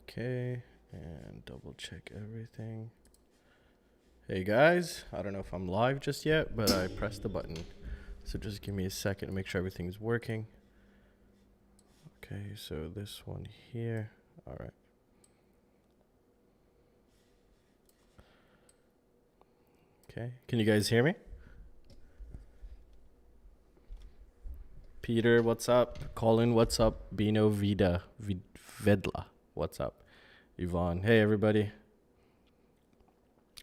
Okay, and double check everything. Hey guys, I don't know if I'm live just yet, but I pressed the button. So just give me a second to make sure everything's working. Okay, so this one here. All right. Okay, can you guys hear me? Peter, what's up? Colin, what's up? Bino, Vedla, what's up? Yvonne, hey everybody.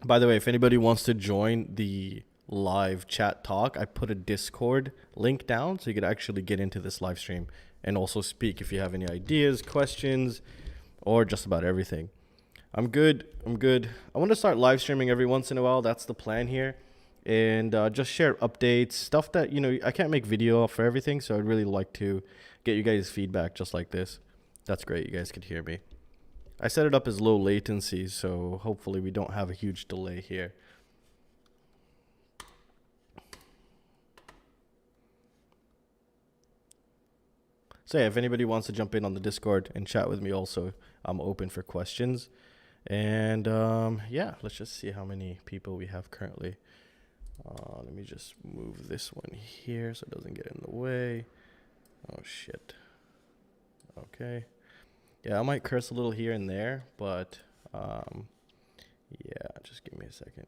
By the way, if anybody wants to join the live chat talk, I put a Discord link down so you could actually get into this live stream and also speak if you have any ideas, questions, or just about everything. I'm good. I want to start live streaming every once in a while. That's the plan here. And just share updates, stuff that, you know, I can't make video for everything. So I'd really like to get you guys feedback just like this. That's great. You guys could hear me. I set it up as low latency, so hopefully we don't have a huge delay here. So yeah, if anybody wants to jump in on the Discord and chat with me also, I'm open for questions. And yeah, let's just see how many people we have currently. Let me just move this one here so it doesn't get in the way. Oh shit. Okay. Yeah, I might curse a little here and there, but yeah, just give me a second.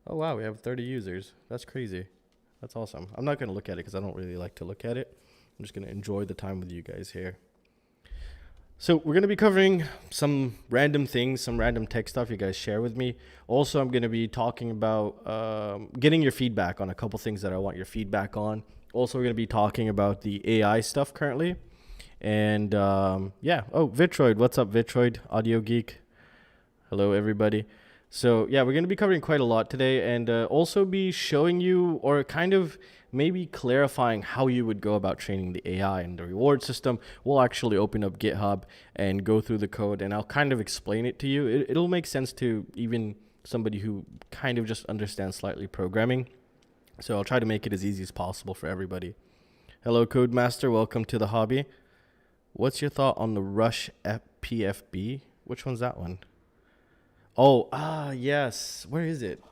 Oh wow, we have 30 users. That's crazy. That's awesome. I'm not going to look at it because I don't really like to look at it. I'm just going to enjoy the time with you guys here. So we're going to be covering some random things, some random tech stuff you guys share with me. Also, I'm going to be talking about getting your feedback on a couple things that I want your feedback on. Also, we're going to be talking about the AI stuff currently. And yeah, oh, Vitroid, what's up, Vitroid, Audio Geek? Hello, everybody. So yeah, we're going to be covering quite a lot today and also be showing you or kind of maybe clarifying how you would go about training the AI and the reward system. We'll actually open up GitHub and go through the code and I'll kind of explain it to you. It'll make sense to even somebody who kind of just understands slightly programming. So I'll try to make it as easy as possible for everybody. Hello, Codemaster. Welcome to the hobby. What's your thought on the Rush PFB? Which one's that one? Oh, yes. Where is it?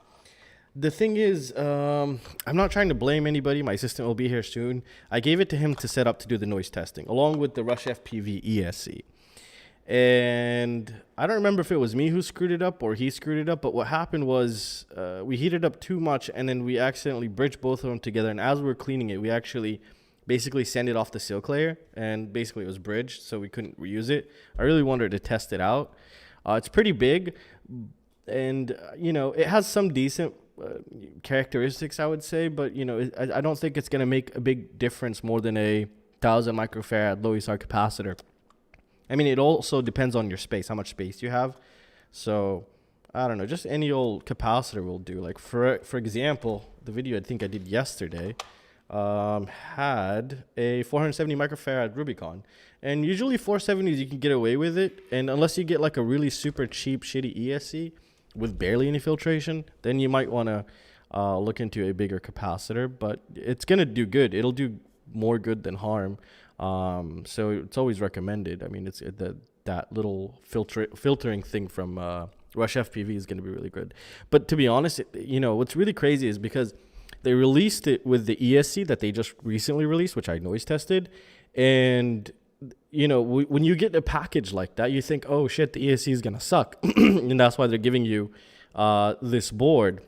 The thing is, I'm not trying to blame anybody. My assistant will be here soon. I gave it to him to set up to do the noise testing, along with the Rush FPV ESC. And I don't remember if it was me who screwed it up or he screwed it up, but what happened was we heated up too much, and then we accidentally bridged both of them together, and as we were cleaning it, we actually basically send it off the silk layer, and basically it was bridged, so we couldn't reuse it. I really wanted to test it out. It's pretty big, and you know, it has some decent characteristics, I would say, but you know, I don't think it's going to make a big difference more than a 1000 microfarad low ESR capacitor. I mean, it also depends on your space, how much space you have. So I don't know, just any old capacitor will do. Like for example, the video I think I did yesterday had a 470 microfarad Rubicon, and usually 470s you can get away with it, and unless you get like a really super cheap shitty ESC with barely any filtration, then you might want to look into a bigger capacitor, but it's gonna do good. It'll do more good than harm, so it's always recommended. I mean, it's that little filtering thing from Rush FPV is gonna be really good. But to be honest, you know, what's really crazy is because they released it with the ESC that they just recently released, which I noise tested. And, you know, when you get a package like that, you think, oh, shit, the ESC is going to suck. And that's why they're giving you this board.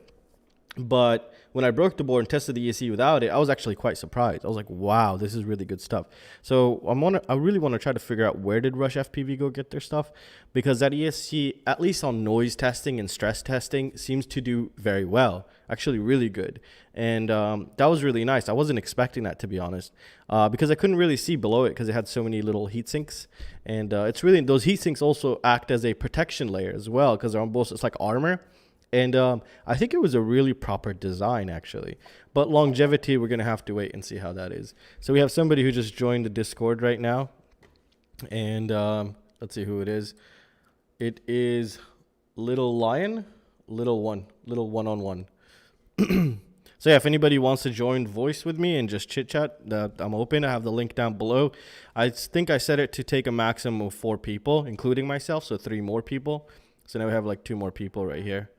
But when I broke the board and tested the ESC without it, I was actually quite surprised. I was like, wow, this is really good stuff. So I really want to try to figure out where did Rush FPV go get their stuff, because that ESC, at least on noise testing and stress testing, seems to do very well, actually really good. And that was really nice. I wasn't expecting that, to be honest, because I couldn't really see below it because it had so many little heat sinks. And it's really, those heat sinks also act as a protection layer as well, because they're on both, it's like armor. And I think it was a really proper design, actually. But longevity, we're going to have to wait and see how that is. So we have somebody who just joined the Discord right now. And let's see who it is. It is Little Lion, Little One on One. So yeah, if anybody wants to join voice with me and just chit chat, I'm open. I have the link down below. I think I set it to take a maximum of 4 people, including myself, so 3 more people. So now we have like 2 more people right here.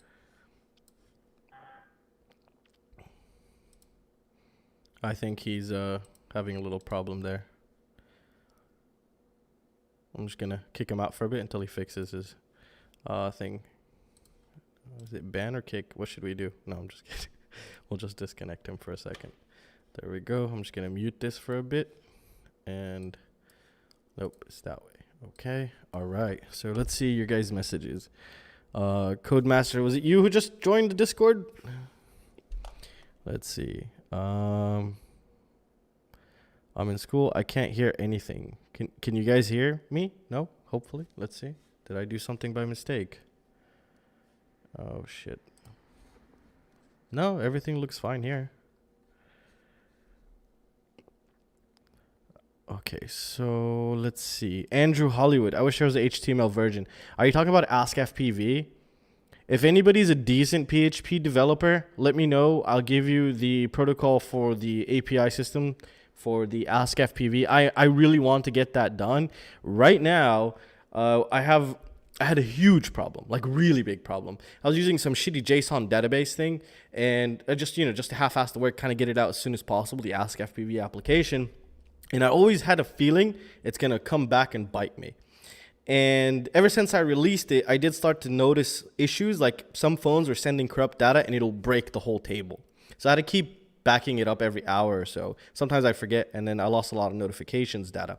I think he's having a little problem there. I'm just gonna kick him out for a bit until he fixes his thing. Is it ban or kick? What should we do? No, I'm just kidding. We'll just disconnect him for a second. There we go. I'm just gonna mute this for a bit. And nope, it's that way. Okay. All right. So let's see your guys' messages. Codemaster, was it you who just joined the Discord? Let's see. I'm in school. I can't hear anything. Can you guys hear me? No? Hopefully. Let's see. Did I do something by mistake? Oh, shit. No, everything looks fine here. Okay, so let's see. Andrew Hollywood. I wish there was an HTML version. Are you talking about AskFPV? If anybody's a decent PHP developer, let me know. I'll give you the protocol for the API system for the AskFPV. I really want to get that done. Right now, I had a huge problem, like really big problem. I was using some shitty JSON database thing, and I just to half-ass the work, kind of get it out as soon as possible, the AskFPV application. And I always had a feeling it's going to come back and bite me. And ever since I released it, I did start to notice issues, like some phones were sending corrupt data and it'll break the whole table. So I had to keep backing it up every hour or so. Sometimes I forget, and then I lost a lot of notifications data.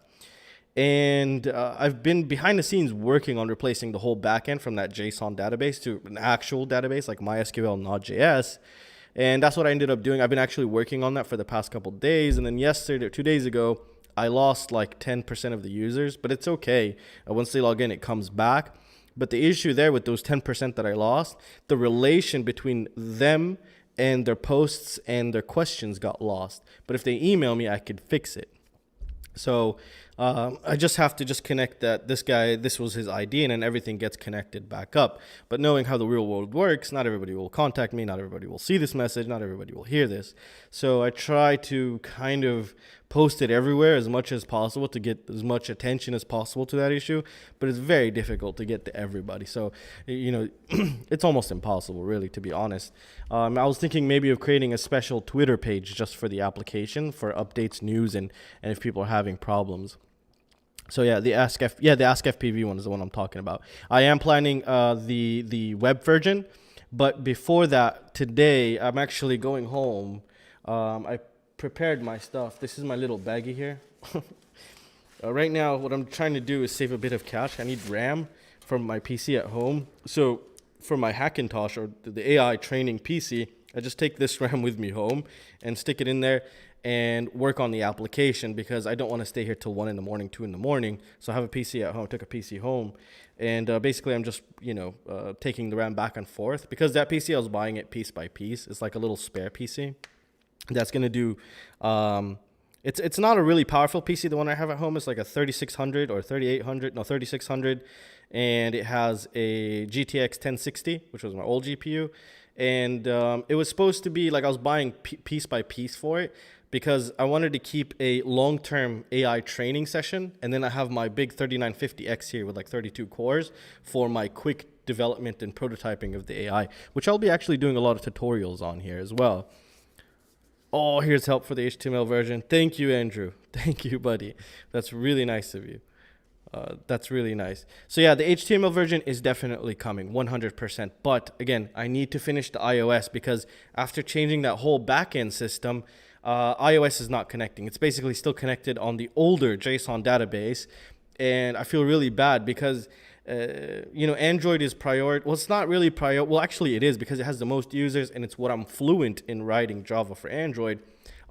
And I've been behind the scenes working on replacing the whole backend from that JSON database to an actual database like MySQL, Node.js. And that's what I ended up doing. I've been actually working on that for the past couple of days. And then yesterday, 2 days ago, I lost like 10% of the users, but it's okay. Once they log in, it comes back. But the issue there with those 10% that I lost, the relation between them and their posts and their questions got lost. But if they email me, I could fix it. So I just have to connect that this was his ID, and then everything gets connected back up. But knowing how the real world works, not everybody will contact me, not everybody will see this message, not everybody will hear this. So I try to kind of post it everywhere as much as possible to get as much attention as possible to that issue, but it's very difficult to get to everybody. So, it's almost impossible, really, to be honest. I was thinking maybe of creating a special Twitter page just for the application for updates, news, and if people are having problems. So yeah, the AskFPV one is the one I'm talking about. I am planning the web version, but before that, today I'm actually going home. I prepared my stuff. This is my little baggie here. Right now, what I'm trying to do is save a bit of cash. I need RAM from my PC at home. So for my Hakcrc, or the AI training PC, I just take this RAM with me home and stick it in there and work on the application, because I don't want to stay here till 1 in the morning, 2 in the morning. So I have a PC at home. I took a PC home, and basically I'm just, taking the RAM back and forth, because that PC, I was buying it piece by piece. It's like a little spare PC that's going to do, it's not a really powerful PC. The one I have at home is like a 3600 or 3600, and it has a GTX 1060, which was my old GPU. And it was supposed to be like, I was buying piece by piece for it, because I wanted to keep a long-term AI training session. And then I have my big 3950X here with like 32 cores for my quick development and prototyping of the AI, which I'll be actually doing a lot of tutorials on here as well. Oh, here's help for the HTML version. Thank you, Andrew. Thank you, buddy. That's really nice of you. That's really nice. So yeah, the HTML version is definitely coming, 100%. But again, I need to finish the iOS, because after changing that whole backend system, iOS is not connecting. It's basically still connected on the older JSON database. And I feel really bad because, Android is well, it's not really well, actually it is, because it has the most users and it's what I'm fluent in writing Java for Android.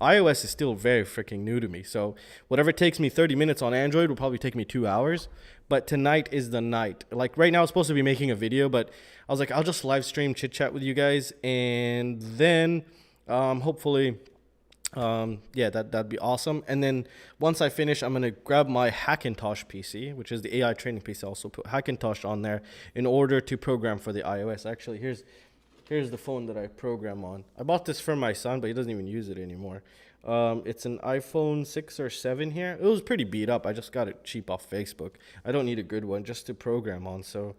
iOS is still very freaking new to me. So whatever takes me 30 minutes on Android will probably take me 2 hours. But tonight is the night. Like right now, I'm supposed to be making a video, but I was like, I'll just live stream chit chat with you guys. And then hopefully, that'd be awesome. And then once I finish, I'm going to grab my Hakcrc PC, which is the AI training PC. I also put Hakcrc on there in order to program for the iOS. Actually, here's here's the phone that I program on. I bought this for my son, but he doesn't even use it anymore. It's an iPhone 6 or 7 here. It was pretty beat up. I just got it cheap off Facebook. I don't need a good one just to program on. So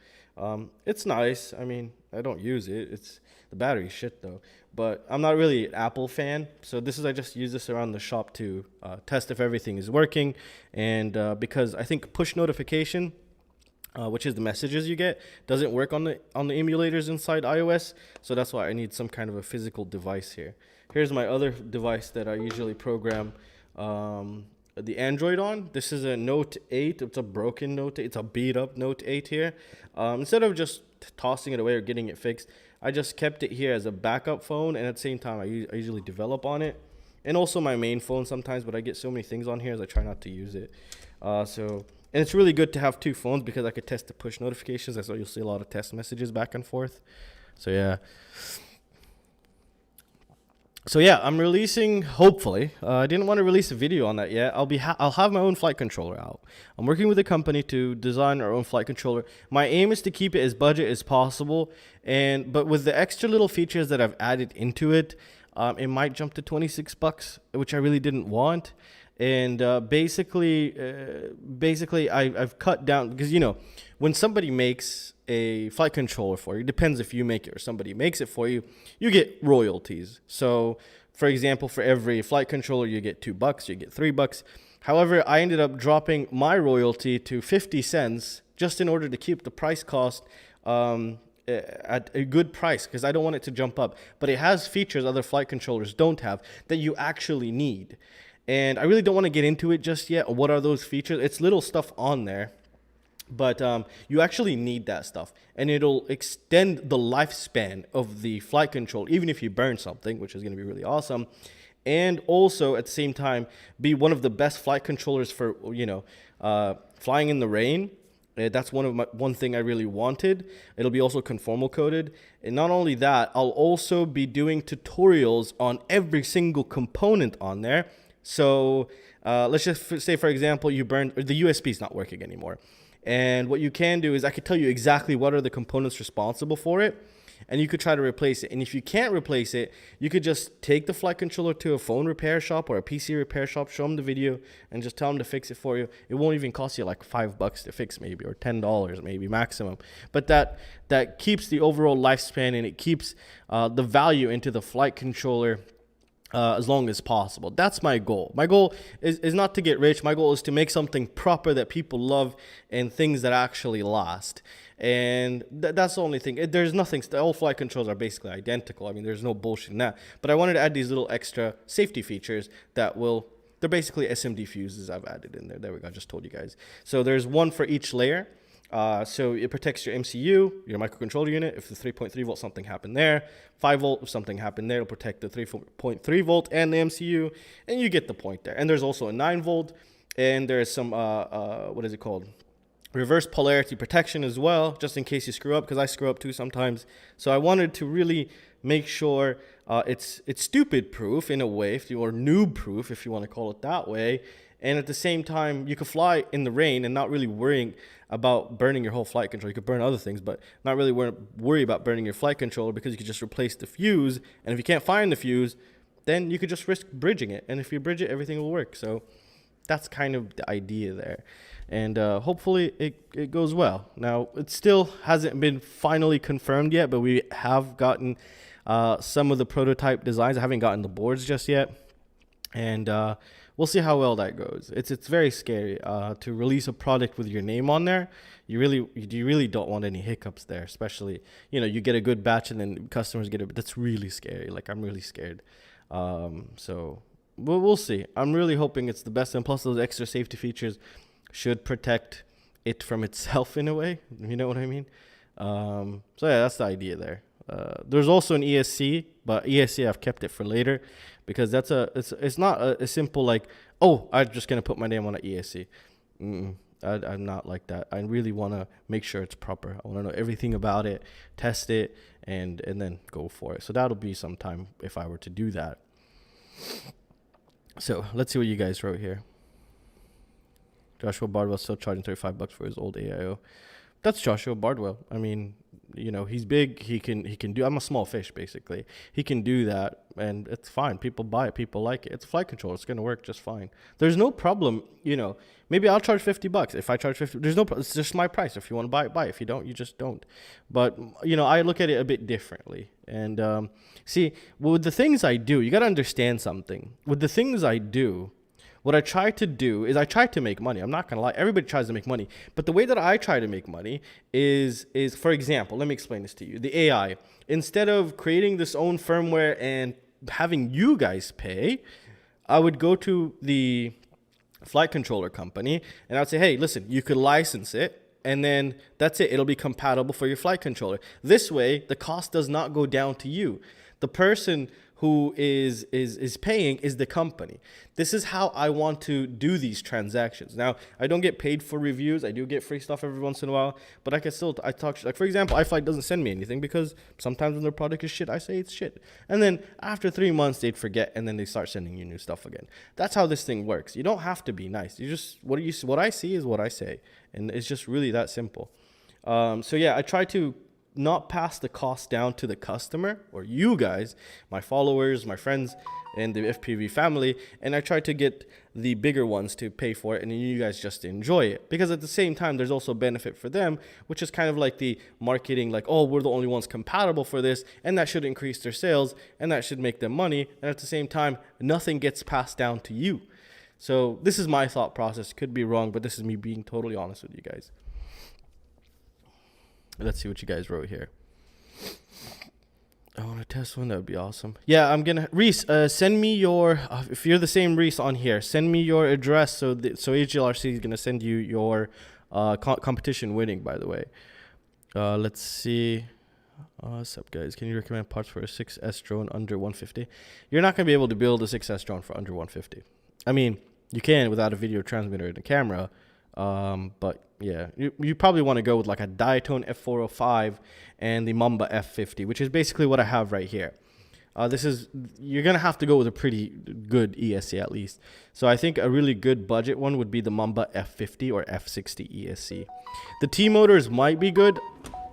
it's nice. I mean, I don't use it. It's the battery shit though. But I'm not really an Apple fan. So I just use this around the shop to test if everything is working. And because I think push notification, which is the messages you get, doesn't work on the emulators inside iOS. So that's why I need some kind of a physical device here. Here's my other device that I usually program the Android on. This is a Note 8. It's a broken Note 8. It's a beat up Note 8 here. Instead of just tossing it away or getting it fixed, I just kept it here as a backup phone, and at the same time I usually develop on it. And also my main phone sometimes, but I get so many things on here as I try not to use it. And it's really good to have two phones because I could test the push notifications. That's why you'll see a lot of test messages back and forth. So yeah. So yeah, I'm releasing, hopefully, I didn't want to release a video on that yet. I'll have my own flight controller out. I'm working with a company to design our own flight controller. My aim is to keep it as budget as possible, but with the extra little features that I've added into it, it might jump to $26, which I really didn't want. And basically, I've cut down, because when somebody makes a flight controller for you, it depends if you make it or somebody makes it for you, you get royalties. So for example, for every flight controller you get $2, you get $3. However, I ended up dropping my royalty to 50 cents just in order to keep the price cost at a good price, because I don't want it to jump up. But it has features other flight controllers don't have that you actually need. And I really don't want to get into it just yet. What are those features? It's little stuff on there, but you actually need that stuff, and it'll extend the lifespan of the flight control, even if you burn something, which is going to be really awesome. And also at the same time, be one of the best flight controllers for flying in the rain. That's one thing I really wanted. It'll be also conformal coded, and not only that, I'll also be doing tutorials on every single component on there. So let's just say, for example, you burned, or the USB is not working anymore. And what you can do is I could tell you exactly what are the components responsible for it, and you could try to replace it. And if you can't replace it, you could just take the flight controller to a phone repair shop or a PC repair shop, show them the video, and just tell them to fix it for you. It won't even cost you like $5 to fix, maybe, or $10 maybe maximum. But that keeps the overall lifespan, and it keeps the value into the flight controller as long as possible. That's my goal. My goal is not to get rich. My goal is to make something proper that people love and things that actually last. And that's the only thing. There's nothing. All flight controls are basically identical. I mean, there's no bullshit in that. But I wanted to add these little extra safety features that they're basically SMD fuses I've added in there. There we go. I just told you guys. So there's one for each layer. So it protects your MCU, your microcontroller unit. If the 3.3 volt something happened there, 5 volt if something happened there, it'll protect the 3.3 volt and the MCU, and you get the point there. And there's also a 9 volt, and there's some what is it called, reverse polarity protection as well, just in case you screw up, because I screw up too sometimes. So I wanted to really make sure it's stupid proof in a way, or noob proof if you want to call it that way. And at the same time, you could fly in the rain and not really worrying about burning your whole flight controller. You could burn other things, but not really worry about burning your flight controller, because you could just replace the fuse. And if you can't find the fuse, then you could just risk bridging it. And if you bridge it, everything will work. So that's kind of the idea there. And hopefully it goes well. Now, it still hasn't been finally confirmed yet, but we have gotten some of the prototype designs. I haven't gotten the boards just yet. And we'll see how well that goes. It's very scary to release a product with your name on there. You really don't want any hiccups there, especially, you get a good batch and then customers get it. That's really scary. Like, I'm really scared. So we'll see. I'm really hoping it's the best. And plus, those extra safety features should protect it from itself in a way. You know what I mean? So yeah, that's the idea there. There's also an ESC, but ESC I've kept it for later, because it's not a simple like, oh, I'm just gonna put my name on an ESC. I'm not like that. I really want to make sure it's proper. I want to know everything about it, test it, and then go for it. So that'll be some time if I were to do that. So let's see what you guys wrote here. Joshua Bardwell still charging $35 for his old AIO. That's Joshua Bardwell. I mean, you know, he's big. He can do. I'm a small fish basically. He can do that, and it's fine. People buy it. People like it. It's a flight controller. It's gonna work just fine. There's no problem. You know, maybe I'll charge $50. If I charge 50, there's no. It's just my price. If you want to buy it, buy it. If you don't, you just don't. But you know, I look at it a bit differently. And see, with the things I do, you gotta understand something. With the things I do, what I try to do is I try to make money. I'm not going to lie. Everybody tries to make money. But the way that I try to make money is, for example, let me explain this to you. The AI, instead of creating this own firmware and having you guys pay, I would go to the flight controller company and I'd say, hey, listen, you could license it. And then that's it. It'll be compatible for your flight controller. This way, the cost does not go down to you. The person who is paying is the company. This is how I want to do these transactions. Now, I don't get paid for reviews. I do get free stuff every once in a while, but I can still talk. Like, for example, iFlight doesn't send me anything because sometimes when their product is shit, I say it's shit. And then after 3 months, they'd forget, and then they start sending you new stuff again. That's how this thing works. You don't have to be nice. You just what I see is what I say, and it's just really that simple. So yeah, I try to not pass the cost down to the customer or you guys, my followers, my friends, and the FPV family, and I try to get the bigger ones to pay for it, and you guys just enjoy it. Because at the same time, there's also benefit for them, which is kind of like the marketing, like, oh, we're the only ones compatible for this, and that should increase their sales, and that should make them money, and at the same time, nothing gets passed down to you. So this is my thought process. Could be wrong, but this is me being totally honest with you guys. Let's see what you guys wrote here. I want to test one. That would be awesome. Yeah, I'm going to... Reese, send me your... if you're the same Reese on here, send me your address so HGLRC is going to send you your competition winning, by the way. Let's see. What's up, guys? Can you recommend parts for a 6S drone under 150? You're not going to be able to build a 6S drone for under 150. I mean, you can without a video transmitter and a camera. But yeah, you probably want to go with like a Diatone F405 and the Mamba F50, which is basically what I have right here. You're going to have to go with a pretty good ESC at least. So I think a really good budget one would be the Mamba F50 or F60 ESC. The T-motors might be good,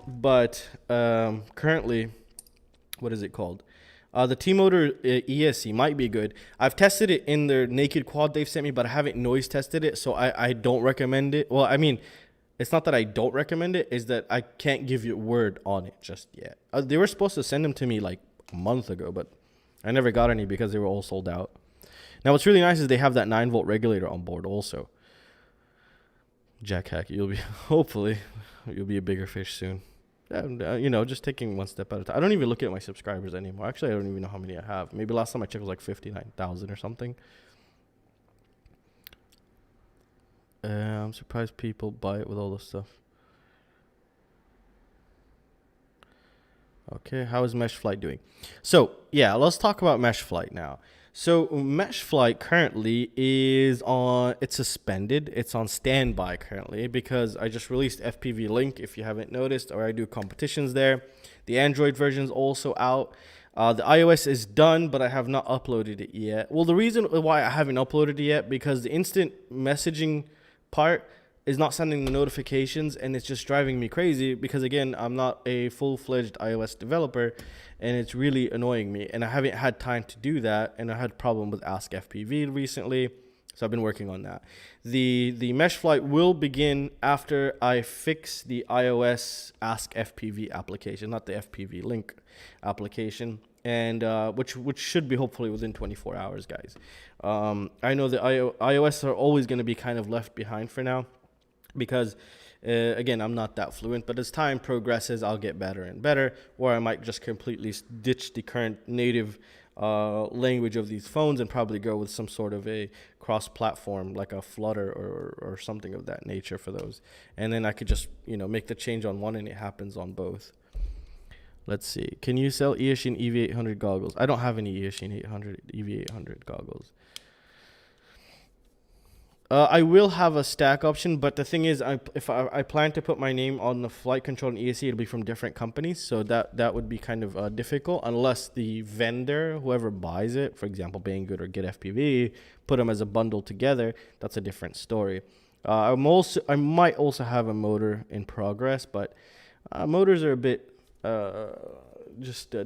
but currently, what is it called? The T-motor ESC might be good. I've tested it in their naked quad they've sent me, but I haven't noise tested it, so I don't recommend it. Well, I mean, it's not that I don't recommend it, it's that I can't give you a word on it just yet. They were supposed to send them to me like a month ago, but I never got any because they were all sold out. Now, what's really nice is they have that 9-volt regulator on board also. Jack Hack, hopefully, you'll be a bigger fish soon. You know, just taking one step at a time. I don't even look at my subscribers anymore. Actually, I don't even know how many I have. Maybe last time I checked was like 59,000 or something. I'm surprised people buy it with all this stuff. Okay, how is Mesh Flight doing? So, yeah, let's talk about Mesh Flight now. So, Mesh Flight currently is it's suspended. It's on standby currently because I just released FPV-Link, if you haven't noticed, or I do competitions there. The Android version is also out. The iOS is done, but I have not uploaded it yet. Well, the reason why I haven't uploaded it yet, because the instant messaging part is not sending the notifications, and it's just driving me crazy because, again, I'm not a full-fledged iOS developer, and it's really annoying me, and I haven't had time to do that, and I had a problem with AskFPV recently, so I've been working on that. The Mesh Flight will begin after I fix the iOS AskFPV application, not the FPV-Link application, and which should be hopefully within 24 hours, guys. I know the iOS are always going to be kind of left behind for now, because again, I'm not that fluent, but as time progresses, I'll get better and better, or I might just completely ditch the current native language of these phones and probably go with some sort of a cross-platform, like a Flutter or something of that nature for those. And then I could just, you know, make the change on one and it happens on both. Let's see. Can you sell Eoshin EV800 goggles? I don't have any Eoshin EV800 goggles. I will have a stack option, but the thing is, if I plan to put my name on the flight control and ESC, it'll be from different companies, so that would be kind of difficult, unless the vendor, whoever buys it, for example, Banggood or GETFPV, put them as a bundle together. That's a different story. I might also have a motor in progress, but motors are a bit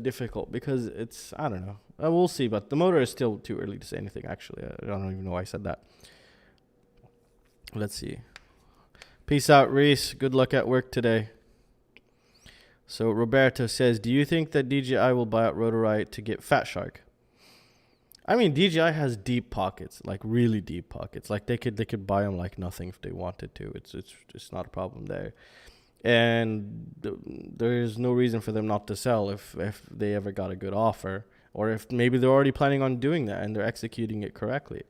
difficult because it's, I don't know. We'll see, but the motor is still too early to say anything, actually. I don't even know why I said that. Let's see. Peace out, Reese. Good luck at work today. So Roberto says, do you think that DJI will buy out Rotorite to get Fat Shark? I mean, DJI has deep pockets, like really deep pockets. Like they could buy them like nothing if they wanted to. It's not a problem there. And there is no reason for them not to sell if they ever got a good offer, or if maybe they're already planning on doing that and they're executing it correctly.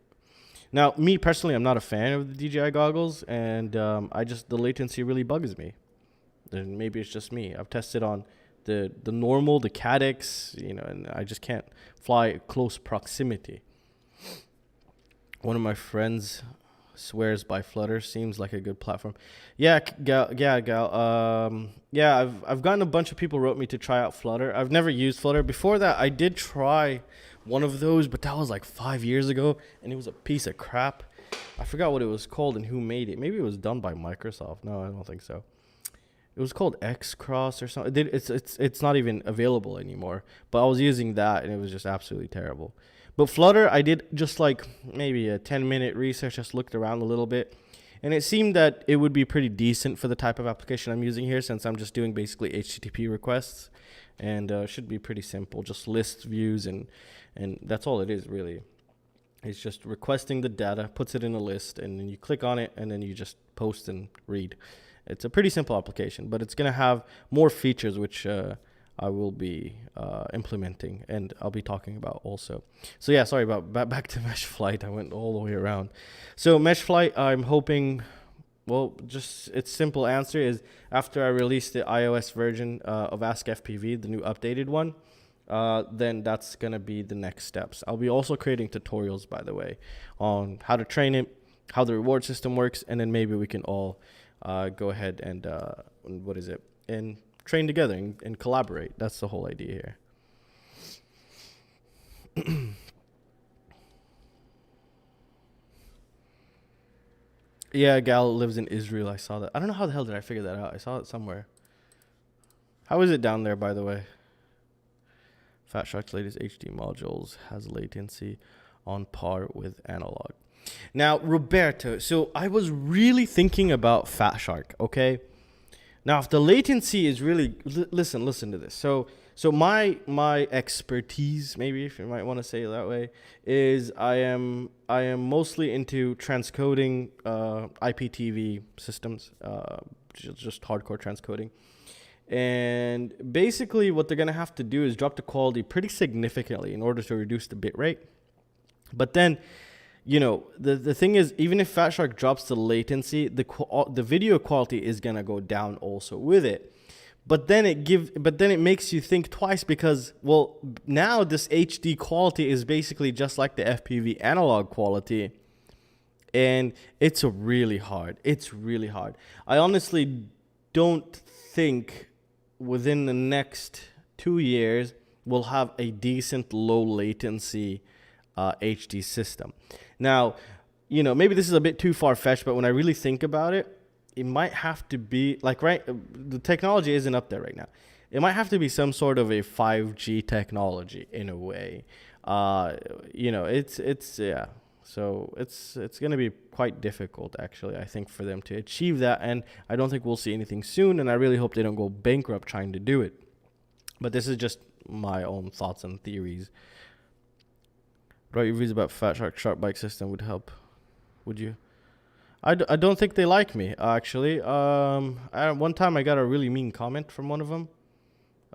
Now, me personally, I'm not a fan of the DJI goggles, and the latency really bugs me. And maybe it's just me. I've tested on the normal, the Cadex, and I just can't fly close proximity. One of my friends swears by Flutter. Seems like a good platform. Yeah, Gal. I've gotten a bunch of people wrote me to try out Flutter. I've never used Flutter. Before that, I did try one of those, but that was like 5 years ago, and it was a piece of crap. I forgot what it was called and who made it. Maybe it was done by Microsoft. No, I don't think so. It was called Hakcrc or something. It's not even available anymore. But I was using that, and it was just absolutely terrible. But Flutter, I did just like maybe a 10-minute research, just looked around a little bit. And it seemed that it would be pretty decent for the type of application I'm using here, since I'm just doing basically HTTP requests. And should be pretty simple, just list views, and that's all it is really. It's just requesting the data, puts it in a list, and then you click on it, and then you just post and read. It's a pretty simple application, but it's going to have more features, which I will be implementing, and I'll be talking about also. So yeah, sorry about back to Mesh Flight. I went all the way around. So Mesh Flight, I'm hoping, well, just its simple answer is after I release the iOS version of AskFPV, the new updated one, then that's going to be the next steps. I'll be also creating tutorials, by the way, on how to train it, how the reward system works, and then maybe we can all go ahead and and train together and collaborate. That's the whole idea here. Yeah, Gal lives in Israel. I saw that. I don't know how the hell did I figure that out. I saw it somewhere. How is it down there, by the way? Fat Shark's latest HD modules has latency on par with analog. Now, Roberto, so I was really thinking about Fat Shark, okay? Now, if the latency is really, listen to this. So my expertise, maybe if you might want to say it that way, is I am mostly into transcoding IPTV systems, just hardcore transcoding. And basically what they're going to have to do is drop the quality pretty significantly in order to reduce the bit rate. But then, the thing is, even if Fat Shark drops the latency, the video quality is going to go down also with it. But then it makes you think twice, because, well, now this HD quality is basically just like the FPV analog quality. And it's really hard. I honestly don't think within the next 2 years we'll have a decent low latency HD system. Now, maybe this is a bit too far-fetched, but when I really think about it, it might have to be like, right, the technology isn't up there right now. It might have to be some sort of a 5G technology in a way. Yeah. So it's going to be quite difficult, actually, I think, for them to achieve that. And I don't think we'll see anything soon. And I really hope they don't go bankrupt trying to do it. But this is just my own thoughts and theories. Write reviews about Fat Shark Sharp Bike system would help. Would you? I don't think they like me, actually. One time I got a really mean comment from one of them.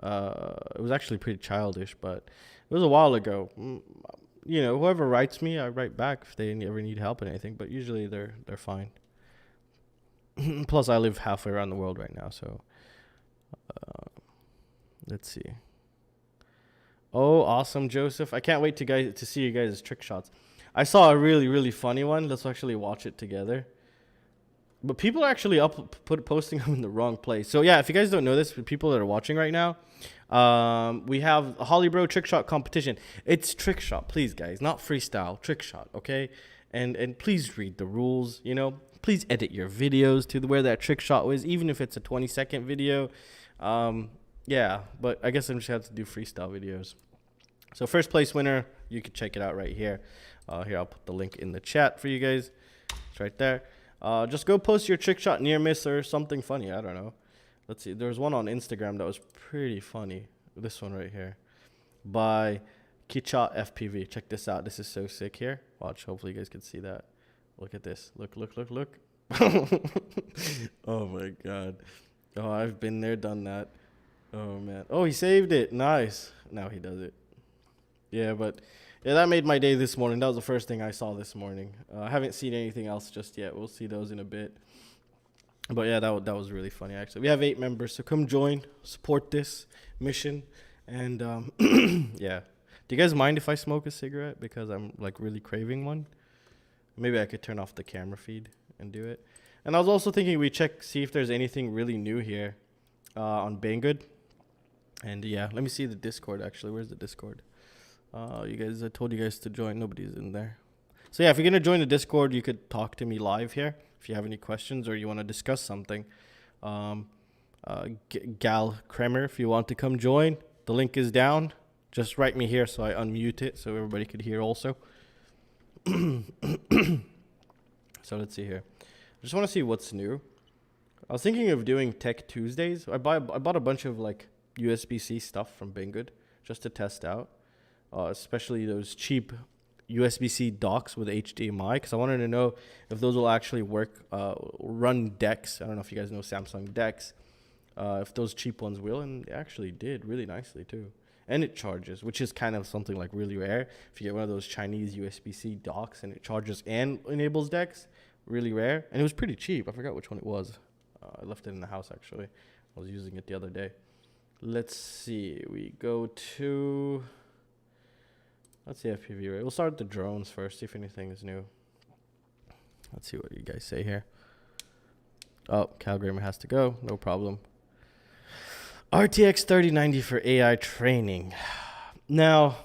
It was actually pretty childish, but it was a while ago. Whoever writes me, I write back if they ever need help and anything. But usually they're fine. Plus, I live halfway around the world right now, so let's see. Oh, awesome, Joseph! I can't wait to see you guys' trick shots. I saw a really, really funny one. Let's actually watch it together. But people are actually posting them in the wrong place. So yeah, if you guys don't know this, for people that are watching right now, we have a Hollybro trick shot competition. It's trick shot, please, guys, not freestyle. Trick shot, okay? And please read the rules. Please edit your videos to where that trick shot was, even if it's a 20-second video. yeah, but I guess I'm just have to do freestyle videos. So first place winner, you can check it out right here. Here, I'll put the link in the chat for you guys. It's right there. Just go post your trick shot near miss or something funny. I don't know. Let's see. There was one on Instagram that was pretty funny. This one right here by GETFPV. Check this out. This is so sick here. Watch. Hopefully you guys can see that. Look at this. Look, look, look, look. Oh my God. Oh, I've been there, done that. Oh man. Oh, he saved it. Nice. Now he does it. Yeah, but yeah, that made my day this morning. That was the first thing I saw this morning. I haven't seen anything else just yet. We'll see those in a bit. But yeah, that was really funny actually. We have 8 members, so come join, support this mission, and yeah. Do you guys mind if I smoke a cigarette because I'm like really craving one? Maybe I could turn off the camera feed and do it. And I was also thinking we see if there's anything really new here on Banggood. And yeah, let me see the Discord actually. Where's the Discord? You guys, I told you guys to join. Nobody's in there. So yeah, if you're gonna join the Discord, you could talk to me live here if you have any questions or you want to discuss something. Gal Kremer, if you want to come join, the link is down. Just write me here so I unmute it so everybody could hear also. So let's see here. I just want to see what's new. I was thinking of doing Tech Tuesdays. I bought a bunch of like USB-C stuff from Banggood just to test out, especially those cheap USB-C docks with HDMI, because I wanted to know if those will actually work, run decks. I don't know if you guys know Samsung decks, if those cheap ones will, and it actually did really nicely too. And it charges, which is kind of something like really rare. If you get one of those Chinese USB-C docks and it charges and enables decks, really rare. And it was pretty cheap. I forgot which one it was. I left it in the house actually. I was using it the other day. Let's see. We go to... Let's see FPV, right? We'll start with the drones first, see if anything is new. Let's see what you guys say here. Oh, Calgrammer has to go. No problem. RTX 3090 for AI training. Now,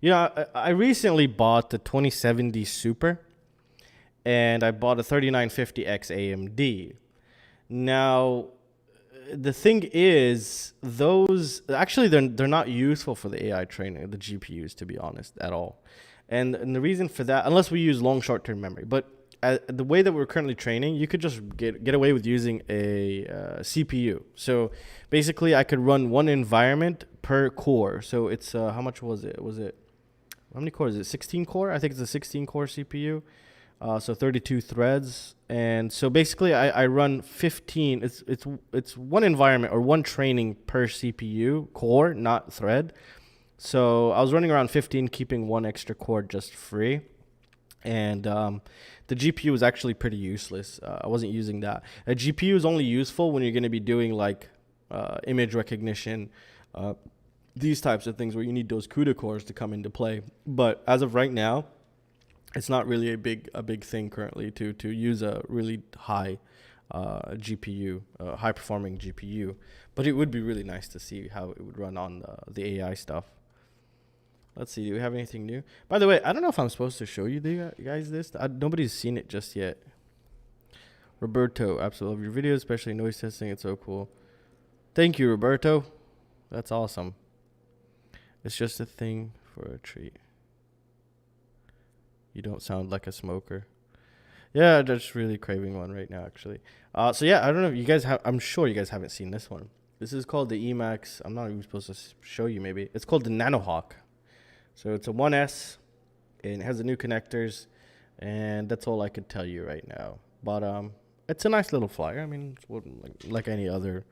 you know, I recently bought the 2070 Super, and I bought a 3950X AMD. Now, the thing is, those actually they're not useful for the AI training, the GPUs, to be honest, at all. And the reason for that, unless we use long short-term memory, but the way that we're currently training, you could just get away with using a CPU. So basically, I could run one environment per core. So it's how much was it? How many cores is it? 16 core? I think it's a 16 core CPU. So 32 threads, and so basically I run 15. It's one environment or one training per CPU core, not thread. So I was running around 15, keeping one extra core just free, and the GPU was actually pretty useless. I wasn't using that. A GPU is only useful when you're going to be doing like image recognition, these types of things where you need those CUDA cores to come into play. But as of right now, it's not really a big thing currently to use a really high GPU, high performing GPU. But it would be really nice to see how it would run on the AI stuff. Let's see, do we have anything new? By the way, I don't know if I'm supposed to show you guys this. Nobody's seen it just yet. Roberto, absolutely love your videos, especially noise testing. It's so cool. Thank you, Roberto. That's awesome. It's just a thing for a treat. You don't sound like a smoker. Yeah, just really craving one right now, actually. So yeah, I don't know if you guys have, I'm sure you guys haven't seen this one. This is called the Emax. I'm not even supposed to show you maybe. It's called the Nanohawk. So it's a 1S, and it has the new connectors, and that's all I could tell you right now. But it's a nice little flyer. I mean, it's like any other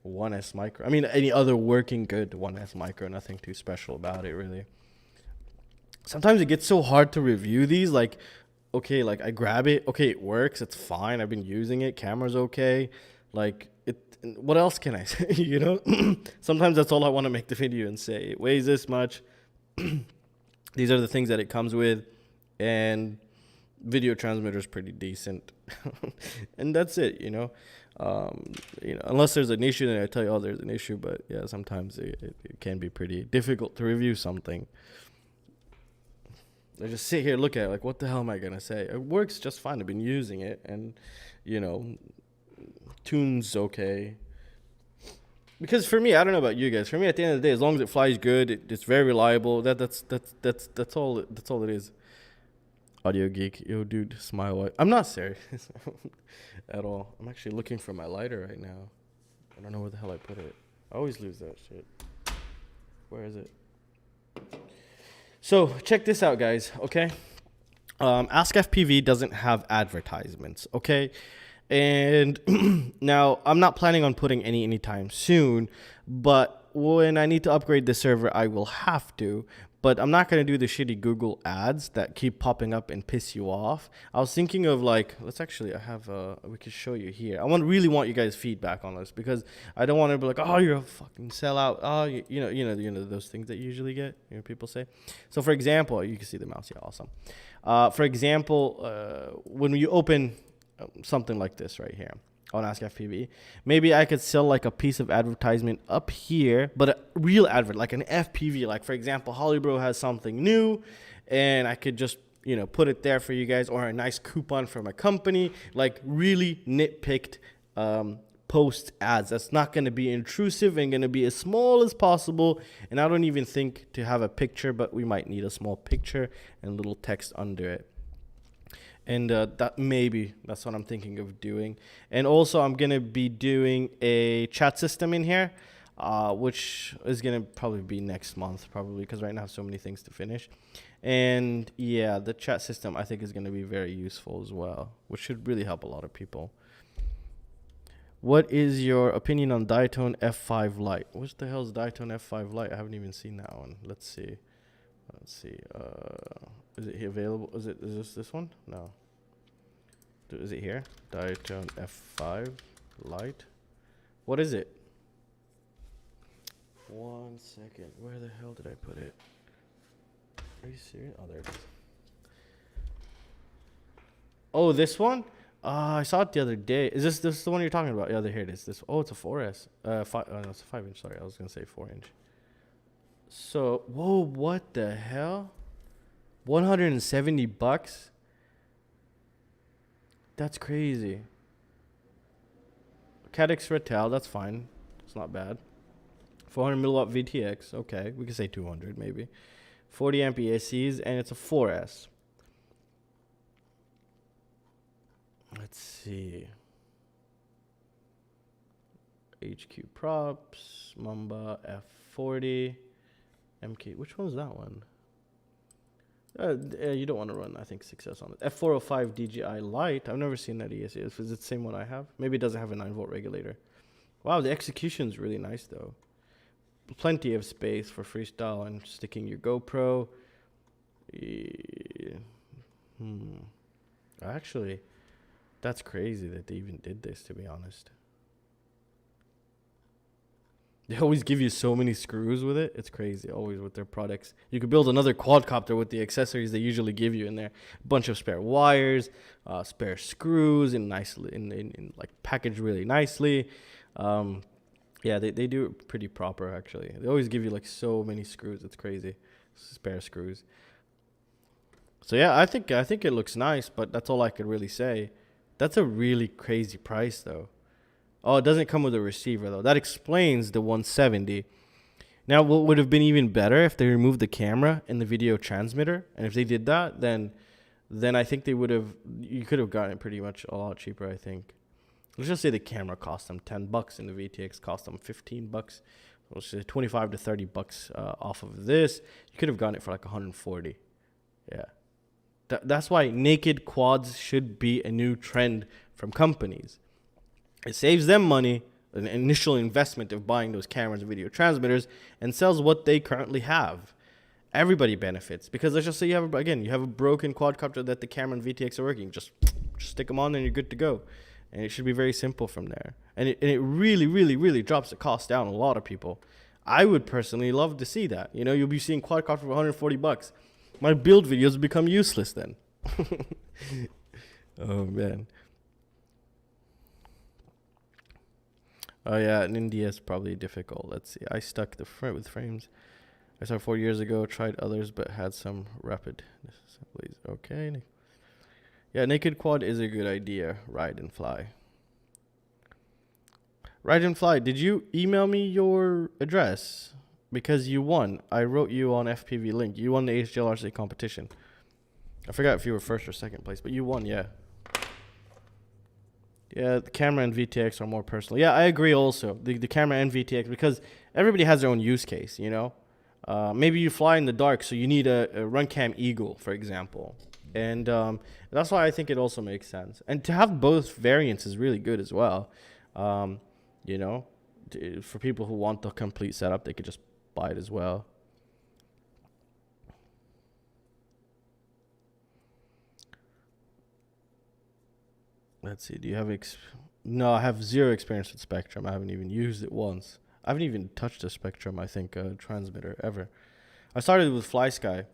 1S micro. I mean, any other working good 1S micro. Nothing too special about it, really. Sometimes it gets so hard to review these. Like, okay, like I grab it. Okay, it works. It's fine. I've been using it. Camera's okay. Like, what else can I say? You know, sometimes that's all I want to make the video and say. It weighs this much. These are the things that it comes with, and video transmitter is pretty decent, and that's it. You know, unless there's an issue, then I tell you, oh, there's an issue. But yeah, sometimes it can be pretty difficult to review something. I just sit here, look at it, like, what the hell am I gonna say? It works just fine. I've been using it, and you know, tune's okay. Because for me, I don't know about you guys. For me, at the end of the day, as long as it flies good, it's very reliable. That's all. That's all it is. Audio geek, yo, dude, smile. I'm not serious at all. I'm actually looking for my lighter right now. I don't know where the hell I put it. I always lose that shit. Where is it? So check this out, guys. Okay, AskFPV doesn't have advertisements. Okay. And now I'm not planning on putting any anytime soon, but when I need to upgrade the server, I will have to. But I'm not going to do the shitty Google ads that keep popping up and piss you off. I was thinking of like, let's actually, I have, we can show you here. I really want you guys' feedback on this because I don't want to be like, oh, you're a fucking sellout. Oh, you know, those things that you usually get, people say. So for example, you can see the mouse. Yeah, awesome. For example, when you open something like this right here on AskFPV, maybe I could sell like a piece of advertisement up here, but a real advert, like an FPV. Like for example, Hollybro has something new, and I could just put it there for you guys, or a nice coupon from a company. Like really nitpicked post ads. That's not going to be intrusive and going to be as small as possible. And I don't even think to have a picture, but we might need a small picture and little text under it. And that's what I'm thinking of doing. And also I'm going to be doing a chat system in here, which is going to probably be next month, probably, because right now I have so many things to finish. And yeah, the chat system I think is going to be very useful as well, which should really help a lot of people. What is your opinion on Diatone F5 Lite? What the hell is Diatone F5 Lite? I haven't even seen that one. Let's see. Is it available? Is this one? No. Is it here? Diatone F5 Lite. What is it? 1 second. Where the hell did I put it? Are you serious? Oh, there it is. Oh, this one? I saw it the other day. Is this the one you're talking about? Yeah, here it is. It's a 4S. No, it's a 5-inch. Sorry, I was gonna say 4-inch. So, whoa, what the hell? $170? That's crazy. Hakcrc, that's fine. It's not bad. 400 milliwatt VTX. Okay, we can say 200 maybe. 40 amp ESCs, and it's a 4S. Let's see. HQ props, Mamba F40, MK. Which one's that one? You don't want to run, I think, 6S on it. F405 DJI Lite. I've never seen that ESC. Is it the same one I have? Maybe it doesn't have a 9-volt regulator. Wow, the execution's really nice, though. Plenty of space for freestyle and sticking your GoPro. Actually, that's crazy that they even did this, to be honest. They always give you so many screws with it. It's crazy, always with their products. You could build another quadcopter with the accessories they usually give you in there. A bunch of spare wires, spare screws, and like packaged really nicely. Yeah, they do it pretty proper, actually. They always give you like so many screws. It's crazy, spare screws. So yeah, I think it looks nice, but that's all I could really say. That's a really crazy price, though. Oh, it doesn't come with a receiver, though. That explains the 170. Now, what would have been even better if they removed the camera and the video transmitter? And if they did that, then I think you could have gotten it pretty much a lot cheaper, I think. Let's just say the camera cost them $10 and the VTX cost them $15. Let's say 25 to $30 off of this. You could have gotten it for like 140. Yeah. That's why naked quads should be a new trend from companies. It saves them money, an initial investment of buying those cameras and video transmitters, and sells what they currently have. Everybody benefits, because let's just say you have a broken quadcopter that the camera and VTX are working. Just stick them on and you're good to go. And it should be very simple from there. And it really, really, really drops the cost down a lot of people. I would personally love to see that. You'll be seeing quadcopter for $140. My build videos become useless then. Oh, man. Oh, yeah, an India is probably difficult. Let's see. I stuck the front with frames. I started 4 years ago, tried others, but had some rapid assemblies. Okay. Yeah, naked quad is a good idea. Ride and fly. Ride and Fly, did you email me your address? Because you won. I wrote you on FPV-Link. You won the HGLRC competition. I forgot if you were first or second place, but you won, yeah. Yeah, the camera and VTX are more personal. Yeah, I agree also. The camera and VTX, because everybody has their own use case, you know? Maybe you fly in the dark, so you need a RunCam Eagle, for example. And that's why I think it also makes sense. And to have both variants is really good as well. You know, for people who want the complete setup, they could just buy it as well. Let's see. Do you have No, I have zero experience with Spectrum. I haven't even used it once. I haven't even touched a Spectrum, I think, transmitter ever. I started with FlySky.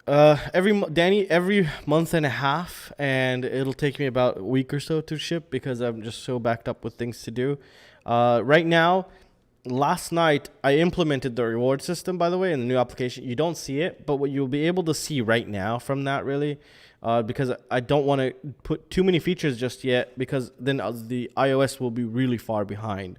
Every month and a half, and it'll take me about a week or so to ship because I'm just so backed up with things to do. Right now, last night I implemented the reward system, by the way, in the new application. You don't see it, but what you'll be able to see right now from that, really, because I don't want to put too many features just yet, because then the iOS will be really far behind.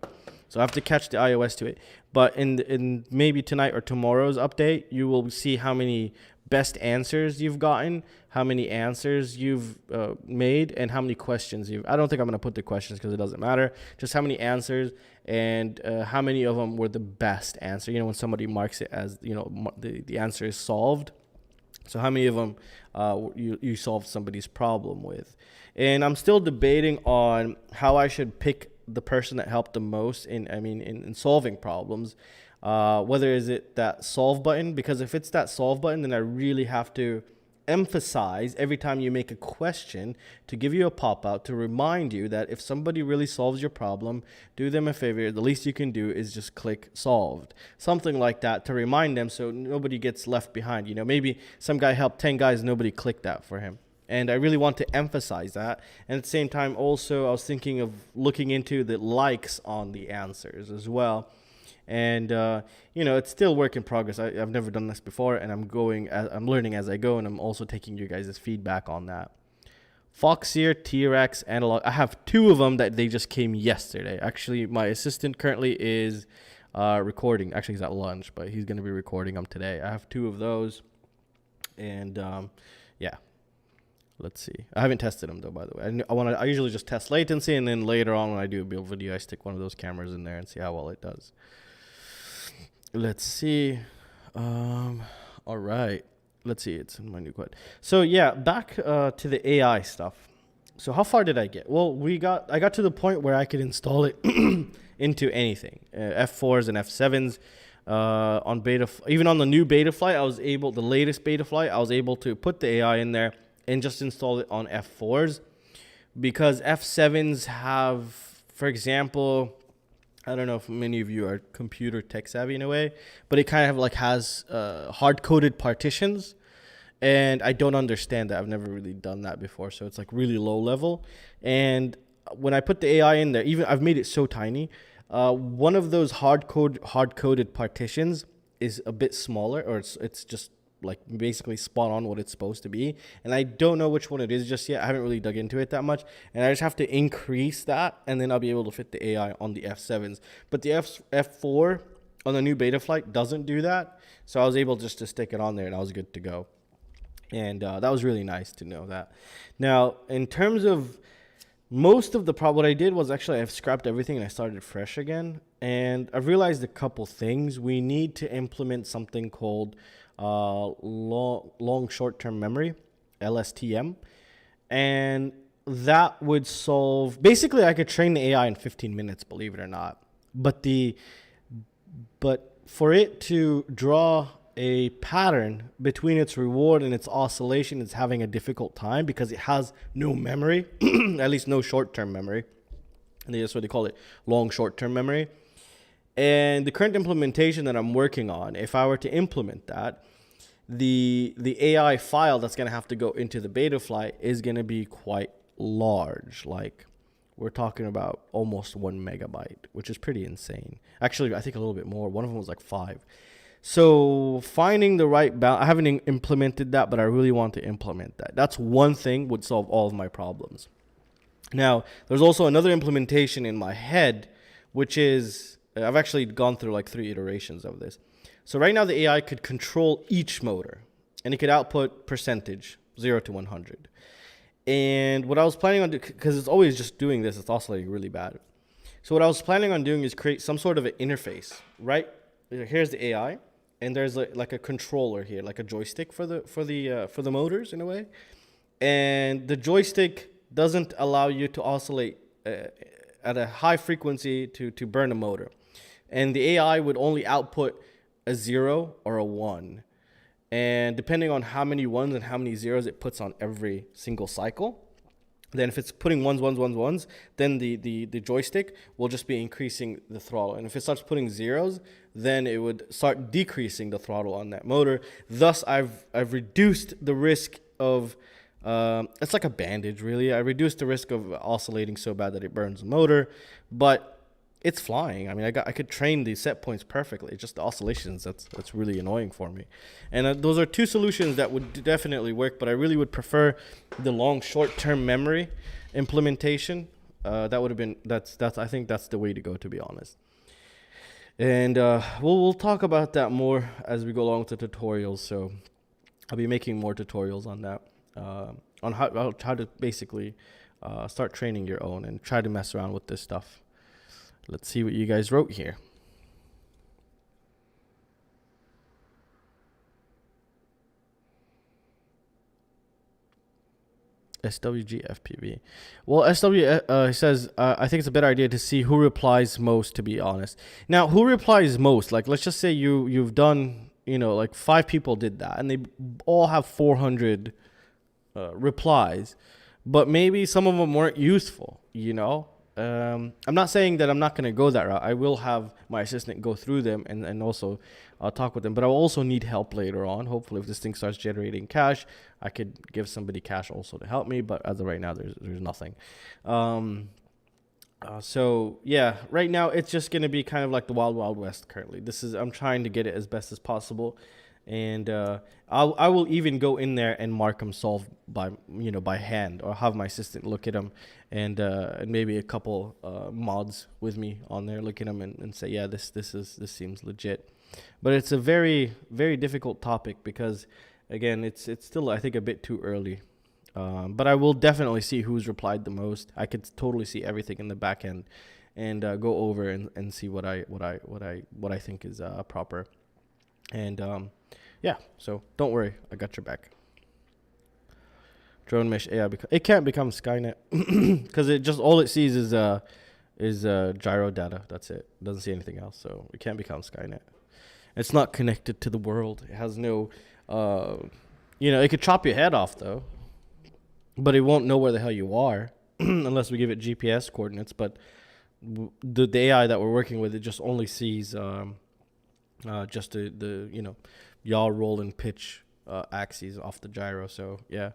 So I have to catch the iOS to it. But in maybe tonight or tomorrow's update, you will see how many best answers you've gotten, how many answers you've made, and how many questions you've... I don't think I'm going to put the questions because it doesn't matter. Just how many answers and how many of them were the best answer. You know, when somebody marks it as, you know, the answer is solved. So how many of them you solved somebody's problem with. And I'm still debating on how I should pick the person that helped the most in solving problems. Whether is it that solve button, because if it's that solve button, then I really have to emphasize every time you make a question to give you a pop-out to remind you that if somebody really solves your problem, do them a favor. The least you can do is just click solved. Something like that to remind them so nobody gets left behind. You know, maybe some guy helped 10 guys, nobody clicked that for him. And I really want to emphasize that. And at the same time, also, I was thinking of looking into the likes on the answers as well. And, you know, it's still work in progress. I've never done this before, and I'm learning as I go, and I'm also taking you guys' feedback on that. Foxeer, T-Rex, Analog. I have 2 of them that they just came yesterday. Actually, my assistant currently is recording. Actually, he's at lunch, but he's going to be recording them today. I have 2 of those. And, yeah. Let's see. I haven't tested them, though, by the way. I usually just test latency, and then later on when I do a build video, I stick one of those cameras in there and see how well it does. Let's see. All right. Let's see. It's in my new quote. So, yeah, back to the AI stuff. So how far did I get? Well, I got to the point where I could install it into anything. F4s and F7s. On beta, even on the new beta flight, the latest beta flight, I was able to put the AI in there and just install it on F4s, because F7s have, for example, I don't know if many of you are computer tech savvy in a way, but it kind of like has hard-coded partitions, and I don't understand that. I've never really done that before, so it's like really low level. And when I put the AI in there, even I've made it so tiny, one of those hard-coded partitions is a bit smaller, or it's just like basically spot on what it's supposed to be, and I don't know which one it is just yet. I haven't really dug into it that much, and I just have to increase that, and then I'll be able to fit the AI on the F7s. But the F4 on the new beta flight doesn't do that, so I was able just to stick it on there, and I was good to go. And that was really nice to know that. Now, in terms of most of the what I did was actually I've scrapped everything and I started fresh again, and I've realized a couple things. We need to implement something called long short-term memory, LSTM, and that would solve... Basically, I could train the AI in 15 minutes, believe it or not. But for it to draw a pattern between its reward and its oscillation, it's having a difficult time because it has no memory, at least no short-term memory. And that's what they call it, long short-term memory. And the current implementation that I'm working on, if I were to implement that, the AI file that's going to have to go into the beta flight is going to be quite large. Like, we're talking about almost 1 megabyte, which is pretty insane. Actually, I think a little bit more. One of them was like 5. So finding the right balance, I haven't implemented that, but I really want to implement that. That's one thing would solve all of my problems. Now, there's also another implementation in my head, which is, I've actually gone through like 3 iterations of this. So right now the AI could control each motor, and it could output percentage, 0 to 100. And what I was planning on doing, because it's always just doing this, it's oscillating really bad. So what I was planning on doing is create some sort of an interface, right? Here's the AI, and there's like a controller here, like a joystick for the motors in a way. And the joystick doesn't allow you to oscillate at a high frequency to burn a motor. And the AI would only output a 0 or a 1. And depending on how many 1s and how many 0s it puts on every single cycle, then if it's putting 1s, then the joystick will just be increasing the throttle. And if it starts putting 0s, then it would start decreasing the throttle on that motor. Thus, I've reduced the risk of, it's like a bandage really. I reduced the risk of oscillating so bad that it burns the motor, but it's flying. I mean, I could train the set points perfectly. It's just the oscillations that's really annoying for me. And those are 2 solutions that would definitely work, but I really would prefer the long short-term memory implementation. That would have been, I think that's the way to go, to be honest. And we'll talk about that more as we go along with the tutorials. So I'll be making more tutorials on that, on how to basically start training your own and try to mess around with this stuff. Let's see what you guys wrote here. SWGFPV. Well, SW says, I think it's a better idea to see who replies most, to be honest. Now, who replies most? Like, let's just say you've done, like 5 people did that, and they all have 400 replies, but maybe some of them weren't useful, I'm not saying that I'm not going to go that route. I will have my assistant go through them and also talk with them. But I'll also need help later on. Hopefully, if this thing starts generating cash, I could give somebody cash also to help me. But as of right now, there's nothing. So yeah, right now it's just going to be kind of like the wild, wild west currently. I'm trying to get it as best as possible. And I will even go in there and mark them solved by hand, or have my assistant look at them, and maybe a couple mods with me on there look at them and say, yeah, this seems legit. But it's a very, very difficult topic because, again, it's still, I think, a bit too early. But I will definitely see who's replied the most. I could totally see everything in the back end and go over and see what I think is proper. And yeah, so don't worry, I got your back. Drone mesh AI, it can't become Skynet because all it sees is gyro data. That's it. It doesn't see anything else, so it can't become Skynet. It's not connected to the world. It has no, it could chop your head off though, but it won't know where the hell you are unless we give it GPS coordinates. But the AI that we're working with, it just only sees just the yaw, roll, and pitch axes off the gyro. So yeah,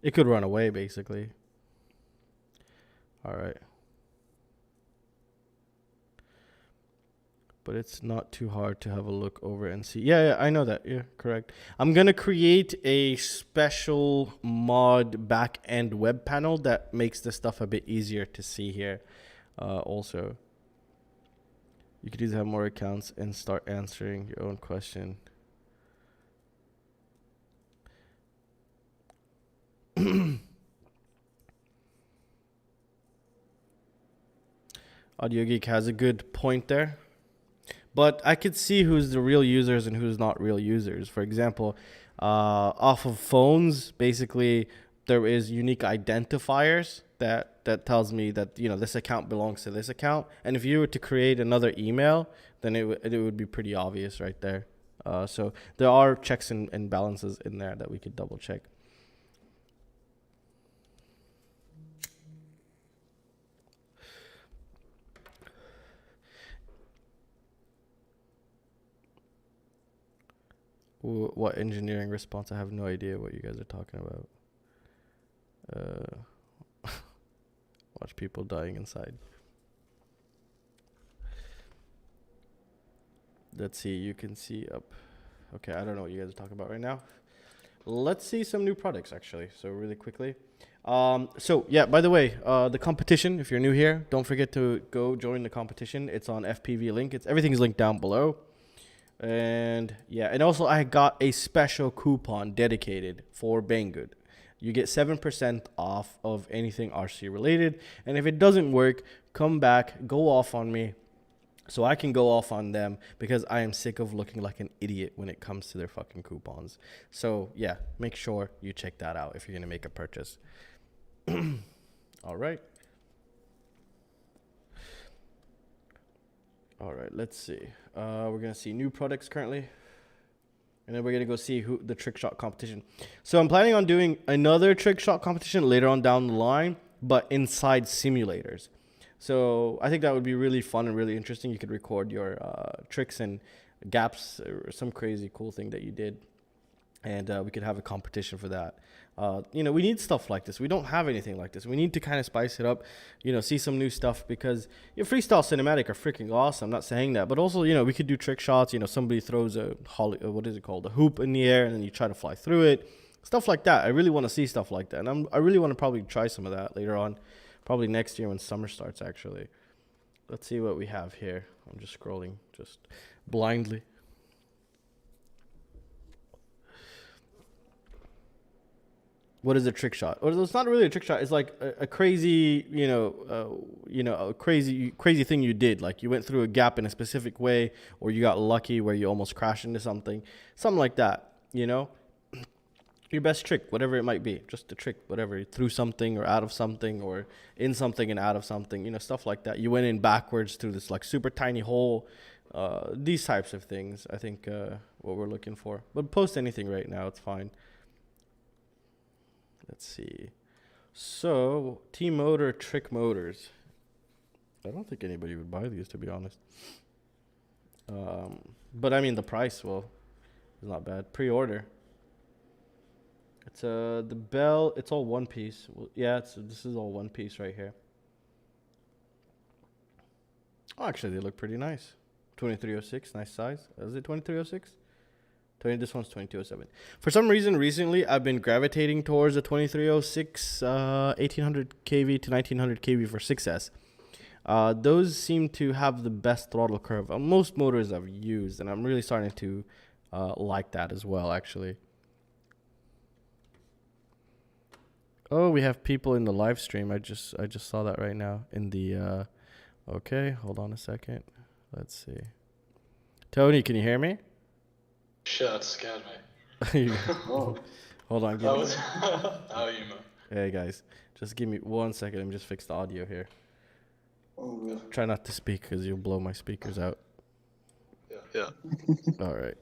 it could run away basically. All right. But it's not too hard to have a look over and see. Yeah, I know that. Yeah, correct. I'm going to create a special mod back-end web panel that makes this stuff a bit easier to see here also. You could either have more accounts and start answering your own question. Audio Geek has a good point there. But I could see who's the real users and who's not real users. For example, off of phones, basically there is unique identifiers that tells me that this account belongs to this account. And if you were to create another email, then it would be pretty obvious right there. So there are checks and balances in there that we could double check. What engineering response? I have no idea what you guys are talking about. Watch people dying inside. Let's see. You can see up. Okay, I don't know what you guys are talking about right now. let's see some new products actually. So really quickly. So yeah, by the way, the competition, if you're new here, don't forget to go join the competition. It's on FPV-Link. Everything's linked down below. And yeah, and also I got a special coupon dedicated for Banggood. You get 7% off of anything RC related. And if it doesn't work, come back, go off on me so I can go off on them, because I am sick of looking like an idiot when it comes to their fucking coupons. So yeah, make sure you check that out if you're going to make a purchase. All right. All right, let's see. We're going to see new products currently. And then we're going to go see the trick shot competition. So I'm planning on doing another trick shot competition later on down the line, but inside simulators. So I think that would be really fun and really interesting. You could record your tricks and gaps or some crazy cool thing that you did. And we could have a competition for that. You know, we need stuff like this. We don't have anything like this. We need to kind of spice it up, you know, see some new stuff, because your freestyle cinematic are freaking awesome. I'm not saying that, but also, you know, we could do trick shots. You know, somebody throws a hoop in the air, and then you try to fly through it, stuff like that. I really want to see stuff like that, and I really want to probably try some of that later on, probably next year when summer starts. Actually, let's see what we have here. I'm just scrolling just blindly. What is a trick shot? Or it's not really a trick shot. It's like a crazy, a crazy thing you did. Like you went through a gap in a specific way, or you got lucky where you almost crashed into something like that. You know, your best trick, whatever it might be, just a trick, whatever, through something or out of something or in something and out of something. You know, stuff like that. You went in backwards through this like super tiny hole. These types of things, I think, what we're looking for. But post anything right now, it's fine. Let's see. So, T-Motor trick motors. I don't think anybody would buy these, to be honest. But I mean, the price, well, is not bad. Pre-order. It's the bell. It's all one piece. Well, yeah, this is all one piece right here. Oh, actually, they look pretty nice. 2306, nice size. Is it 2306? This one's 2207. For some reason, recently, I've been gravitating towards the 2306 1800 kV to 1900 kV for 6S. Those seem to have the best throttle curve on most motors I've used, and I'm really starting to like that as well, actually. Oh, we have people in the live stream. I just saw that right now in the. Okay, hold on a second. Let's see. Tony, can you hear me? Shit, that scared me. Hold on. How are you, man? Hey, guys. Just give me 1 second. Let me just fix the audio here. Oh, try not to speak because you'll blow my speakers out. Yeah. All right.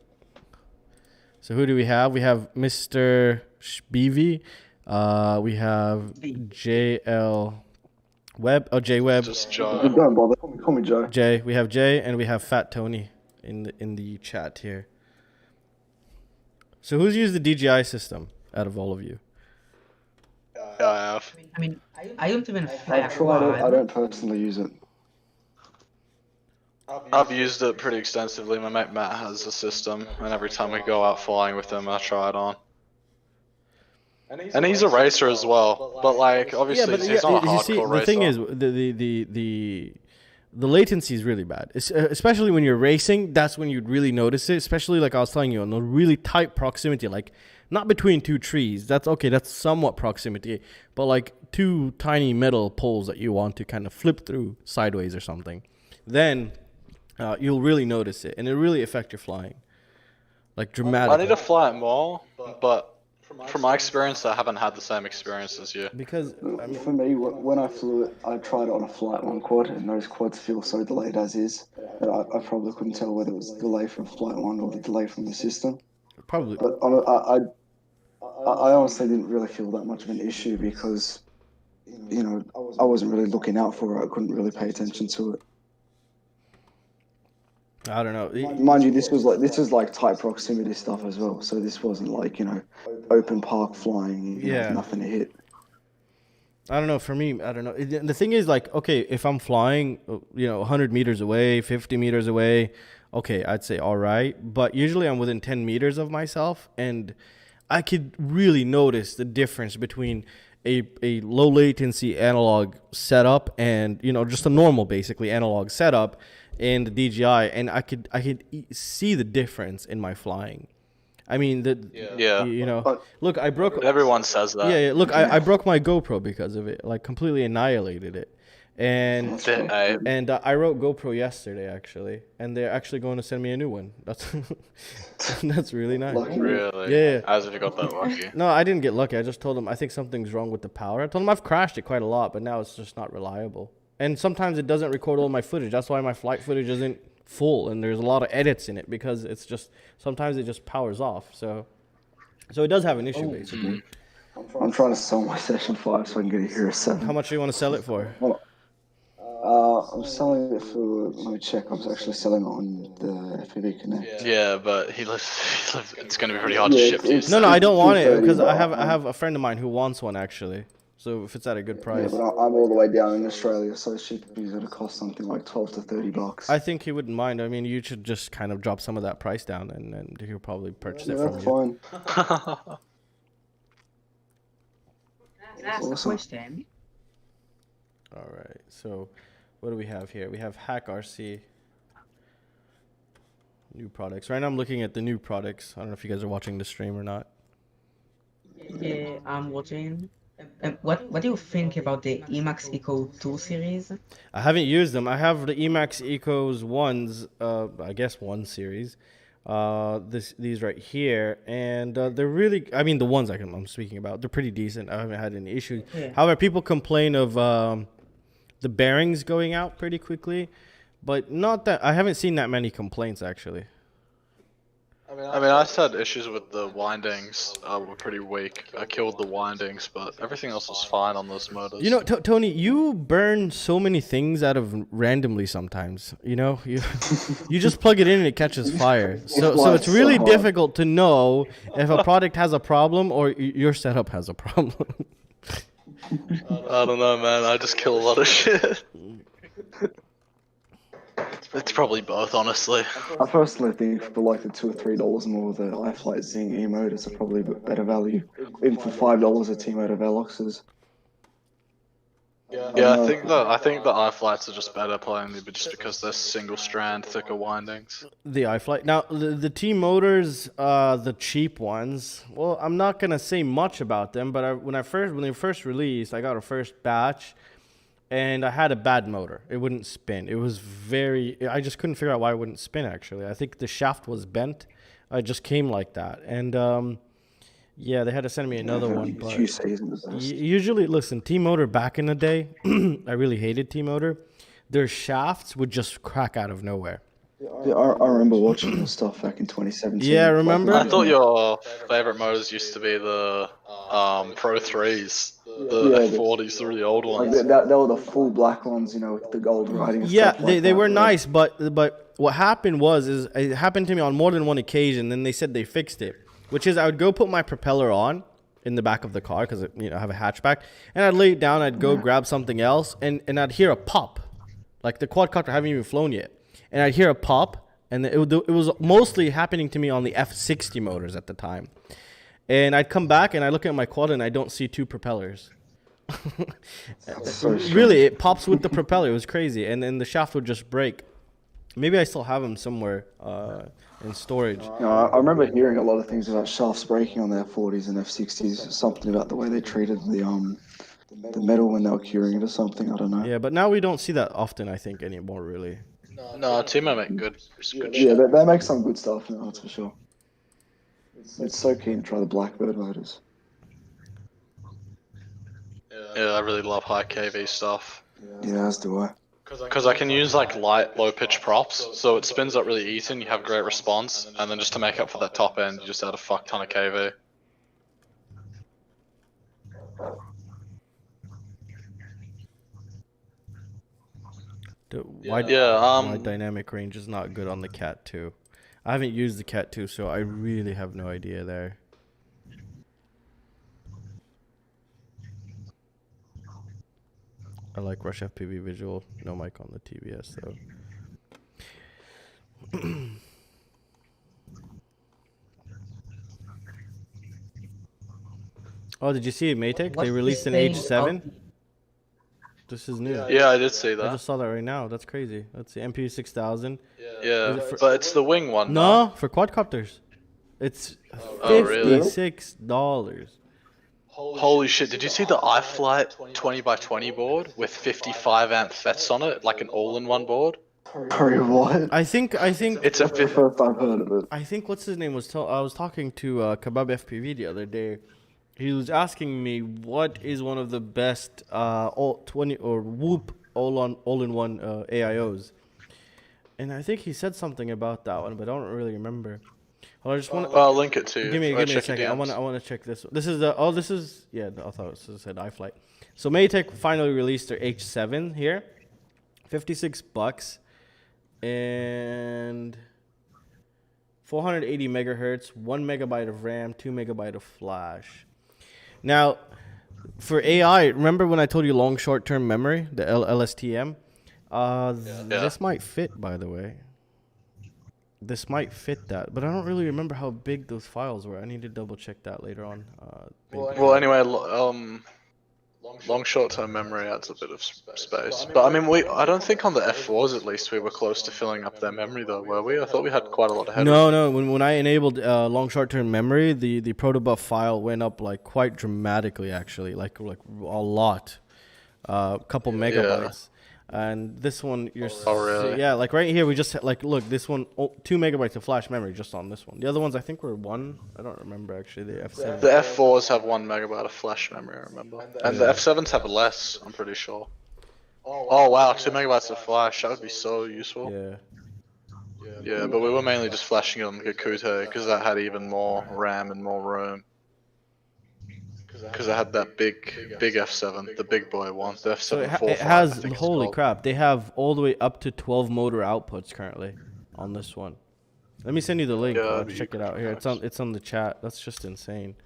So who do we have? We have Mr. Shbeevy. We have JL Webb. Oh, J Webb. Just Joe. Don't bother. Call me Joe. Jay. We have Jay, and we have Fat Tony in the chat here. So who's used the DJI system out of all of you? Yeah, I have. I mean, I don't even fly I've tried it. I don't personally use it. I've used it pretty extensively. My mate Matt has a system, and every time we go out flying with him, I try it on. And he's a racer as well, but like obviously he's not a hardcore racer. The thing is, the latency is really bad, especially when you're racing. That's when you'd really notice it, especially like I was telling you, in a really tight proximity, like not between two trees. That's okay, that's somewhat proximity, but like two tiny metal poles that you want to kind of flip through sideways or something, then you'll really notice it, and it really affect your flying, like dramatically. I need to fly it more, but from my experience, I haven't had the same experience as you. Because I mean, for me, when I flew it, I tried it on a flight one quad, and those quads feel so delayed as is that I probably couldn't tell whether it was the delay from flight one or the delay from the system. Probably. But I honestly didn't really feel that much of an issue because, you know, I wasn't really looking out for it. I couldn't really pay attention to it. I don't know. Mind you, this is like tight proximity stuff as well. So this wasn't like, you know, open park flying. You know, nothing to hit. I don't know. For me, I don't know. The thing is, like, okay, if I'm flying, 100 meters away, 50 meters away, okay, I'd say all right. But usually I'm within 10 meters of myself, and I could really notice the difference between a low latency analog setup and, you know, just a normal basically analog setup and the DJI, and I could see the difference in my flying. I mean, you know, look, I broke. Everyone says that. Yeah, look, I broke my GoPro because of it. Like, completely annihilated it. And I wrote GoPro yesterday actually, and they're actually going to send me a new one. That's really nice. Really? Yeah. As if you got that lucky. No, I didn't get lucky. I just told them I think something's wrong with the power. I told them I've crashed it quite a lot, but now it's just not reliable. And sometimes it doesn't record all my footage. That's why my flight footage isn't full, and there's a lot of edits in it because it's just sometimes it just powers off. So it does have an issue basically. I'm trying to sell my Session 5 so I can get a Hero 7. How much do you want to sell it for? I'm selling it for, let me check, I'm actually selling it on the FPV Connect. Yeah, but he lives it's going to be pretty hard to ship to you. No, I don't want it because I have a friend of mine who wants one actually. So if it's at a good price. Yeah, but I'm all the way down in Australia, so shipping is going to cost something like $12 to $30. I think he wouldn't mind. I mean, you should just kind of drop some of that price down, and he'll probably purchase it from that's you. Fine. That's a question. All right. So, what do we have here? We have Hakcrc. New products. Right now, I'm looking at the new products. I don't know if you guys are watching the stream or not. Yeah, I'm watching. What do you think about the Emax Eco 2 series? I haven't used them. I have the Emax Ecos ones, I guess 1 series. These right here, and they're really, I mean, the ones I'm speaking about, they're pretty decent. I haven't had any issues. Yeah. However, people complain of the bearings going out pretty quickly, but not that I haven't seen that many complaints actually. I mean, I had issues with the windings. Were pretty weak. I killed the windings, but everything else was fine on those motors. You know, Tony, you burn so many things out of randomly sometimes. You know, you just plug it in and it catches fire. So it's really difficult to know if a product has a problem or your setup has a problem. I don't know, man. I just kill a lot of shit. It's probably both, honestly. I personally think for like the $2 or $3 more, the iFlight Zing E-motors are probably better value. Even for $5 a T-motor Veloxes. Yeah, I think the iFlights are just better playing them, just because they're single strand, thicker windings. The iFlight. Now the T motors, the cheap ones. Well, I'm not gonna say much about them, but when they first released, I got a first batch. And I had a bad motor. It wouldn't spin. It was I just couldn't figure out why it wouldn't spin, actually. I think the shaft was bent. It just came like that. And, yeah, they had to send me another one. But usually, listen, T-Motor back in the day, I really hated T-Motor. Their shafts would just crack out of nowhere. Yeah, I remember watching this stuff back in 2017. Yeah, remember? I thought your favorite motors used to be the Pro 3s. The F40s are the old ones. Like they were the full black ones, you know, with the gold writing. Yeah, they were nice, but what happened is it happened to me on more than one occasion. Then they said they fixed it, which is I would go put my propeller on in the back of the car because I have a hatchback, and I'd lay it down. I'd go grab something else, and I'd hear a pop, like the quadcopter haven't even flown yet, and I'd hear a pop, and it was mostly happening to me on the F60 motors at the time. And I'd come back and I look at my quad and I don't see 2 propellers. Really, it pops with the propeller. It was crazy. And then the shaft would just break. Maybe I still have them somewhere in storage. I remember hearing a lot of things about shafts breaking on the F40s and F60s. Something about the way they treated the metal when they were curing it or something. I don't know. Yeah, but now we don't see that often, I think, anymore, really. No, Timo make good shit. Yeah, they make some good stuff now, that's for sure. It's so keen to try the Blackbird motors. Yeah, I really love high KV stuff. Yeah, as do I. Because I can use like light, low pitch props, so it spins up really easy and you have great response, and then just to make up for that top end, you just add a fuck ton of KV. My dynamic range is not good on the Cat 2. I haven't used the Cat 2, so I really have no idea there. I like Rush FPV visual, no mic on the TBS though. Oh, did you see it, Maytech? What They do you released an think H7. of This is new. Yeah, I did see I that. just saw that right now. That's crazy. That's the MPU 6000. Yeah, it for- but it's the wing one. No. No, for quadcopters. It's Oh, really? $56. Holy shit! Did you see the iFlight 20x20 board with 55 amp FETs on it, like an all-in-one board? Sorry, what? I think It's a That's the first I've heard of it. I think what's his name was. I was talking to Kebab FPV the other day. He was asking me what is one of the best all 20 or Whoop all-in-one AIOs, and I think he said something about that one, but I don't really remember. Well, I just want I'll link it to you. give me a Check second. your I DMs. want to check this. This is yeah. I thought it said iFlight. So Maytech finally released their H7 here, $56, and 480 megahertz, 1 megabyte of RAM, 2 megabyte of flash. Now, for AI, remember when I told you long short-term memory, the LSTM? This might fit, by the way. This might fit that, but I don't really remember how big those files were. I need to double check that later on. Well, anyway, long short-term memory adds a bit of space. But I mean, I don't think on the F4s at least we were close to filling up their memory though, were we? I thought we had quite a lot of headroom. No. When I enabled long short-term memory, the protobuf file went up like quite dramatically, actually, like a lot, couple megabytes. And this one, really? Yeah, like right here, we just like look, this one 2 megabytes of flash memory just on this one. The other ones I think were 1. I don't remember actually. The F7. The F4s have 1 megabyte of flash memory, I remember. And the F7s have less, I'm pretty sure. Oh wow, 2 megabytes of flash, that would be so useful. Yeah. Yeah, but we were mainly just flashing it on the Kakute because that had even more RAM and more room. Because I had that big F7, the big boy one, the F7 So it 4.5, has, I think it's holy called. crap, they have all the way up to 12 motor outputs currently on this one. Let me send you the link. Yeah, Check it out here. It's on the chat. That's just insane.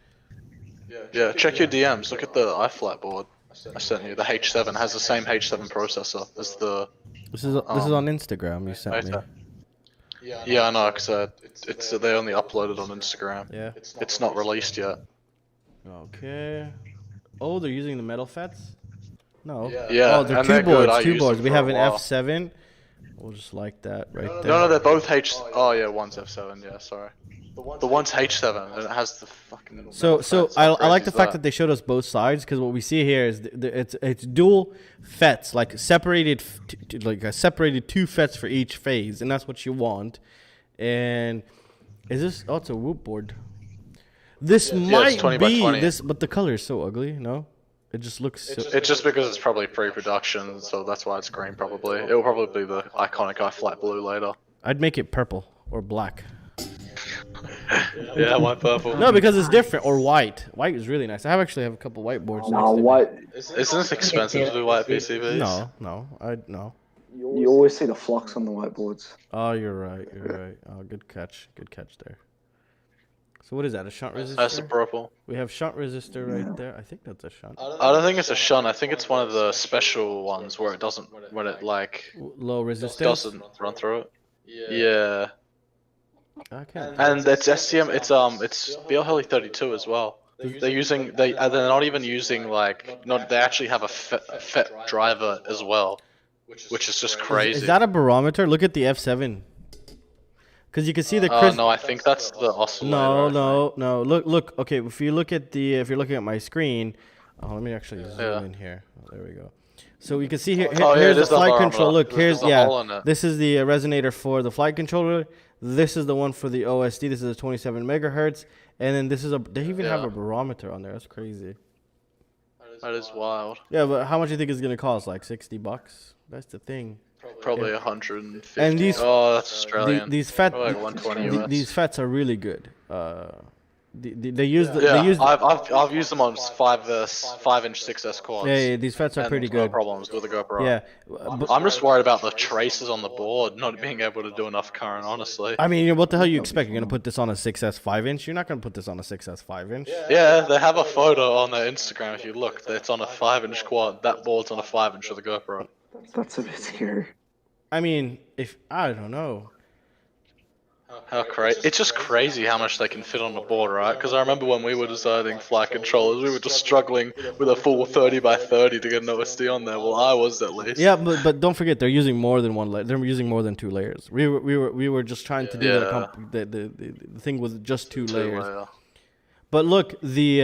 Yeah, check your DMs. Look at the iFlight board I sent you. The H7 has the same H7 processor as the. This is on Instagram. You sent me. Yeah, I know, because they only uploaded on Instagram. Yeah. It's not released yet. Okay. Oh, they're using the metal FETs? No. Yeah, Oh, they're and two they're good. boards. I Two used boards. them We for have a an while. F7. We'll just like that right there. No, they're both H. Oh yeah, one's F7. Yeah, sorry. The one's H7 and it has the fucking. So FETs. I How like crazy the is fact that they showed us both sides, because what we see here is it's dual FETs, like separated separated 2 FETs for each phase, and that's what you want. And is this? Oh, it's a Whoop board. This might 20 by be 20. this, but the color is so ugly. No, it just looks. It's just because it's probably pre-production, so that's why it's green. Probably it will probably be the iconic iFlight blue later. I'd make it purple or black. Yeah, white purple. No, because it's different. Or white. White is really nice. I actually have a couple white boards. Nah, next to me. white. Isn't it expensive to do white PCBs? No. No. You always see the flux on the whiteboards. Oh, you're right. Oh, good catch there. So what is that? A shunt resistor? That's the purple. We have shunt resistor right there. I think that's a shunt. I don't think it's a shunt. I think it's one of the special ones where it doesn't, when it like Low resistance. doesn't run through it. Yeah. Okay. And it's STM. It's BL32 as well. They're not even using they actually have a FET driver as well, which is just crazy. Is that a barometer? Look at the F7. Because you can see the crisp. No, I think that's the oscillator. No. Look. Okay, if you're looking at my screen, let me actually zoom in here. Oh, there we go. So you can see here. Here's the flight control. Look, There's a hole in it. This is the resonator for the flight controller. This is the one for the OSD. This is a 27 megahertz, and then this is they even have a barometer on there. That's crazy. That is wild. Yeah, but how much do you think it's gonna cost? Like $60? That's the thing. Probably 150. And these that's Australian. these FET Probably like 120 US. these FETs are really good. They use I've used them on 5-inch 6S quads. Yeah, these FETs are pretty No good. problems with the GoPro. Yeah, I'm just worried about the traces on the board not being able to do enough current, honestly. I mean, what the hell you expect? You're gonna put this on a 6S 5-inch? You're not gonna put this on a 6S 5-inch. Yeah, they have a photo on their Instagram if you look. It's on a 5-inch quad. That board's on a 5-inch with a GoPro. That's a bit scary. I mean, I don't know. It's just crazy how much they can fit on the board, right? Because I remember when we were designing flight controllers, we were just struggling with a full 30x30 to get an OSD on there. Well, I was at least. Yeah, but don't forget they're using more than one layer. They're using more than 2 layers. We were just trying to do the thing with just 2 layers. But look, this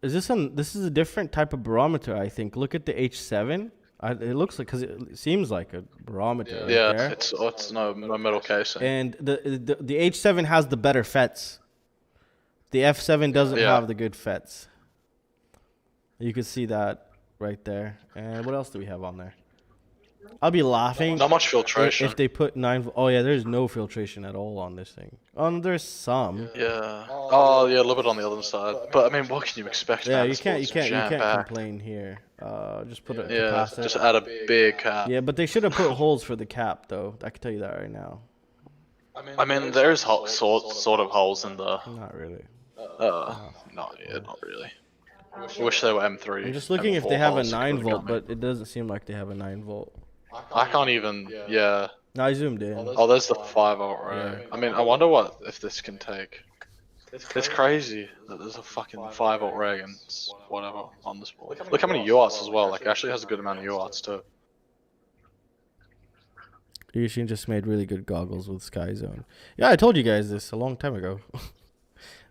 is a different type of barometer, I think. Look at the H7. It looks like, because it seems like a barometer. Yeah, right there. it's no metal casing. And the H7 has the better FETs. The F7 doesn't have the good FETs. You can see that right there. And what else do we have on there? I'll be laughing. Not much filtration. If they put 9. Oh yeah, there's no filtration at all on this thing. There's some. Yeah. Oh yeah, a little bit on the other side. But I mean, what can you expect? Yeah, man? you can't complain here. Just put a capacitor. Just add a big cap. Yeah, but they should have put holes for the cap though. I can tell you that right now. I mean, there's sort of holes in the. Not really. Not really. I wish they were M3. I'm just looking if they have a 9 volt, but it doesn't seem like they have a 9 volt. I can't even. Yeah. No, I zoomed in. Oh, there's the 5 volt right. Yeah. I mean, I wonder if this can take. It's crazy that there's a fucking 5 volt rig and whatever on this board. Look how many UARTs as well. Like, it actually has a good amount of UARTs too. Yushin just made really good goggles with Sky Zone. Yeah, I told you guys this a long time ago.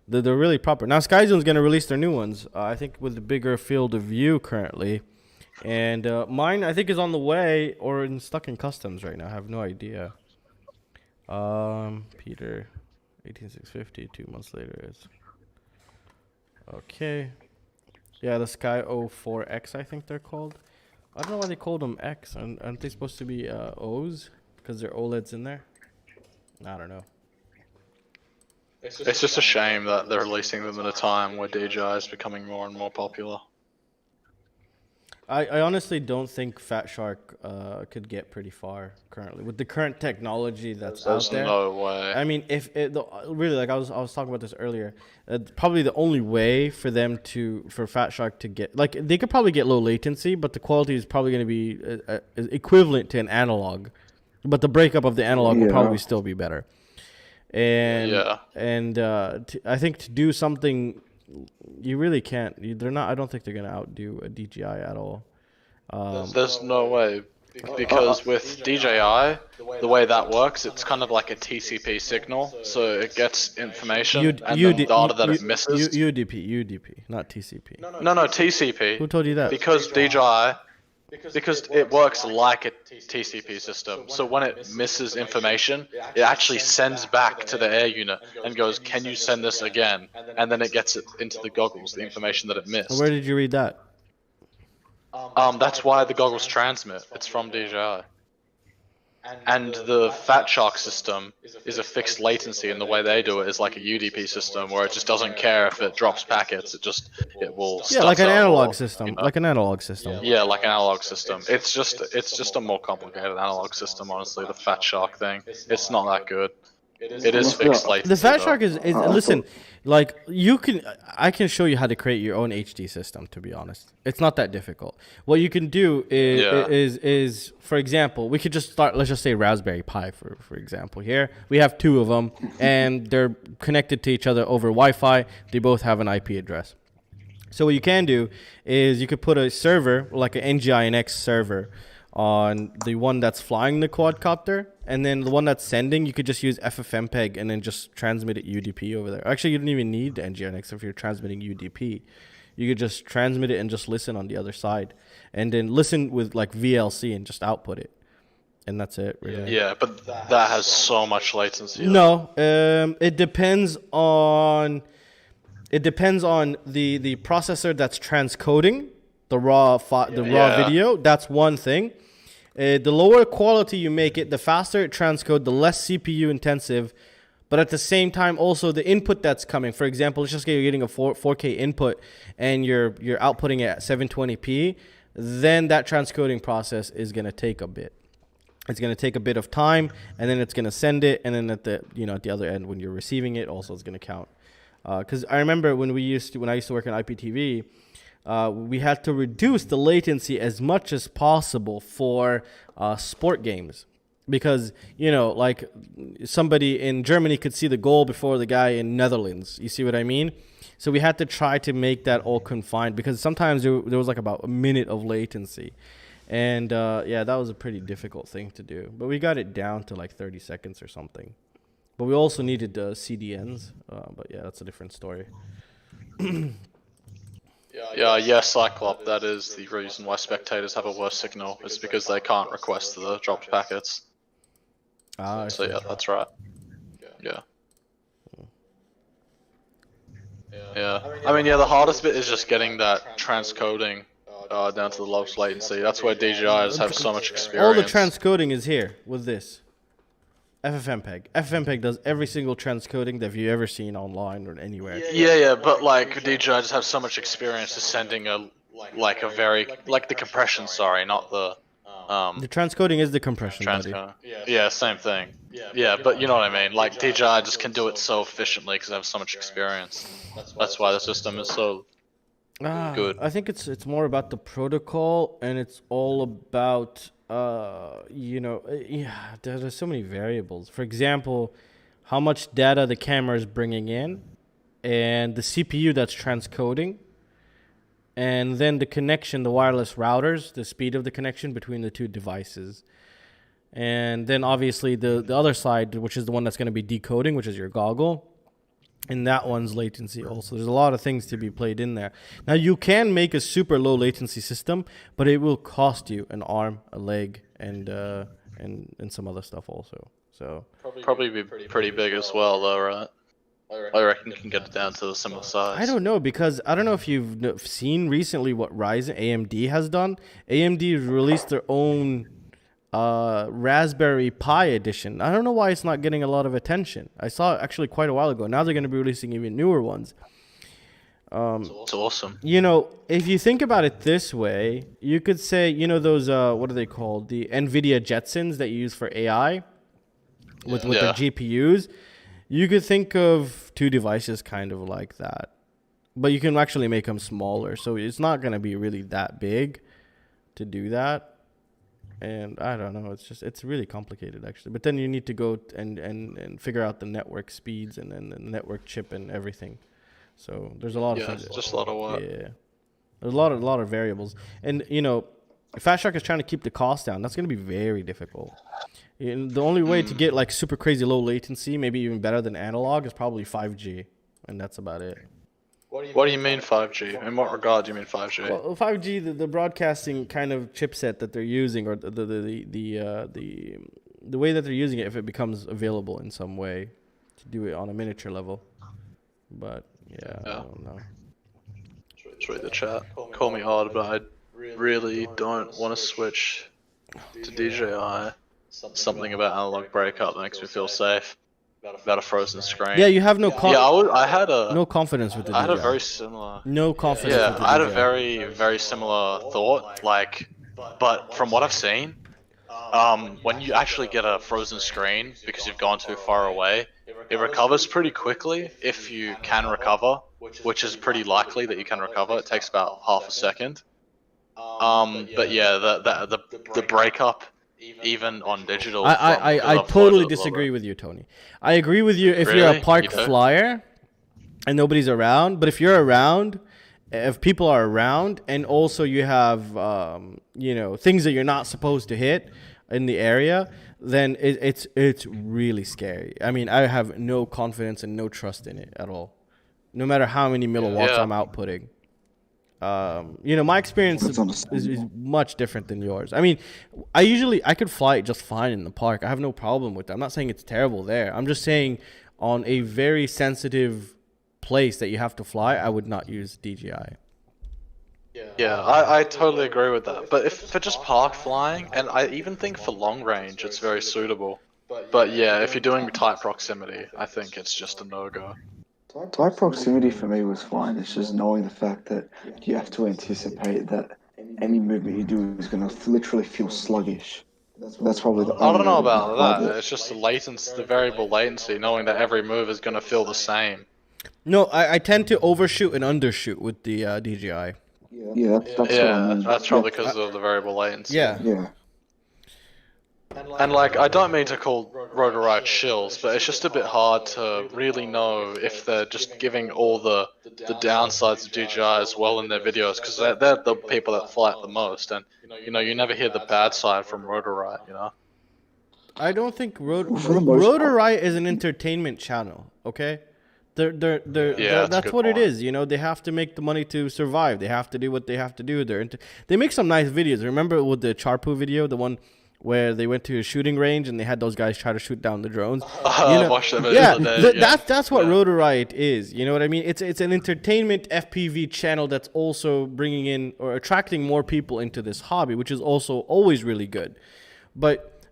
They're really proper. Now Sky Zone's gonna release their new ones. I think with the bigger field of view currently, and mine I think is on the way or stuck in customs right now. I have no idea. Peter, 18650. 2 months later is okay. Yeah, the Sky 04X I think they're called. I don't know why they called them X. Aren't they supposed to be O's because they're OLEDs in there? I don't know. It's just a shame that they're releasing them at a time where DJI is becoming more and more popular. I honestly don't think Fat Shark could get pretty far currently with the current technology that's out there. There's no way. I mean, really, like I was talking about this earlier. Probably the only way for Fat Shark to get, like, they could probably get low latency, but the quality is probably going to be equivalent to an analog, but the breakup of the analog will probably still be better. And I think to do something, you really can't. I don't think they're gonna outdo a DJI at all. There's no way, because with DJI, the way that works, it's kind of like a TCP signal, so it gets information and then data that it misses. UDP, not TCP. No, TCP. Who told you that? Because DJI. Because it works like a TCP system, so when it misses information, it actually sends back to the air unit and goes, "Can you send this again?" And then it gets it into the goggles, the information that it missed. Where did you read that? That's why the goggles transmit. It's from DJI. And the Fat Shark system is a fixed latency, and the way they do it is like a UDP system, where it just doesn't care if it drops packets. It will. Yeah, like an analog system. Like an analog system. Yeah, like an analog system. It's just a more complicated analog system, honestly. The Fat Shark thing, it's not that good. It is fixed latency. The Fat Shark is listen, like I can show you how to create your own HD system. To be honest, it's not that difficult. What you can do is for example, we could just start. Let's just say Raspberry Pi for example. Here we have 2 of them, and they're connected to each other over Wi-Fi. They both have an IP address. So what you can do is you could put a server like an NGINX server on the one that's flying the quadcopter, and then the one that's sending, you could just use FFmpeg and then just transmit it UDP over there. Actually, you don't even need the NGINX if you're transmitting UDP. You could just transmit it and just listen on the other side, and then listen with like VLC and just output it, and that's it. Really. Yeah, but that has so much latency. No, it depends on the processor that's transcoding the raw video. That's one thing. The lower quality you make it, the faster it transcode, the less CPU intensive, but at the same time also the input that's coming. For example, let's just say you're getting a 4K input and you're outputting it at 720p, then that transcoding process is going to take a bit. It's going to take a bit of time, and then it's going to send it, and then at the other end when you're receiving it also it's going to count. Because I remember when I used to work in IPTV, we had to reduce the latency as much as possible for sport games. because like somebody in Germany could see the goal before the guy in Netherlands. You see what I mean? So we had to try to make that all confined, because sometimes there was like about a minute of latency, and yeah, that was a pretty difficult thing to do. But we got it down to like 30 seconds or something. But we also needed CDNs. But yeah, that's a different story. Yeah, Cyclop, that is the reason why spectators have a worse signal. It's because they can't request the dropped packets. So yeah, that's right. Yeah. I mean, yeah, the hardest bit is just getting that transcoding down to the lowest latency. That's where DJIs have so much experience. All the transcoding is here with this. FFmpeg. FFmpeg does every single transcoding that you've ever seen online or anywhere. Yeah, but like DJI just have so much experience to sending the compression. Sorry, not the. The transcoding is the compression, buddy. Yeah, same thing. Yeah, but you know what I mean. Like DJI just can do it so efficiently because they have so much experience. That's why the system is so good. I think it's more about the protocol, and it's all about there's so many variables. For example, how much data the camera is bringing in, and the CPU that's transcoding, and then the connection, the wireless routers, the speed of the connection between the two devices. And then obviously the other side, which is the one that's going to be decoding, which is your goggle, and that one's latency also. There's a lot of things to be played in there. Now, you can make a super low latency system, but it will cost you an arm, a leg, and some other stuff also. So probably be pretty big as well, though, right? I reckon you can get it down to a similar size. I don't know, because I don't know if you've seen recently what AMD has done. AMD released their own Raspberry Pi edition. I don't know why it's not getting a lot of attention. I saw it actually quite a while ago. Now they're going to be releasing even newer ones. It's awesome. If you think about it this way, you could say, those, what are they called? The NVIDIA Jetsons that you use for AI with the GPUs. You could think of two devices kind of like that. But you can actually make them smaller. So it's not going to be really that big to do that. And I don't know, it's really complicated actually. But then you need to go and figure out the network speeds and then the network chip and everything. So there's a lot of things. Just a lot of work. Yeah. There's a lot of variables. And if Fast Shark is trying to keep the cost down, that's going to be very difficult. The only way to get like super crazy low latency, maybe even better than analog, is probably 5G, and that's about it. What do you mean 5G? In what regard do you mean 5G? Well, 5G, the broadcasting kind of chipset that they're using, or the way that they're using it, if it becomes available in some way to do it on a miniature level. But yeah. I don't know. Let's read the chat. Call me odd, but I really don't want to switch to DJI. Something about analog breakup makes me feel safe. About a frozen screen. Yeah, you have no no confidence with the DJI. I had a very similar. No confidence. Yeah, with the I had a DJI. very similar thought. But from what I've seen, when you actually get a frozen screen because you've gone too far away, it recovers pretty quickly if you can recover, which is pretty likely that you can recover. It takes about half a second. But yeah, the breakup. Even on digital. I totally disagree with you, Tony. I agree with you if you're a park flyer and nobody's around, but if you're around, if people are around, and also you have things that you're not supposed to hit in the area, then it's really scary. I mean, I have no confidence and no trust in it at all, no matter how many milliwatts I'm outputting. My experience is much different than yours. I mean, I could fly it just fine in the park. I have no problem with that. I'm not saying it's terrible there. I'm just saying on a very sensitive place that you have to fly, I would not use DJI. Yeah, I totally agree with that. But if for just park flying, and I even think for long range, it's very suitable. But yeah, if you're doing tight proximity, I think it's just a no-go. Tight proximity for me was fine. It's just knowing the fact that you have to anticipate that any movement you do is going to literally feel sluggish. That's probably the I don't know about that. It's just the variable latency, knowing that every move is going to feel the same. No, I tend to overshoot and undershoot with the DJI. Yeah, that's what I mean. That's probably because of the variable latency. Yeah. And like, I don't mean to call Rotorite shills, but it's just a bit hard to really know if they're just giving all the downsides of DJI as well in their videos, because they're the people that fly it the most, and you never hear the bad side from Rotorite, I don't think for the most part. Rotorite is an entertainment channel. Okay, that's what it is. They have to make the money to survive. They have to do what they have to do. They make some nice videos. Remember with the Charpu video, the one where they went to a shooting range and they had those guys try to shoot down the drones. I watched that video the other day, that's what Rotorite is. You know what I mean? It's an entertainment FPV channel that's also bringing in or attracting more people into this hobby, which is also always really good. But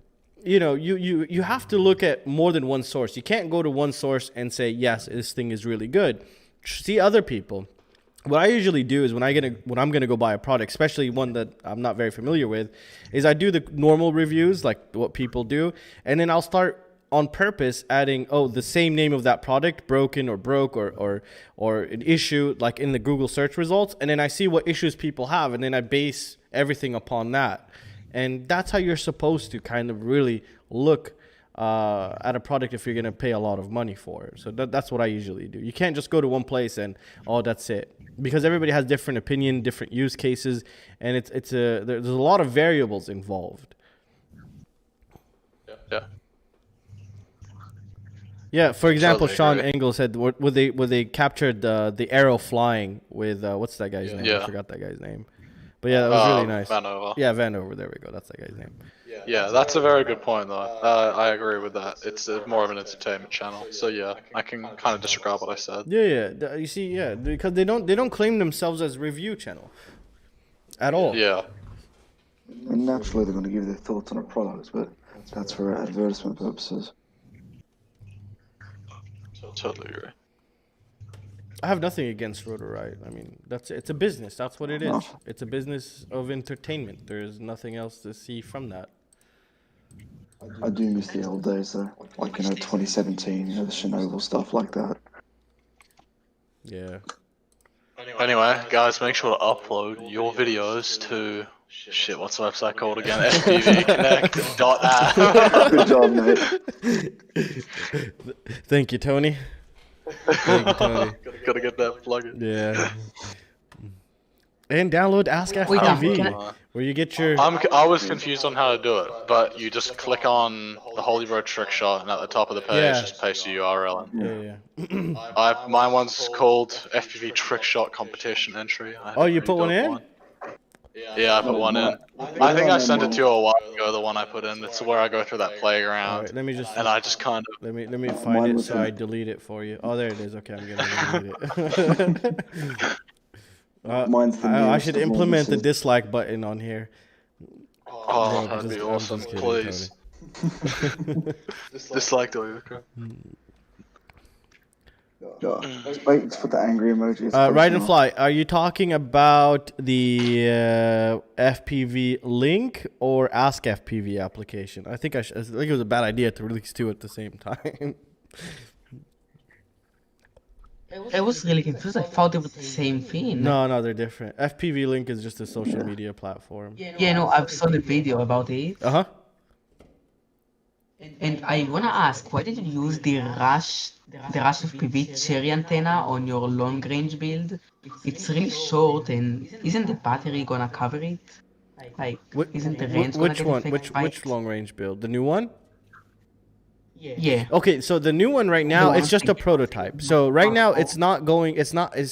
you have to look at more than one source. You can't go to one source and say, yes, this thing is really good. See other people. What I usually do is when I'm gonna go buy a product, especially one that I'm not very familiar with, is I do the normal reviews, like what people do, and then I'll start on purpose adding, the same name of that product, broken or broke or an issue, like in the Google search results, and then I see what issues people have, and then I base everything upon that. And that's how you're supposed to kind of really look at a product if you're going to pay a lot of money for it. So that's what I usually do. You can't just go to one place and, that's it. Because everybody has different opinion, different use cases, and there's a lot of variables involved. Yeah, for example, Sean Engel said, would they captured the arrow flying with, what's that guy's name? I forgot that guy's name. But yeah, that was really nice. Vanover. Yeah, Vanover. There we go. That's that guy's name. Yeah, that's a very good point, though. I agree with that. It's more of an entertainment channel. So yeah, I can kind of disregard what I said. Yeah. You see, because they don't claim themselves as review channel at all. Yeah. And naturally, they're going to give their thoughts on a product, but that's for advertisement purposes. Totally agree. I have nothing against Rotorite. I mean, it's a business. That's what it is. It's a business of entertainment. There's nothing else to see from that. I do miss the old days, though. Like, 2017, the Chernobyl stuff like that. Yeah. Anyway, guys, make sure to upload your videos to... Shit, what's the website called again? FPVconnect.app. Good job, mate. Thank you, Tony. Gotta get that plug in. Yeah. And download AskFPV, where you get your... I was confused on how to do it, but you just click on the Holy Road trick shot, and at the top of the page, just paste your URL in. Yeah. My one's called FPV trick shot competition entry. You put one in? Yeah, I put one in. I think I sent it to you a while ago, the one I put in. It's where I go through that playground. Right, let me just... And I just kind of... Let me find it so I delete it for you. Oh, there it is. Okay, I'm gonna delete it. I should implement the dislike button on here. Oh, that'd be awesome. Please. Dislike the Wait, let's put the angry emoji. Ride and Fly, are you talking about the FPV-Link or AskFPV application? I think it was a bad idea to release two at the same time. I was really confused. I thought it was the same thing. No, they're different. FPV-Link is just a social media platform. Yeah, no, I've saw the video about it. And I wanna ask, why did you use the Rush FPV cherry antenna on your long range build? It's really short, and isn't the battery gonna cover it? Like, isn't the range gonna get affected by which long range build? The new one? Yeah. Okay, so the new one right now, it's just a prototype. So right now, it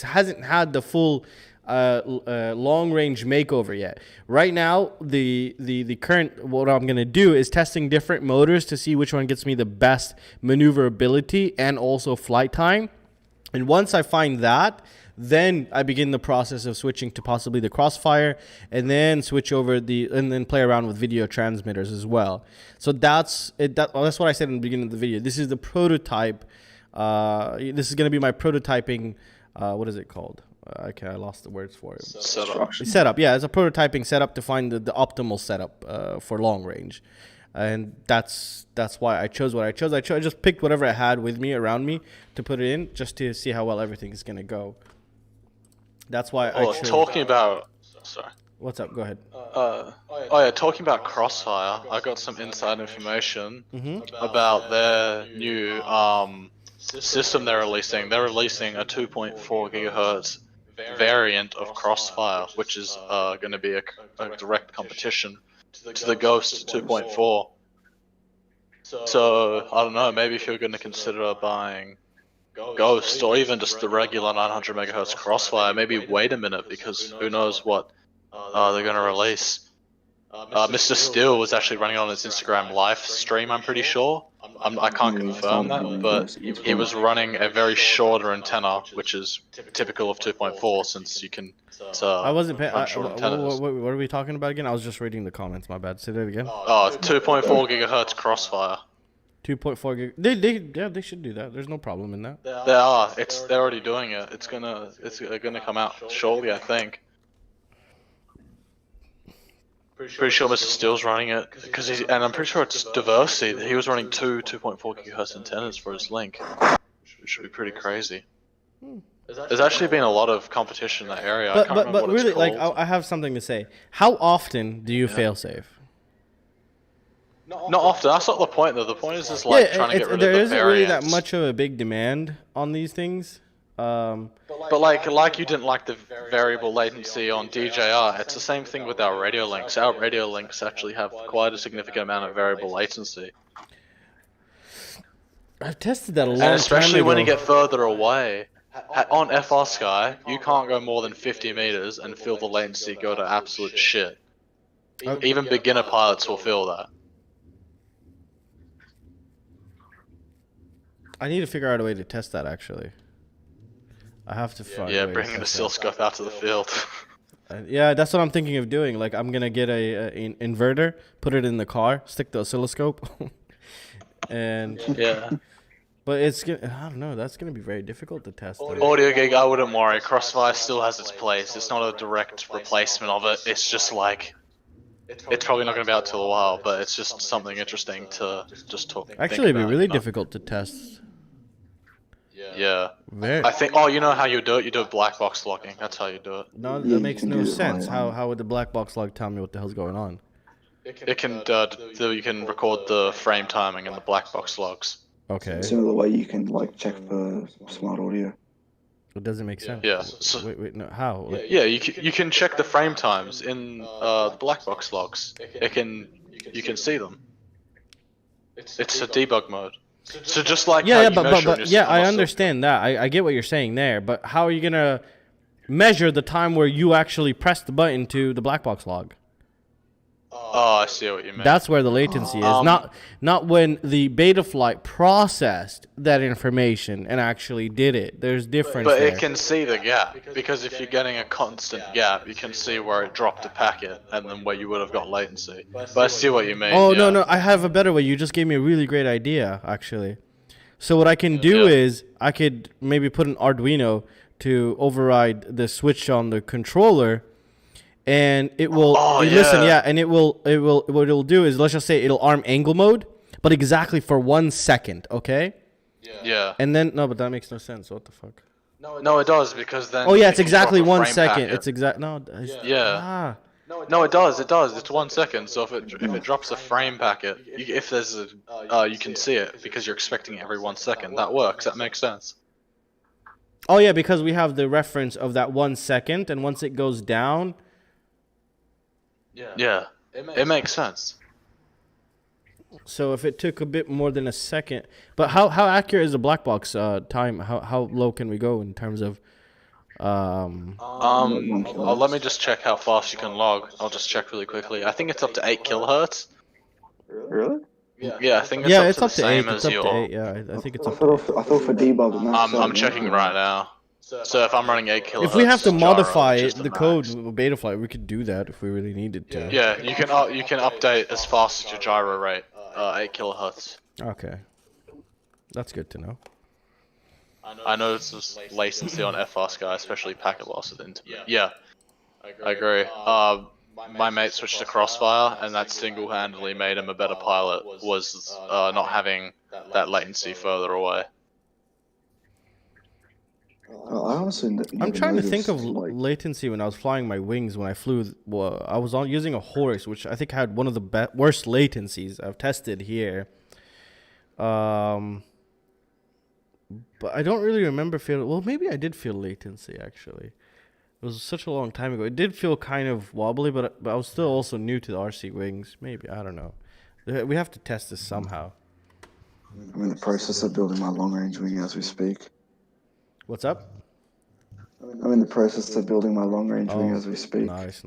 hasn't had the full long range makeover yet. Right now, the current, what I'm gonna do is testing different motors to see which one gets me the best maneuverability and also flight time. And once I find that, then I begin the process of switching to possibly the Crossfire, and then switch over and then play around with video transmitters as well. So that's it. That's what I said in the beginning of the video. This is the prototype. This is going to be my prototyping. What is it called? Okay, I lost the words for it. Setup. Yeah, it's a prototyping setup to find the optimal setup for long range. And that's why I chose what I chose. I just picked whatever I had with me, around me, to put it in, just to see how well everything is going to go. That's why I chose. Talking about... Sorry. What's up? Go ahead. Oh yeah, talking about Crossfire, I got some inside information about their new system they're releasing. They're releasing a 2.4 gigahertz variant of Crossfire, which is going to be a direct competition to the Ghost 2.4. So I don't know, maybe if you're going to consider buying Ghost or even just the regular 900 megahertz Crossfire, maybe wait a minute, because who knows what they're going to release. Mr. Steel was actually running on his Instagram live stream, I'm pretty sure. I can't confirm that, but he was running a very shorter antenna, which is typical of 2.4, since you can I wasn't paying. run short antennas. What are we talking about again? I was just reading the comments. My bad. Say that again. 2.4 gigahertz Crossfire. 2.4 gig. They should do that. There's no problem in that. They are. They're already doing it. It's gonna come out shortly, I think. Pretty sure Mr. Steele's running it, and I'm pretty sure it's Diversity. He was running 2.4 gigahertz antennas for his Link, which should be pretty crazy. There's actually been a lot of competition in that area. But really, like, I have something to say. How often do you fail safe? Not often. That's not the point, though. The point is just like trying to get rid of the variants. There isn't really that much of a big demand on these things. But like you didn't like the variable latency on DJR, it's the same thing with our radio links. Our radio links actually have quite a significant amount of variable latency. I've tested that a long time ago. And especially when you get further away. On FR Sky, you can't go more than 50 meters and feel the latency go to absolute shit. Even beginner pilots will feel that. I need to figure out a way to test that, actually. I have to find. Yeah, bringing the oscilloscope out to the field. Yeah, that's what I'm thinking of doing. Like, I'm gonna get an inverter, put it in the car, stick the oscilloscope, and yeah. But it's gonna, I don't know. That's gonna be very difficult to test. Audio gig, I wouldn't worry. Crossfire still has its place. It's not a direct replacement of it. It's just like, it's probably not gonna be out till a while, but it's just something interesting to just talk. Actually, it'd be really difficult to test. Yeah. I think. Oh, you know how you do it? You do black box logging. That's how you do it. No, that makes no sense. How would the black box log tell me what the hell's going on? It can. You can record the frame timing in the black box logs. Okay. Similar way you can like check for smart audio. It doesn't make sense. Yeah. So, wait, no. How? Yeah, you can check the frame times in the black box logs. You can see them. It's a debug mode. So just like I understand that. I get what you're saying there, but how are you gonna measure the time where you actually press the button to the black box log? Oh, I see what you mean. That's where the latency is. Not when the Betaflight processed that information and actually did it. There's difference But there. it can see the gap, because if you're getting a constant gap, you can see where it dropped a packet and then where you would have got latency. But I see what you mean. Oh, no, I have a better way. You just gave me a really great idea, actually. So what I can do is I could maybe put an Arduino to override the switch on the controller, and it will and it will what it'll do is, let's just say it'll arm angle mode, but exactly for 1 second, okay? Yeah. And then but that makes no sense. What the fuck? No, it does, because then. Oh yeah, it's exactly 1 second. It's exact. No. Yeah. No, it does. It's 1 second. So if it drops a frame packet, if there's a you can see it because you're expecting it every 1 second. That works. That makes sense. Oh yeah, because we have the reference of that 1 second, and once it goes down. Yeah. It makes sense. So if it took a bit more than a second, but how accurate is the black box time? How low can we go in terms of? Let me just check how fast you can log. I'll just check really quickly. I think it's up to 8 kilohertz. Really? Yeah, I think it's up to the same as your. 8. Yeah, I think it's up. I thought for debugging. I'm checking right now. So if I'm running 8 kilohertz, if we have to modify the code with Betaflight, we could do that if we really needed to. Yeah, you can update as fast as your gyro rate, 8 kilohertz. Okay, that's good to know. I noticed this latency on FR Sky, especially packet loss with internet. Yeah, I agree. My mate switched to Crossfire, and that single-handedly made him a better pilot. Was not having that latency further away. I honestly never I'm trying to think of noticed, like, latency when I was flying my wings when I flew. Well, I was using a Horus, which I think had one of the worst latencies I've tested here. But I don't really remember feeling. Well, maybe I did feel latency actually. It was such a long time ago. It did feel kind of wobbly, but I was still also new to the RC wings. Maybe, I don't know. We have to test this somehow. I'm in the process of building my long-range wing as we speak. What's up? I'm in the process of building my long-range wing as we speak. Nice.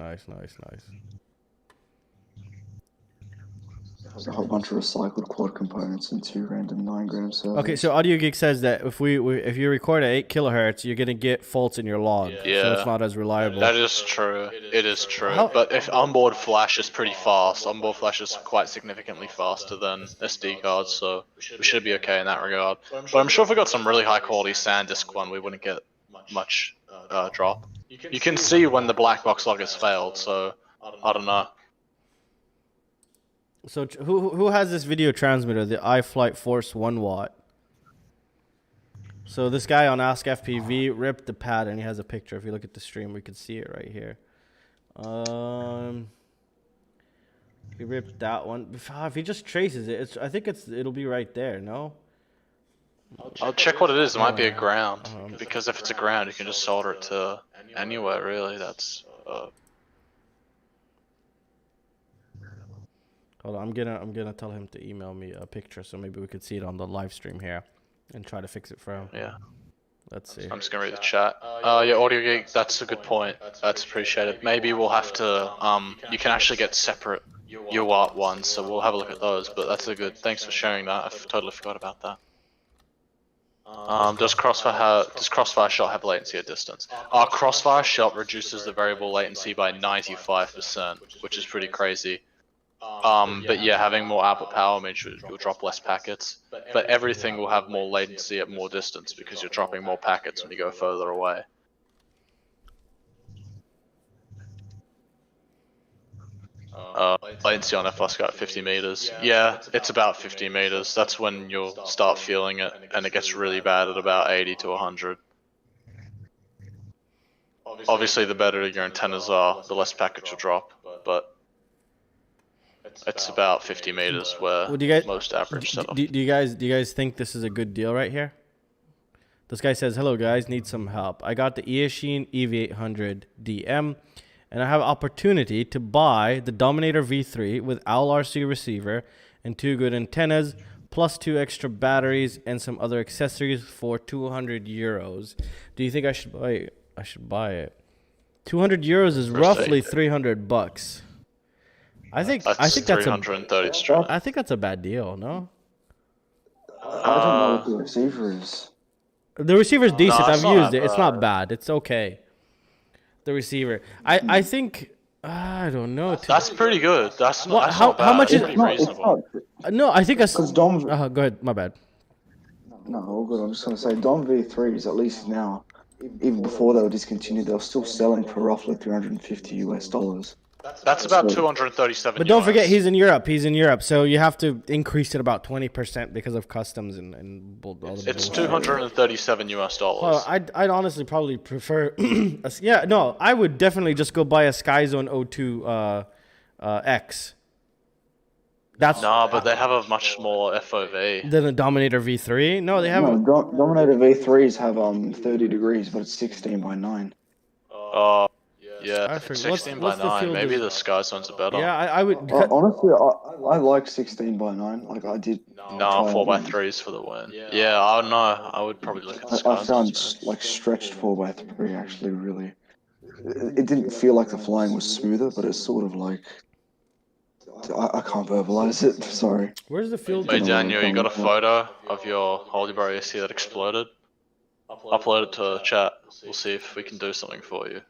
There's a whole bunch of recycled quad components and 2 random 9-gram servos. Okay, so Audio Geek says that if you record at 8 kilohertz, you're gonna get faults in your log, so it's not as reliable. That is true. It is true. But if onboard flash is pretty fast, onboard flash is quite significantly faster than SD cards, so we should be okay in that regard. But I'm sure if we got some really high quality SanDisk one, we wouldn't get much drop. You can see when the black box log has failed, so I don't know. So who has this video transmitter, the iFlight Force 1 watt? So this guy on AskFPV ripped the pad, and he has a picture. If you look at the stream, we can see it right here. He ripped that one. If he just traces it, I think it'll be right there. No. I'll check what it is. It might be a ground, because if it's a ground, you can just solder it to anywhere. Really, that's. Hold on, I'm gonna tell him to email me a picture so maybe we could see it on the live stream here, and try to fix it for him. Yeah. Let's see. I'm just gonna read the chat. Yeah, Audio Geek, that's a good point. That's appreciated. Maybe we'll have to. You can actually get separate UART ones, so we'll have a look at those. But that's a good. Thanks for sharing that. I totally forgot about that. Does Crossfire Shot have latency at distance? Crossfire Shot reduces the variable latency by 95%, which is pretty crazy. But yeah, having more output power means you'll drop less packets, but everything will have more latency at more distance because you're dropping more packets when you go further away. Latency on FLSK at 50 meters. Yeah, it's about 50 meters. That's when you'll start feeling it, and it gets really bad at about 80 to 100. Obviously, the better your antennas are, the less packets you'll drop, but it's about 50 meters where most average setup. Do you guys think this is a good deal right here? This guy says, "Hello guys, need some help. I got the Eachine EV800 DM, and I have opportunity to buy the Dominator V3 with OWL-RC receiver and 2 good antennas, plus 2 extra batteries and some other accessories for 200 euros. Do you think I should buy it? I should buy it. 200 euros is roughly 300 bucks. I think that's 330 I think that's a bad deal, no? I don't know what the receiver is. The receiver's decent. No, I've used it. It's not bad. It's okay. The receiver. I think I don't know. That's pretty good. That's not. Well, how much is it? Reasonable. No, I think Because Dom. go ahead. My bad. No, all good. I'm just gonna say Dom V3s, at least now, even before they were discontinued, they were still selling for roughly $350 US. That's about 237. But don't forget, he's in Europe. He's in Europe, so you have to increase it about 20% because of customs and all the. It's 237 US dollars. Well, I'd honestly probably prefer. I would definitely just go buy a SkyZone 02 X. But they have a much smaller FOV than a Dominator V3. No, they have. No, Dominator V3s have 30 degrees, but it's 16 by 9. Yeah, it's 16 by 9. Maybe the SkyZones are better. Yeah, I would. Honestly, I like 16 by 9. Like I did. No, 4 by 3s for the win. Yeah, I don't know. I would probably look at the SkyZones. I found like stretched 4 by 3 actually really. It didn't feel like the flying was smoother, but it's sort of like. I can't verbalize it. Sorry. Where's the field? Hey Daniel, you got a photo of your Holy Bro ESC that exploded? Upload it to chat. We'll see if we can do something for you.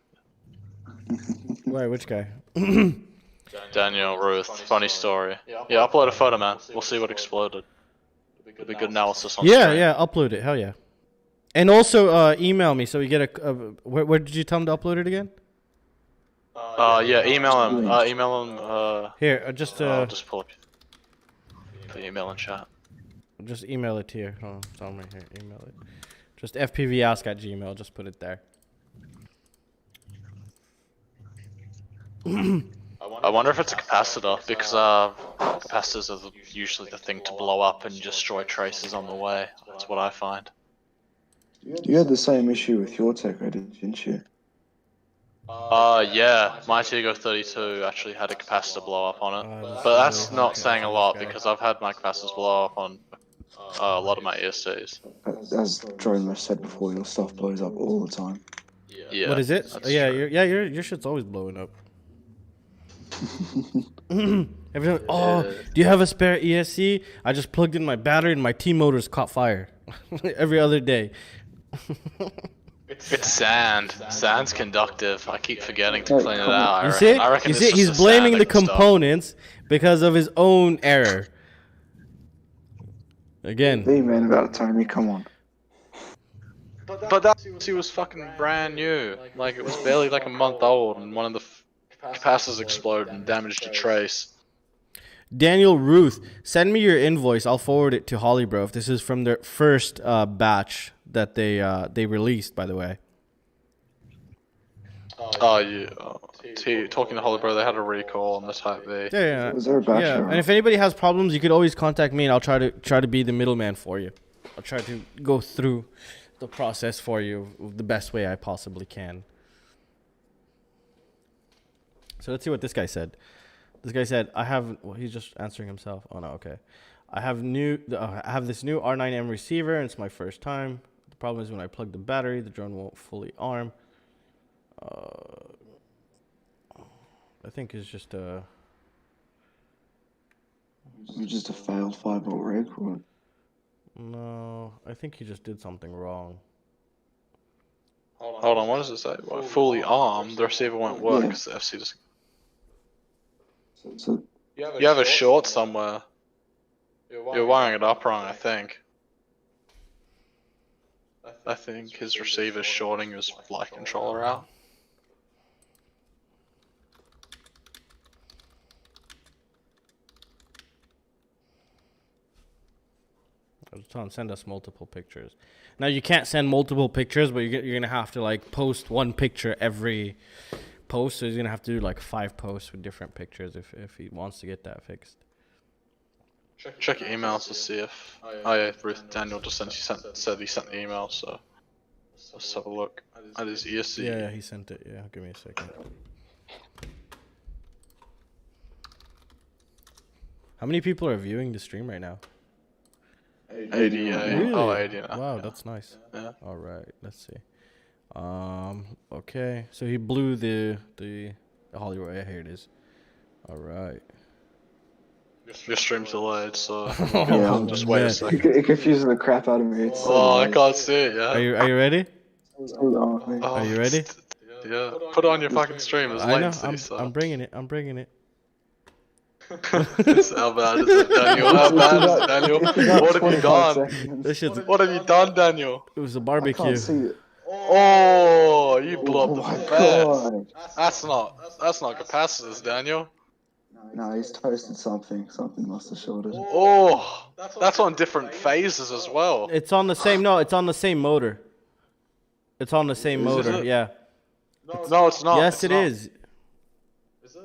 Wait, which guy? Daniel, Ruth, funny story. Yeah, upload a photo, man. We'll see what exploded. It'll be good analysis on stream. Yeah, upload it. Hell yeah. And also email me so we get a. Where did you tell him to upload it again? Yeah, email him. Email him. Here, I'll just pull up the email in chat. Just email it here. Oh, it's on right here. Email it. Just FPVask@gmail. Just put it there. I wonder if it's a capacitor, because capacitors are usually the thing to blow up and destroy traces on the way. That's what I find. You had the same issue with your Tekko, didn't you? Yeah, my Tekko32 actually had a capacitor blow up on it. That's But that's really not hard saying to a lot, this guy. because I've had my capacitors blow up on a lot of my ESCs. As Dronemesh said before, your stuff blows up all the time. Yeah. What is it? that's Yeah, true. your shit's always blowing up. Everyone, oh, do you have a spare ESC? I just plugged in my battery and my T-motors caught fire. Every other day. It's sand. Sand's conductive. I keep forgetting to clean it out. You see? I reckon You it's see? just He's the blaming sand the that can stop. components because of his own error. Again. Be man about it, Tony. Come on. But that ESC was fucking brand new. Like, it was barely like a month old, and one of the capacitors exploded and damaged a trace. Daniel Ruth, send me your invoice. I'll forward it to Holly, bro. If this is from their first batch that they released, by the way. Oh, yeah. Talking to Holly, bro, they had a recall on the Type V. Yeah. Was there a batch error? And if anybody has problems, you could always contact me, and I'll try to be the middleman for you. I'll try to go through the process for you the best way I possibly can. So let's see what this guy said. This guy said, "I have." Well, he's just answering himself. Oh no, okay. I have this new R9M receiver, and it's my first time. The problem is when I plug the battery, the drone won't fully arm. I think it's just a. It's just a failed 5-volt rig. Or... No, I think he just did something wrong. Hold on, what does it say? Well, fully armed, the receiver won't work because the FC just... So You have a short somewhere. You're wiring it up wrong, I think. I think his receiver's shorting his flight controller out. I was telling him, send us multiple pictures. Now you can't send multiple pictures, but you're gonna have to like post one picture every post. So he's gonna have to do like 5 posts with different pictures if he wants to get that fixed. Check your emails to see if... Oh yeah, Ruth Daniel just said he sent the email, so... Let's have a look at his ESC. Yeah, he sent it. Yeah, give me a second. How many people are viewing the stream right now? 88. Really? Oh, 80 now. Wow, Yeah. that's nice. Yeah. All right, let's see. Okay, so he blew the Hollywood. Yeah, here it is. All right. Your stream's delayed, so Yeah, just wait man. a second. it confuses the crap out of me. It's Oh, I can't see it, yeah. Are you ready? Oh, Oh, Are you ready? Yeah. Put it on your fucking stream, there's I know. latency, so... I'm bringing it. I'm bringing it. How bad is it, Daniel? How bad is it, Daniel? What have you done? This shit's. What have you done, Daniel? It was a I barbecue. can't see it. Oh, you blew up Oh the my best. god. That's not capacitors, Daniel. No, he's toasted something. Something must have shorted. Oh, that's on different phases as well. It's on the same. No, it's on the same motor. It's on the same motor. it? Yeah. No, it's not. Yes, it's it not. is.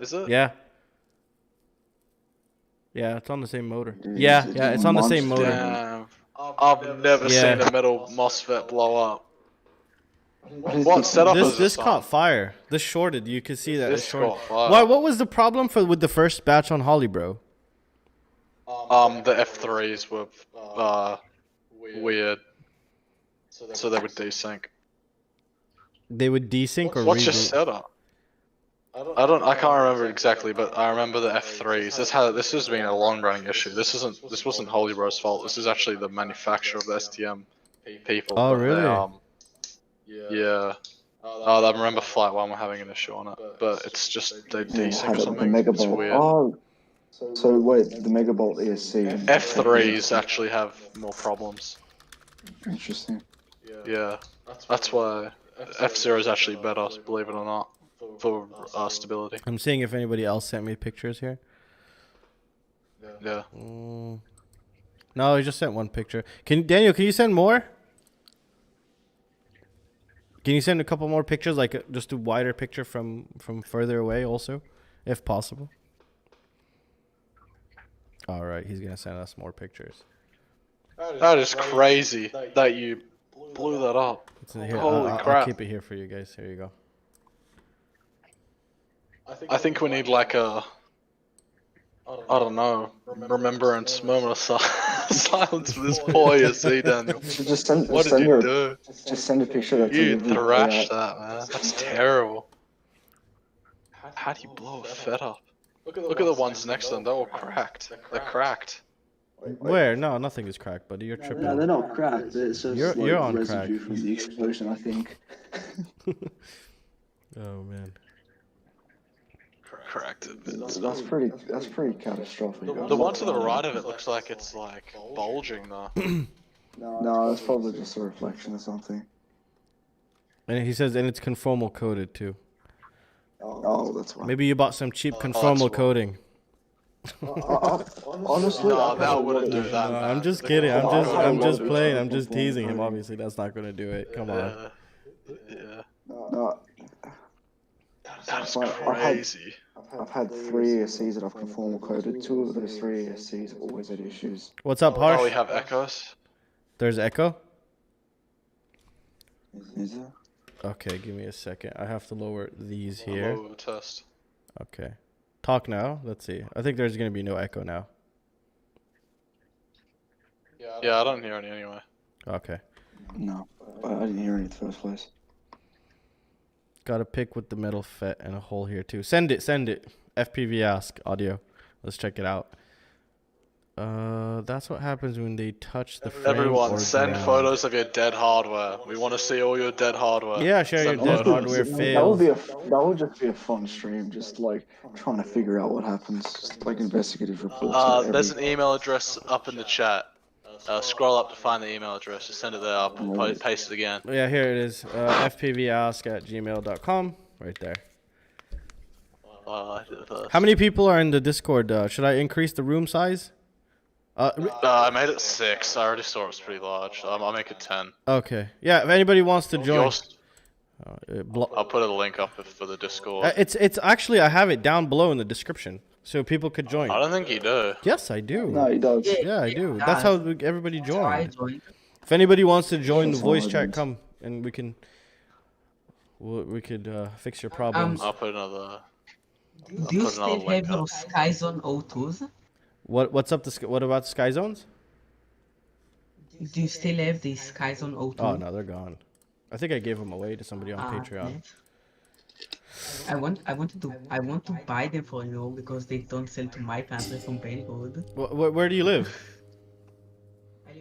Is it? Yeah. Yeah, it's on the same motor. Dude, Yeah, it's yeah, it's on the same monster. motor. Damn. I've never Yeah. seen a metal MOSFET blow up. I didn't What think- setup is This this on? caught fire. This shorted. You can see that This it's shorted. caught fire. Why? What was the problem with the first batch on Holly, bro? The F3s were weird, so they would desync. They would desync or What's your reboot? setup? I can't remember exactly, but I remember the F3s. This has been a long-running issue. This wasn't Holy Bro's fault. This is actually the manufacturer of the STM people. Oh, but they, really? yeah. Oh, I remember Flight 1 were having an issue on it, but it's just they desync had or the something. It's Megabolt. weird. Oh, so wait, the Megabolt ESC. F3s actually have more problems. Interesting. Yeah, that's why F0 is actually better, believe it or not, for stability. I'm seeing if anybody else sent me pictures here. Yeah. No, he just sent one picture. Daniel? Can you send more? Can you send a couple more pictures, like just a wider picture from further away also, if possible? All right, he's gonna send us more pictures. That is crazy that you blew that up. Here, Holy I'll crap. keep it here for you guys. Here you go. I think we need like a, I don't know, remembrance moment of silence for this poor ESC, Daniel. What did you do? Just send a picture that's You thrashed that, man. That's terrible. How do you blow a Fed up? Look at the ones next to them. They're all cracked. They're cracked. Where? No, nothing is cracked, buddy. You're tripping. No, they're not cracked. It's just You're on residue crack. from the explosion, I think. Oh man. Cracked. That's pretty catastrophic. The one to the right of it looks like it's like bulging though. No, it's probably just a reflection or something. And he says, and it's conformal coated too. Oh, that's why. Maybe you bought some cheap conformal coating. Honestly, No, that wouldn't do that. No, man. I'm just kidding. I'm just playing. I'm just teasing him. Obviously, that's not gonna do it. Come on. Yeah. No, That's I've crazy. I've had 3 ESCs that I've conformal coded. 2 of those 3 ESCs have always had issues. What's up, Oh, Harsh? we have echoes. There's echo. Is it? Okay, give me a second. I have to lower these here. Low test. Okay. Talk now. Let's see. I think there's gonna be no echo now. Yeah, I don't hear any anyway. Okay. No, I didn't hear it in the first place. Got a pic with the metal FET and a hole here too. Send it. FPV Ask audio. Let's check it out. That's what happens when they touch the frame. Everyone, or send ground. photos of your dead hardware. We want to see all your dead hardware. Yeah, share your Send dead photos. hardware That fails. would just be a fun stream, just like trying to figure out what happens, just like investigative reports. There's an email address up in the chat. Scroll up to find the email address. Just send it there. I'll paste it again. Yeah, here it is. FPVask@gmail.com. Right there. I did it first. How many people are in the Discord? Should I increase the room size? I made it 6. I already saw it was pretty large. I'll make it 10. Okay. Yeah, if anybody wants to join. I'll put a link up for the Discord. It's actually, I have it down below in the description, so people could join. I don't think you do. Yes, I do. No, he does. Yeah, I do. That's how everybody Try joins. join. If anybody wants to join the That's voice all it chat, is. come and we could fix your problems. I'll put another. Do you put another still link have your up. Skyzone O2s? What's up? What about Sky Zones? Do you still have the Skyzone O2? Oh no, they're gone. I think I gave them away to somebody on Patreon. Nice. I want to buy them for you because they don't sell to my country from Belgrade. Where do you live?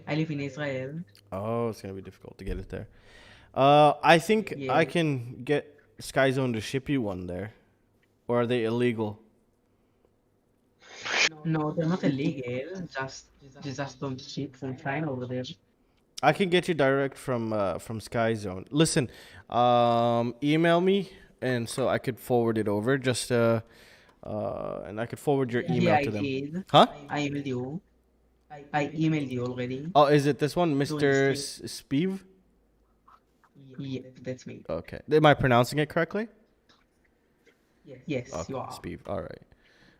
I live in Israel. Oh, it's gonna be difficult to get it there. I think Yeah. I can get Sky Zone to ship you one there, or are they illegal? No, they're not illegal. They just don't ship from China over there. I can get you direct from Sky Zone. Listen, email me, and so I could forward it over. Just and I could forward your email Yeah, to I them. did. Huh? I emailed you. I emailed you already. Oh, is it this one, Mr. Doing Speeve? Yeah, that's me. Okay. Am I pronouncing it correctly? Yes, Okay, you are. Speeve. All right.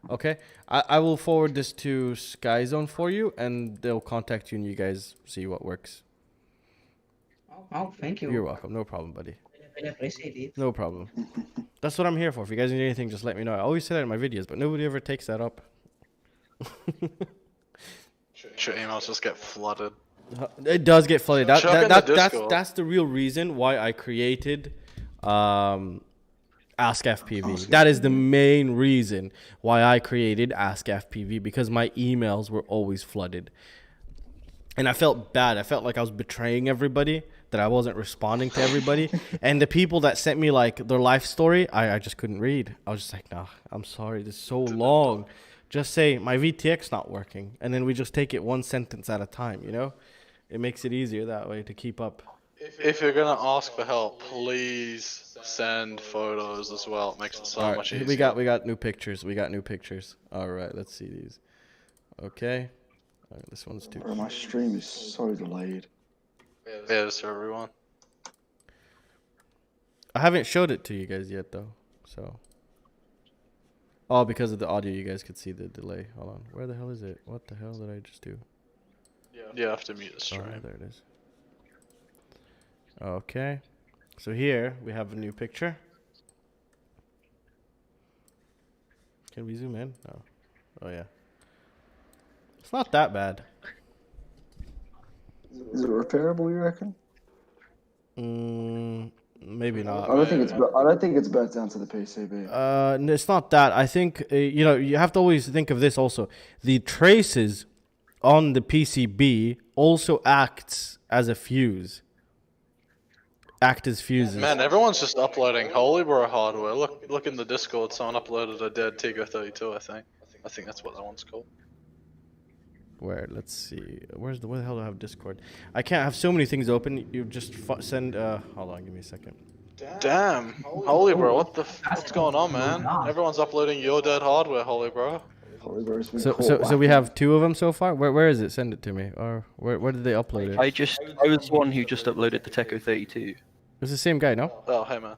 Okay. I will forward this to Sky Zone for you, and they'll contact you, and you guys see what works. Oh, thank you. You're welcome. No problem, buddy. I appreciate it. No problem. That's what I'm here for. If you guys need anything, just let me know. I always say that in my videos, but nobody ever takes that up. Your emails just get flooded. It does get flooded. Chuck in the Discord. That's the real reason why I created AskFPV. That is the main reason why I created AskFPV, because my emails were always flooded. And I felt bad. I felt like I was betraying everybody, that I wasn't responding to everybody. And the people that sent me like their life story, I just couldn't read. I was just like, nah, I'm sorry. This is so long. Just say my VTX not working. And then we just take it one sentence at a time, you know? It makes it easier that way to keep up. If you're gonna ask for help, please send photos as well. It makes it so All much right, easier. we got new pictures. All right, let's see these. Okay. All right, this one's too. Bro, my stream is so delayed. Yeah, so everyone. I haven't showed it to you guys yet though. So. Oh, because of the audio, you guys could see the delay. Hold on. Where the hell is it? What the hell did I just do? Yeah, I have to mute the stream. Oh, there it is. Okay. So here we have a new picture. Can we zoom in? No. Oh yeah. It's not that bad. Is it repairable, you reckon? Maybe not. I don't think it's burnt down to the PCB. No, it's not that. I think you know, you have to always think of this also. The traces on the PCB also acts as a fuse. Act as fuses. Man, everyone's just uploading Holy Bro hardware. Look in the Discord. Someone uploaded a dead Tekko32. I think that's what that one's called. Where? Let's see. Where the hell do I have Discord? I can't have so many things open. You just send. Hold on, give me a second. Damn, Holy Bro, what's going on, man? Everyone's uploading your dead hardware, Holy Bro. So we have 2 of them so far. Where is it? Send it to me. Or where did they upload it? I was the one who just uploaded the Tekko32. It's the same guy, no? Oh, hey man.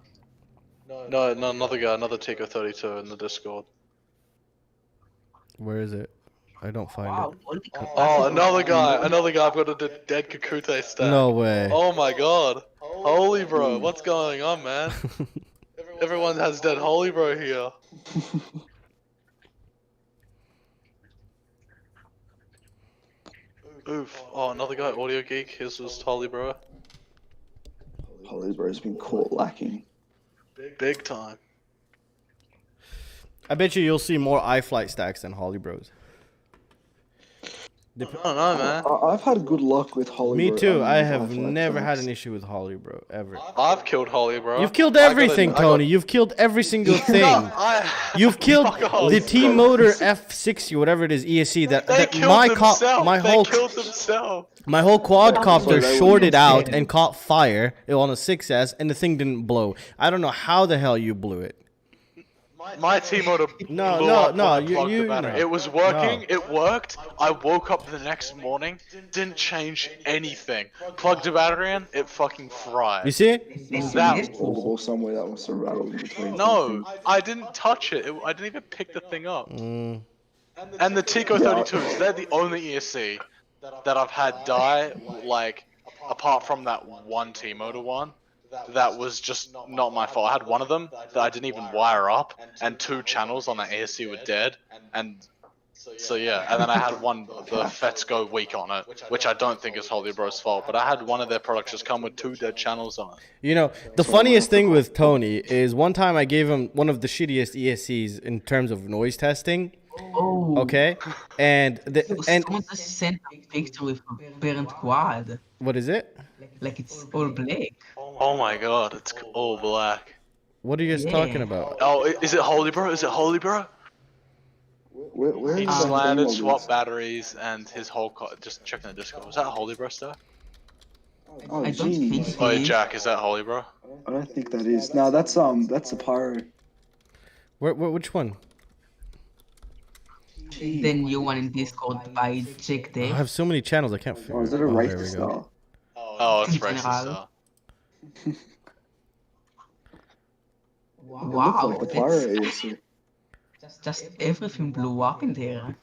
No, another guy, another Tekko32 in the Discord. Where is it? I don't find it. Oh, another guy. I've got a dead Kakute stack. No way. Oh my god. Holy Bro, what's going on, man? Everyone has dead Holy Bro here. Oof. Oh, another guy, Audio Geek. His was Holy Bro. Holy Bro's been caught lacking. Big time. I bet you'll see more iFlight stacks than Holly Bros. I don't know, man. I've had good luck with Holy Bro. Me too. I have never had an issue with Holly Bro ever. I've killed Holy Bro. You've killed everything, Tony. You've killed every single thing. You've killed the T-Motor F60, whatever it is, ESC. That my whole quadcopter shorted out and caught fire on a 6S, and the thing didn't blow. I don't know how the hell you blew it. My T-Motor It was working, it worked. I woke up the next morning, didn't change anything. Plugged the battery in, it fucking fried. You see? Or somewhere that was rattled between. No, I didn't touch it. I didn't even pick the thing up. And the Tekko32s, they're the only ESC that I've had die, like, apart from that one T-Motor one. That was just not my fault. I had one of them that I didn't even wire up, and 2 channels on the ASC were dead, and so yeah, and then I had one, the FETs go weak on it, which I don't think is Holy Bro's fault, but I had one of their products just come with 2 dead channels on it. You know, the funniest thing with Tony is one time I gave him one of the shittiest ESCs in terms of noise testing. Oh. Okay, and someone just sent a picture with a burnt quad. What is it? Like it's all black. Oh my god, it's all black. What are you guys talking about? Oh, is it Holy Bro? Is it Holy Bro? Where He is landed, swapped batteries, and his whole just checking the Discord. Was that Holy Bro stuff? Oh, I don't think so. Oh, Jack, is that Holy Bro? I don't think that is. No, that's a pyro. Which one? The new one in Discord by Jack I have so many channels I can't figure. Oh, is it a racist star? Oh, it's racist. Wow, The pyro is. just everything blew up in there.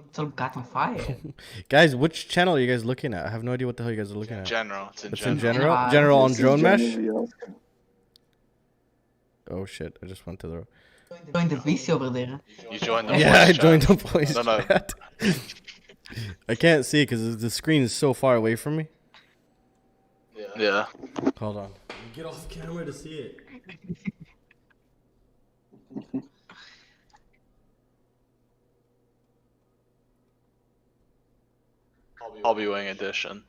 It's all got on fire. Guys, which channel are you guys looking at? I have no idea what the hell you guys are looking at. General, it's It's in in general. general? General on This is drone mesh? generally- Oh shit, I just went to the... Join the VC over there. You joined the Yeah, I voice joined chat. the voice No. chat. I can't see because the screen is so far away from me. Yeah. Hold on. Get off camera to see it. Hobby Wing Edition.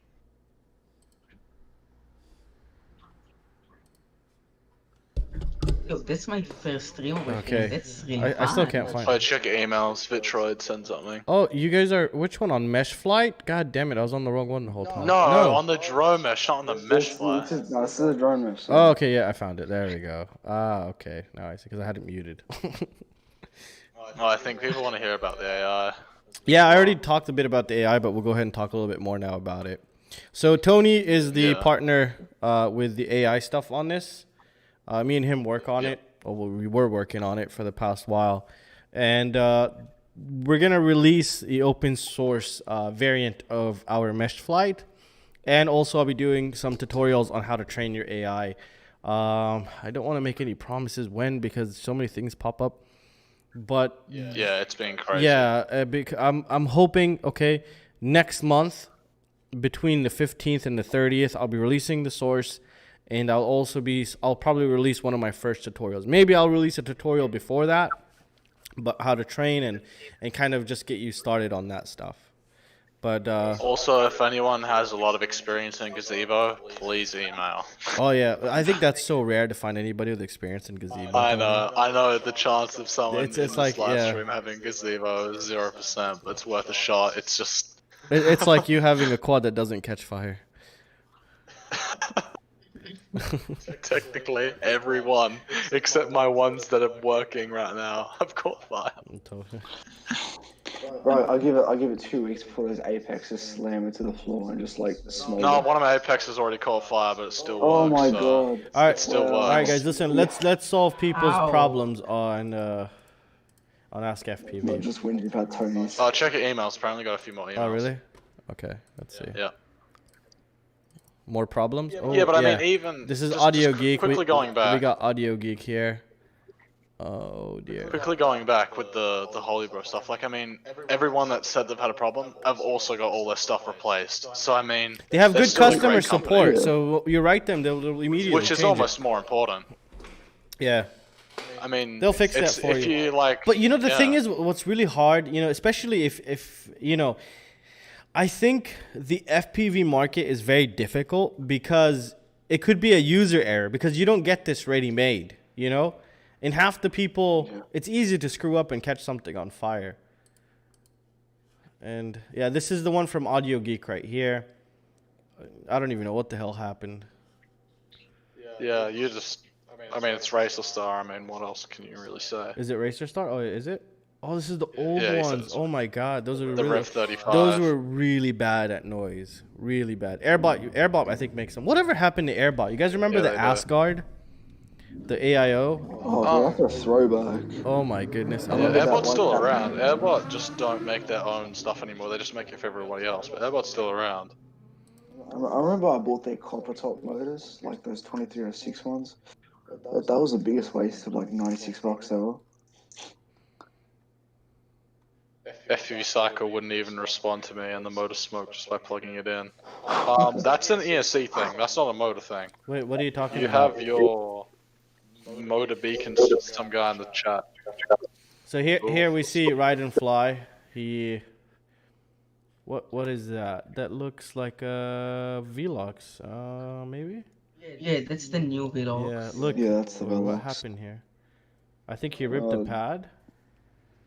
Yo, that's my first stream over Okay. here. That's really I still fun. can't find Oh, it. check your emails. Vitroid send something. Oh, you guys are... Which one? On Mesh Flight? God damn it, I was on the wrong one the whole time. No, on the drone mesh, not on the mesh fly. No, this is a drone mesh. Oh, okay, yeah, I found it. There we go. Ah, okay. Now I see, because I had it muted. Oh, I think people want to hear about the AI. Yeah, I already talked a bit about the AI, but we'll go ahead and talk a little bit more now about it. So Tony is the Yeah. partner with the AI stuff on this. Me and him work on it. Well, we were working on it for the past while. And we're going to release the open source variant of our mesh flight. And also I'll be doing some tutorials on how to train your AI. I don't want to make any promises when, because so many things pop up. But yeah, it's been crazy. Yeah, I'm hoping, okay, next month, between the 15th and the 30th, I'll be releasing the source, and I'll probably release one of my first tutorials. Maybe I'll release a tutorial before that, but how to train and kind of just get you started on that stuff. But also, if anyone has a lot of experience in Gazebo, please email. Oh yeah, I think that's so rare to find anybody with experience in Gazebo. I know. The chance of someone It's in this like, live yeah. stream having Gazebo is 0%, but it's worth a shot. It's just It's like you having a quad that doesn't catch fire. technically everyone except my ones that are working right now have caught fire. Right, I'll give it 2 weeks before those apexes slam into the floor and just like smolder. No, one of my Apexes already caught fire, but it still works. Oh my so god. All right, it still works. All right, guys, listen. Let's solve people's Ow. problems on AskFPV. Not just whinging about Tony's. Oh, check your emails. Apparently got a few more emails. Oh really? Okay, let's see. Yeah. More problems? Oh, Yeah, but I mean, even this is just Audio Geek. Quickly going back. We got Audio Geek here. Oh dear. Quickly going back with the Holy Bro stuff, like, I mean, everyone that said they've had a problem have also got all their stuff replaced. So, I mean... They have they're good still a customer great company, support, so you write them, they'll immediately which is change almost it. more important. Yeah. I mean... They'll fix that for if you, like... But you know, the yeah. thing is, what's really hard, you know, especially if you know, I think the FPV market is very difficult because it could be a user error because you don't get this ready-made, you know? And half the people, it's easy to screw up and catch something on fire. And yeah, this is the one from Audio Geek right here. I don't even know what the hell happened. Yeah, you just... I mean, it's Racer Star. I mean, what else can you really say? Is it Racer Star? Oh, is it? Oh, this is the old Yeah, he said ones. it's Oh my god, those are the really... Rev 35. Those were really bad at noise. Really bad. Airbot, I think, makes them. Whatever happened to Airbot? You guys remember the they do. AskGuard? The AIO? Oh, that's a throwback. Oh my goodness. I Yeah, love that Airbot's one still time. around. Airbot just don't make their own stuff anymore. They just make it for everybody else. But Airbot's still around. I remember I bought their copper top motors, like those 2306 ones. That was the biggest waste of like $96 ever. FPV Cycle wouldn't even respond to me, and the motor smoked just by plugging it in. That's an ESC thing. That's not a motor thing. Wait, what are you talking You about? have your motor beacon. Some guy in the chat. So here we see Ride and Fly. He... What is that? That looks like a Velox, maybe? Yeah, that's the new Vlog. Yeah, look. Yeah, that's the what Velox. happened here? I think he ripped the pad.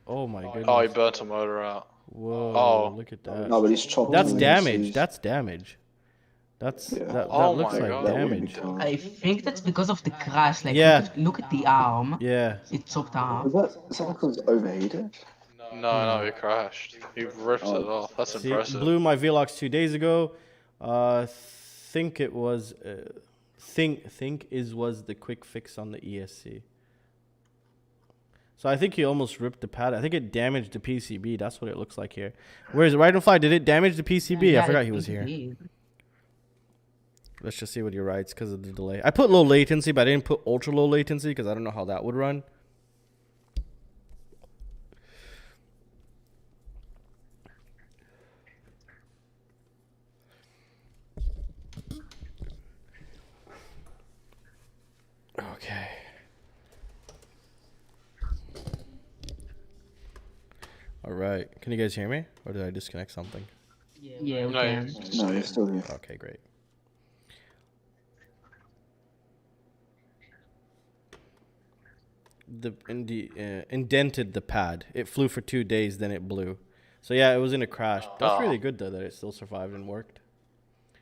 Oh my goodness. Oh, he burnt a motor out. Whoa, Oh. look at that. No, but he's chopped. That's the damage. ESCs. That's damage. That Oh looks my like God. That wouldn't be damage. done. I think that's because of the crash. Like, Yeah. look at the arm. Yeah. It chopped off. Is that because overheated? No, he crashed. He ripped it off. That's See, impressive. blew my Velox 2 days ago. Think it was was the quick fix on the ESC. So I think he almost ripped the pad. I think it damaged the PCB. That's what it looks like here. Where is it? Ride and Fly, did it damage the PCB? Yeah, I forgot I he was think it here. did. Let's just see what he writes because of the delay. I put low latency, but I didn't put ultra low latency because I don't know how that would run. Okay. All right. Can you guys hear me? Or did I disconnect something? Yeah, we No, can. No, you're still here. Okay, great. Indented the pad. It flew for 2 days, then it blew. So yeah, it was in a crash. That's really good though that it still survived and worked.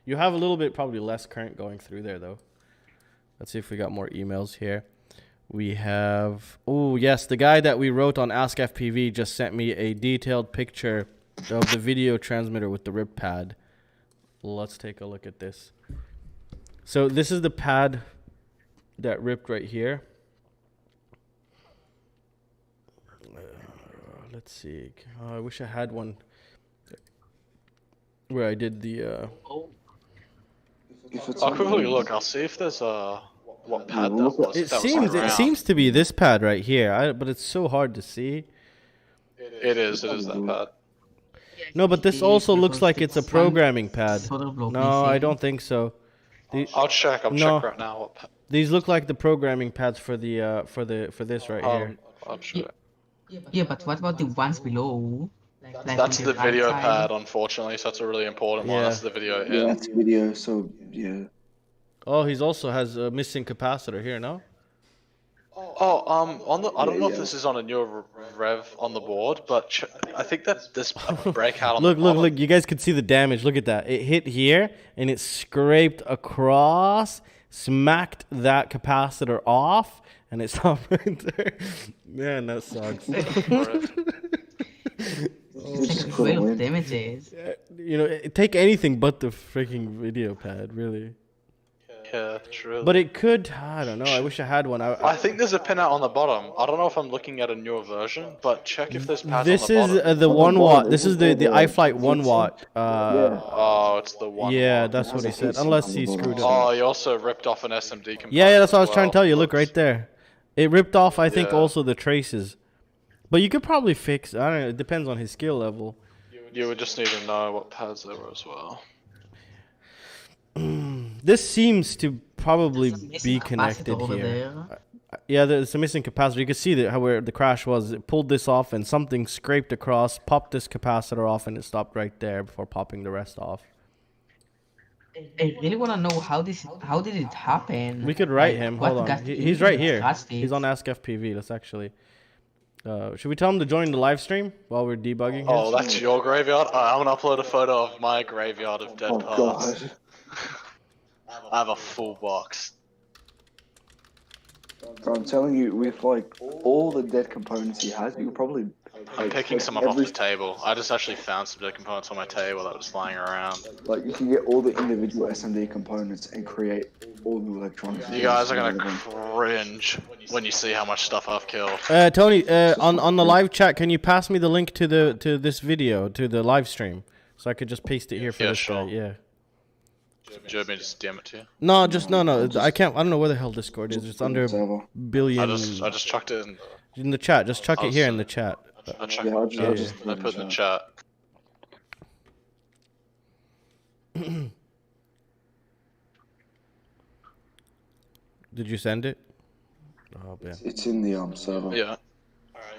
You have a little bit probably less current going through there though. Let's see if we got more emails here. We have, oh yes, the guy that we wrote on AskFPV just sent me a detailed picture of the video transmitter with the rip pad. Let's take a look at this. So this is the pad that ripped right here. Let's see. I wish I had one where I did the. I'll quickly look. I'll see if there's what pad that was. It if that seems was it around. seems to be this pad right here, but it's so hard to see. It is that pad. No, but this also looks like it's a programming pad. No, I don't think so. I'll check. I'll check right now. What pad. These look like the programming pads for the for this right here. I'm sure. Yeah, but what about the ones below? Like That's on the right video side? pad, unfortunately. So that's a really important one. Yeah. That's the video. Yeah, Yeah. that's video. So yeah. Oh, he's also has a missing capacitor here, no? Oh, on the I don't know if this is on a newer rev on the board, but I think that this breakout on Look, the look, bottom. look! You guys can see the damage. Look at that. It hit here and it scraped across, smacked that capacitor off, and it stopped right there. Man, that sucks. It's like 12 damages. You know, take anything but the freaking video pad, really. Yeah, true. But it could. I don't know. I wish I had one. I think there's a pinout on the bottom. I don't know if I'm looking at a newer version, but check if there's pads This on the is bottom. the 1 watt. This is the iFlight 1 watt. Oh, it's the one. Yeah, watt. that's what he said. Unless he screwed up. Oh, you also ripped off an SMD component. Yeah, that's what I was as trying to well. tell you. Look right there. It ripped off, I think, Yeah. also the traces. But you could probably fix. I don't know. It depends on his skill level. You would just need to know what pads there were as well. This seems to probably There's a missing be capacitor connected over here. there. Yeah, there's a missing capacitor. You can see that how where the crash was. It pulled this off, and something scraped across, popped this capacitor off, and it stopped right there before popping the rest off. I really want to know how did it happen? We could write Like, him. what Hold on. got He's right here. crashed it? He's on AskFPV. Let's actually. Should we tell him to join the live stream while we're debugging? Oh, his? that's your graveyard? I'm gonna upload a photo of my graveyard of dead Oh parts. god. I have a full box. Bro, I'm telling you, with like all the dead components he has, you could probably. I'm picking some up off the table. I just actually found some dead components on my table that was lying around. Like you can get all the individual SMD components and create all new electronics. You guys are gonna cringe when you see how much stuff I've killed. Tony, on the live chat, can you pass me the link to this video, to the live stream, so I could just paste it here for Yeah, this sure. guy? Yeah. Do you want me to just DM it to you? No, no. I can't. I don't know where the hell Discord is. It's under server. billion. I just chucked it In the chat. Just chuck it here in the chat. I chucked Yeah, I'll it. just I put it in the chat. Did you send it? Oh man. It's in the server. Yeah.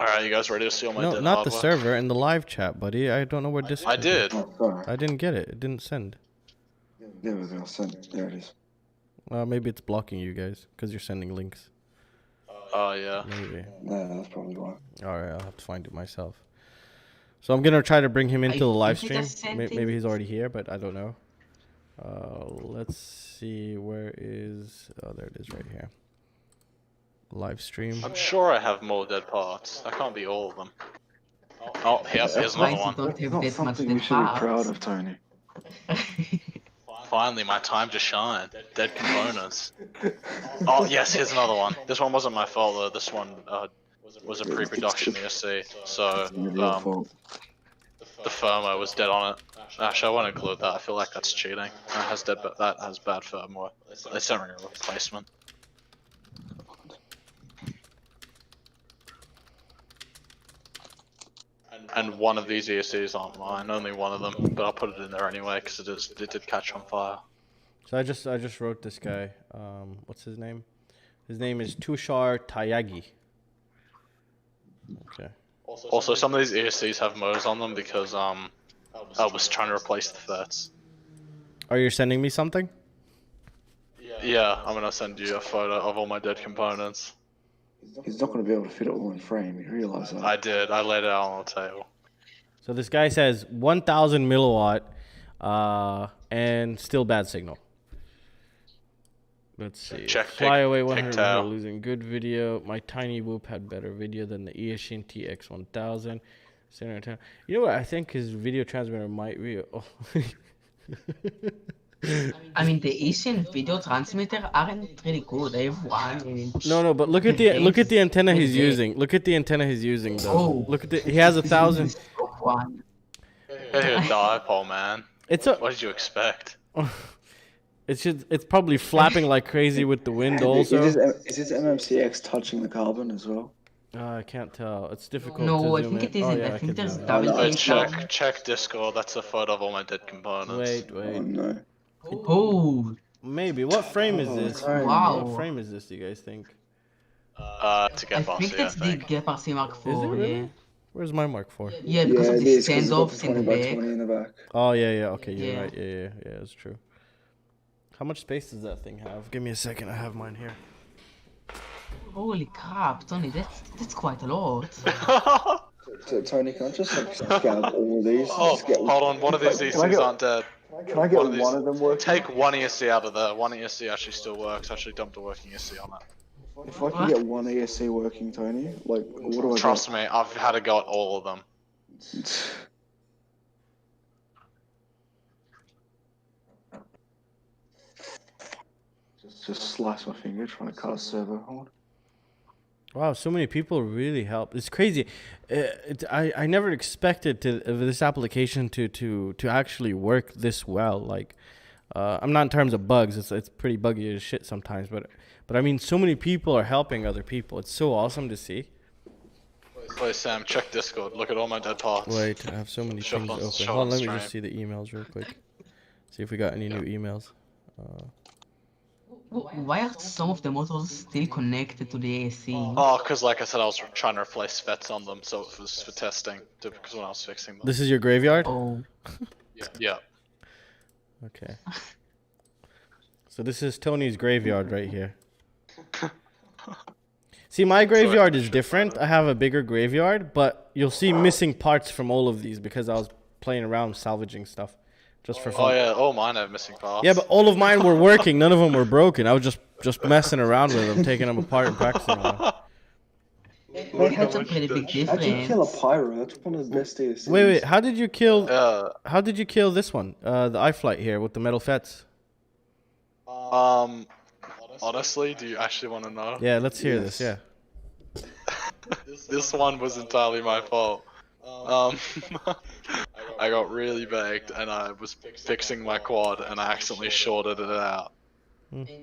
Alright, you guys ready to see all my No, dead not the hardware? server. In the live chat, buddy. I don't know where Discord. I did. Oh, sorry. I didn't get it. It didn't send. There we go. Send. There it is. Maybe it's blocking you guys because you're sending links. Oh yeah. Maybe. Yeah, that's probably why. All right, I'll have to find it myself. So I'm gonna try to bring him into the live think he stream. just sent Maybe it. he's already here, but I don't know. Let's see. Where is? Oh, there it is, right here. Live stream. I'm sure I have more dead parts. That can't be all of them. Oh, yep, here's another Surprised you one. don't have Not that much something you dead should be parts. proud of, Tony. Finally, my time to shine. Dead components. Oh, yes, here's another one. This one wasn't my fault, though. This one was a pre-production ESC. So, Your fault. the firmware was dead on it. Actually, I won't include that. I feel like that's cheating. That has bad firmware. They sent me a replacement. And one of these ESCs aren't mine, only one of them, but I'll put it in there anyway because it did catch on fire. So I just wrote this guy. What's his name? His name is Tushar Tayagi. Okay. Also, some of these ESCs have motors on them because I was trying to replace the FETs. Are you sending me something? Yeah, I'm gonna send you a photo of all my dead components. He's not going to be able to fit it all in frame. You realise that? I did. I laid it out on the table. So this guy says 1,000 milliwatt, and still bad signal. Let's see. Check Fly away 100 pigtail. meter, losing good video. My tiny whoop had better video than the Eishin TX1000. Center town. You know what? I think his video transmitter might be. Oh. I mean, the Asian video transmitter aren't really good. They have 1 inch. No, but look at the antenna he's using. Look at the antenna he's using though. Oh. Look at he has 1,000. Stock one. Hey, a dipole, man. What did you expect? It's probably flapping like crazy with the wind also. Is this MMCX touching the carbon as well? I can't tell. It's difficult. No, to I think zoom it in. isn't. Yeah, I think can there's zoom in. double Wait, face. check Discord. That's a photo of all my dead components. Oh Wait. no. Oh, Maybe. What frame is this? wow. What frame is this? Do you guys think? To I get think that's the GETFPV Mark IV. Is it really? Yeah. Where's my Mark IV? Yeah, because of it the is, 'cause it's got standoffs the in the 20 by back. 20 in the back. Oh yeah. Okay, you're Yeah. right. Yeah. That's true. How much space does that thing have? Give me a second. I have mine here. Holy crap, Tony, that's quite a lot. So Tony, can I just like scan all of these? Oh, Just get- hold on. One of these Can I ECs get- aren't dead. Can I get of these- one of them working? Take one ESC out of there. One ESC actually still works. Actually dumped a working ESC on it. If I can get one ESC working, Tony, like what do I Trust me, I've had to go at all of them. get? Just slice my finger trying to cut a servo hold. Wow, so many people really help. It's crazy. I never expected this application to actually work this well. Like, I'm not in terms of bugs. It's pretty buggy as shit sometimes. But I mean, so many people are helping other people. It's so awesome to see. Wait, Sam, check Discord. Look at all my dead parts. Wait, I have so many Show things on- open. show Hold on, on let me stream. just see the emails real quick. See if we got any new emails. Why are some of the motors still connected to the AC? Oh, because like I said, I was trying to replace FETs on them, so it was for testing. Because when I was fixing them. This is your graveyard? Oh, Yeah. Okay. So this is Tony's graveyard right here. See, my graveyard is different. I have a bigger graveyard, but you'll see missing parts from all of these because I was playing around salvaging stuff just for Oh fun. yeah, all mine have missing parts. Yeah, but all of mine were working. None of them were broken. I was just messing around with them, taking them apart and practicing on them. that's a pretty big How'd you kill a difference. pyro? That's one of the best ESCs. Wait, how did you kill? Yeah. How did you kill this one? The iFlight here with the metal fets. Honestly, do you actually want to know? Yeah, let's hear this. Yeah. This one was entirely my fault. I got really baked and I was fixing my quad and I accidentally shorted it out.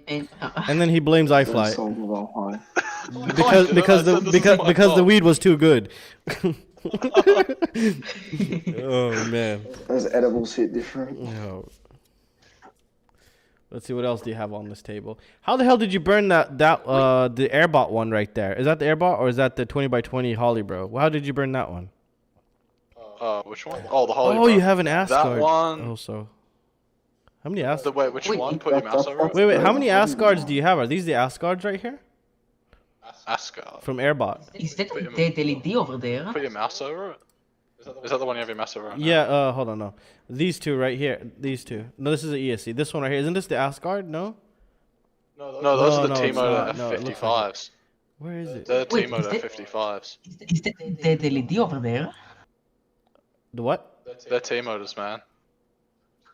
And, And then he blames iFlight So well high. because the weed was too good. Oh man. Those edibles hit different. No. Let's see, what else do you have on this table? How the hell did you burn the Airbot one right there? Is that the Airbot or is that the 20 by 20 Holly bro? How did you burn that one? Which one? Oh, the Holly. Oh, you have an AskFPV. That one. Also. How many Ask? Wait, which Wait, one? Put your mouse over it. Wait, how many AskFPVs do you have? Are these the AskFPVs right here? AskFPV. From Airbot? is that a dead LED over there? Put your mouse over it. Is that the one you have your mouse over right now? Yeah, hold on, no. These two right here. These two. No, this is the ESC. This one right here. Isn't this the AskFPV? No? No, those are the no, it's T-Motor not. No, it looks like F55s. Where is it? They're the Wait, T-Motor is that- F55s. Is that a dead LED over there? The what? They're T-Motors, man.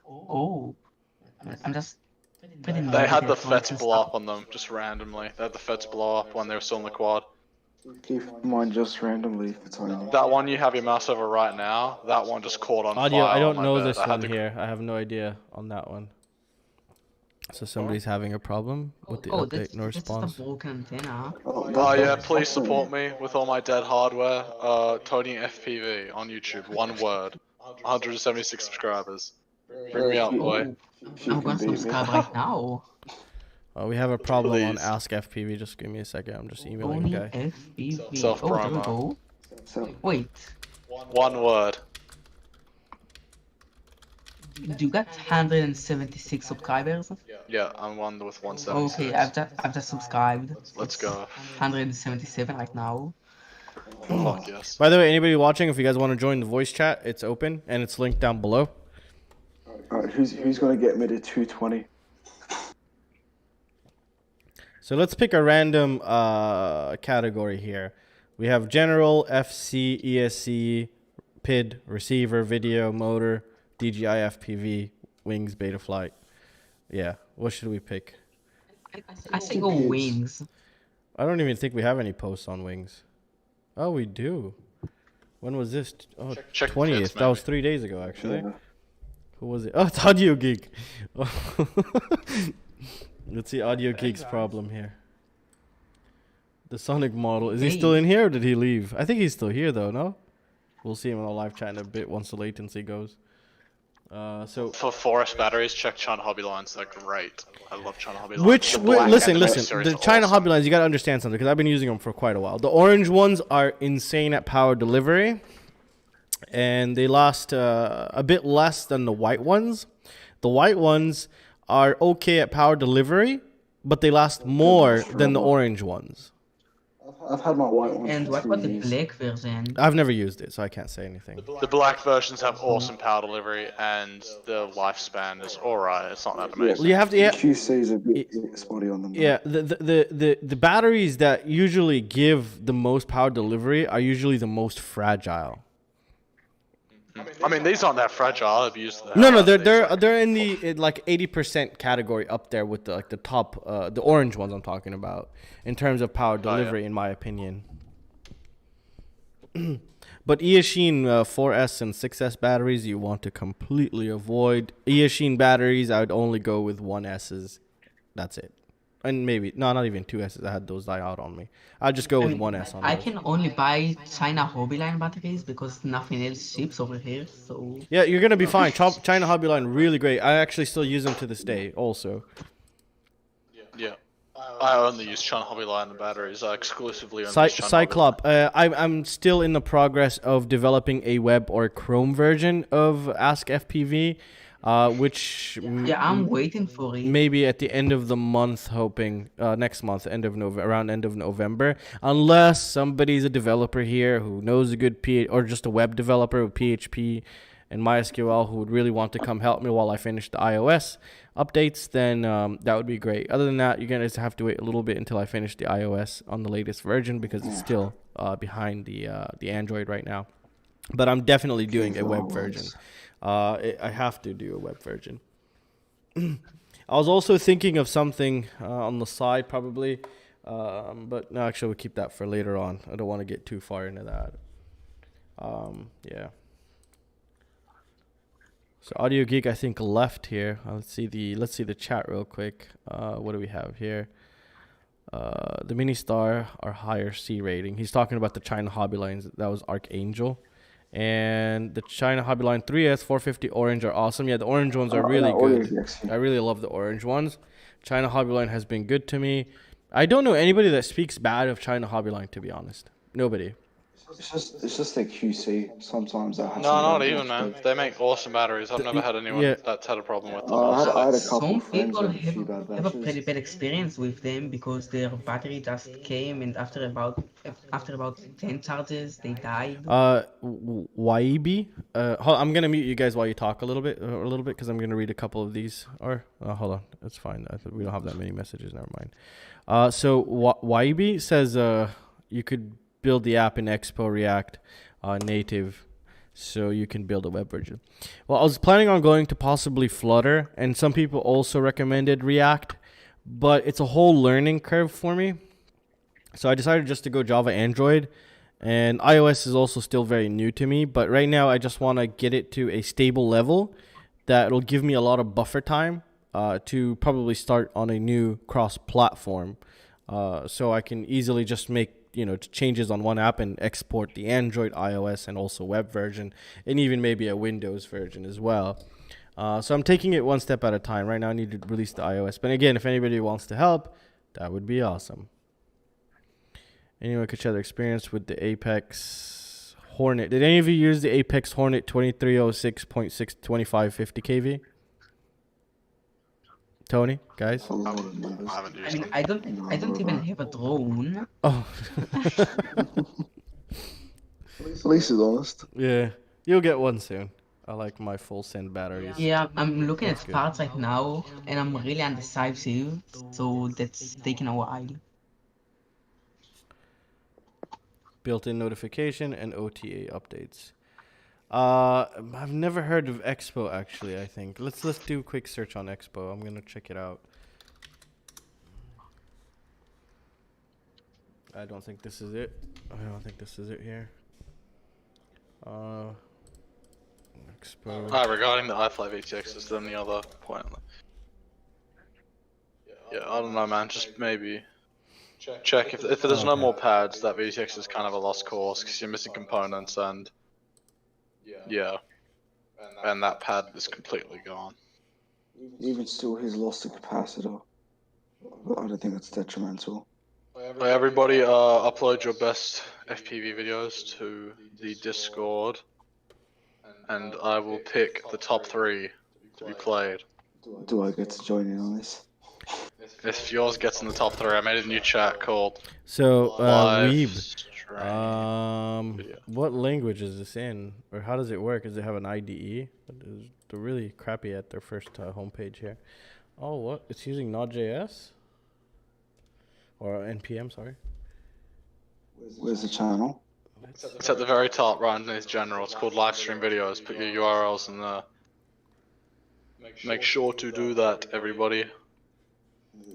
Oh, I'm just pretty. They had the negative FETs on blow stuff. up on them, just randomly. They had the FETs blow up when they were still in the quad. Keep mine just randomly for Tony. That one you have your mouse over right now, that one just caught on Audio, fire I on don't my know bed. this I had one to- here. I have no idea on that one. So somebody's having a problem with the Oh, update, no that's response. just a broken antenna. Oh yeah, please support me with all my dead hardware. Tony FPV on YouTube, one word. 176 subscribers. Bring me up, boy. If you I'm can gonna beat me. subscribe right now. We have a problem on Please. AskFPV. Just give me a second. I'm just emailing Only the guy. FPV. Self-promo. Oh, there we go. So, Wait, One word. you got 176 subscribers? Yeah, I'm one with 176. Okay, I've just subscribed. Let's go. 177 right now. Fuck yes. By the way, anybody watching, if you guys want to join the voice chat, it's open and it's linked down below. alright, who's gonna get me to 220? So let's pick a random category here. We have general, FC, ESC, PID, receiver, video, motor, DJI FPV, wings, beta flight. Yeah. What should we pick? I say go wings. I don't even think we have any posts on wings. Oh, we do. When was this? Oh, Check 20th. kids, That was maybe. 3 days ago, actually. Yeah. Who was it? Oh, it's Audio Geek. Let's see Audio Geek's problem here. The Sonic model. Is he still in here or did he leave? I think he's still here though, no? We'll see him in the live chat in a bit once the latency goes. So For forest batteries, check China Hobby Lines. They're great. I love China Hobby Lines. listen, the China Hobby Lines, you gotta understand something because I've been using them for quite a while. The orange ones are insane at power delivery, and they last a bit less than the white ones. The white ones are okay at power delivery, but they last more than the orange ones. I've had my white one. And for what about 2 the years. black version? I've never used it, so I can't say anything. The black versions have awesome power delivery, and the lifespan is alright. It's not that amazing. You have to, yeah, QC is a bit spotty on them. yeah. The batteries that usually give the most power delivery are usually the most fragile. I mean, these aren't that fragile. I've used them. No, they're in the like 80% category up there with the like the top the orange ones I'm talking about in terms of power delivery, in my opinion. But Eachine 4S and 6S batteries you want to completely avoid. Eachine batteries I would only go with 1S's. That's it. And maybe not even 2S's. I had those die out on me. I'd just go with 1S on I those. can only buy China Hobby Line batteries because nothing else ships over here. So Yeah, you're gonna be fine. China Hobby Line, really great. I actually still use them to this day, also. Yeah. I only use China Hobby Line batteries. I exclusively only use China Hobby Line. Cyclop, I'm still in the progress of developing a web or Chrome version of AskFPV, which yeah, I'm waiting for it. maybe at the end of the month, hoping next month, around end of November, unless somebody's a developer here who knows a good or just a web developer with PHP and MySQL who would really want to come help me while I finish the iOS updates, then that would be great. Other than that, you're gonna just have to wait a little bit until I finish the iOS on the latest version because it's still behind the Android right now. But I'm definitely doing a web version. I have to do a web version. I was also thinking of something on the side probably, but no, actually we'll keep that for later on. I don't want to get too far into that. Yeah. So Audio Geek I think left here. Let's see the chat real quick. What do we have here? The Mini Star are higher C rating. He's talking about the China Hobby Lines. That was Archangel. And the China Hobby Line 3S 450 orange are awesome. Yeah, the orange ones are really good. I really love the orange ones. China Hobby Line has been good to me. I don't know anybody that speaks bad of China Hobby Line, to be honest. Nobody. It's just their QC. Sometimes that has No, not even, man. They make awesome batteries. I've never had anyone that's had a problem with them. I had a couple Some friends people with a few bad have a batches. pretty bad experience with them because their battery just came and after about 10 charges they died. Waibi. I'm gonna mute you guys while you talk a little bit, because I'm gonna read a couple of these. Or hold on, that's fine. We don't have that many messages. Never mind. So Waibi says you could build the app in Expo React native, so you can build a web version. Well, I was planning on going to possibly Flutter, and some people also recommended React, but it's a whole learning curve for me. So I decided just to go Java Android, and iOS is also still very new to me, but right now I just want to get it to a stable level that will give me a lot of buffer time to probably start on a new cross-platform, so I can easily just make changes on one app and export the Android, iOS, and also web version, and even maybe a Windows version as well. So I'm taking it one step at a time. Right now I need to release the iOS. But again, if anybody wants to help, that would be awesome. Anyone could share their experience with the Apex Hornet. Did any of you use the Apex Hornet 2306.6 2550 kV? Tony, guys? I haven't used them. I don't even have a drone. Oh. At least it's honest. Yeah, you'll get one soon. I like my full send batteries. Yeah, I'm looking at good. parts right now and I'm really undecisive, so that's taking a while. Built-in notification and OTA updates. I've never heard of Expo actually. I think let's do a quick search on Expo. I'm gonna check it out. I don't think this is it. I don't think this is it here. Expo. Regarding the iFly VTXs, then the other point. Yeah, I don't know, man. Just maybe check if there's no more pads, that VTX is kind of a lost cause because you're missing components and yeah, and that pad is completely gone. Even still, he's lost the capacitor. But I don't think it's detrimental. Everybody, upload your best FPV videos to the Discord, and I will pick the top 3 to be played. Do I get to join in on this? If yours gets in the top 3, I made a new chat called So, Live Weeb, Stream. what language is this in, or how does it work? Does it have an IDE? They're really crappy at their first homepage here. Oh, what? It's using Node.js or NPM, sorry. Where's the channel? It's at the very top, right underneath general. It's called live stream videos. Put your URLs in there. Make sure to do that, everybody.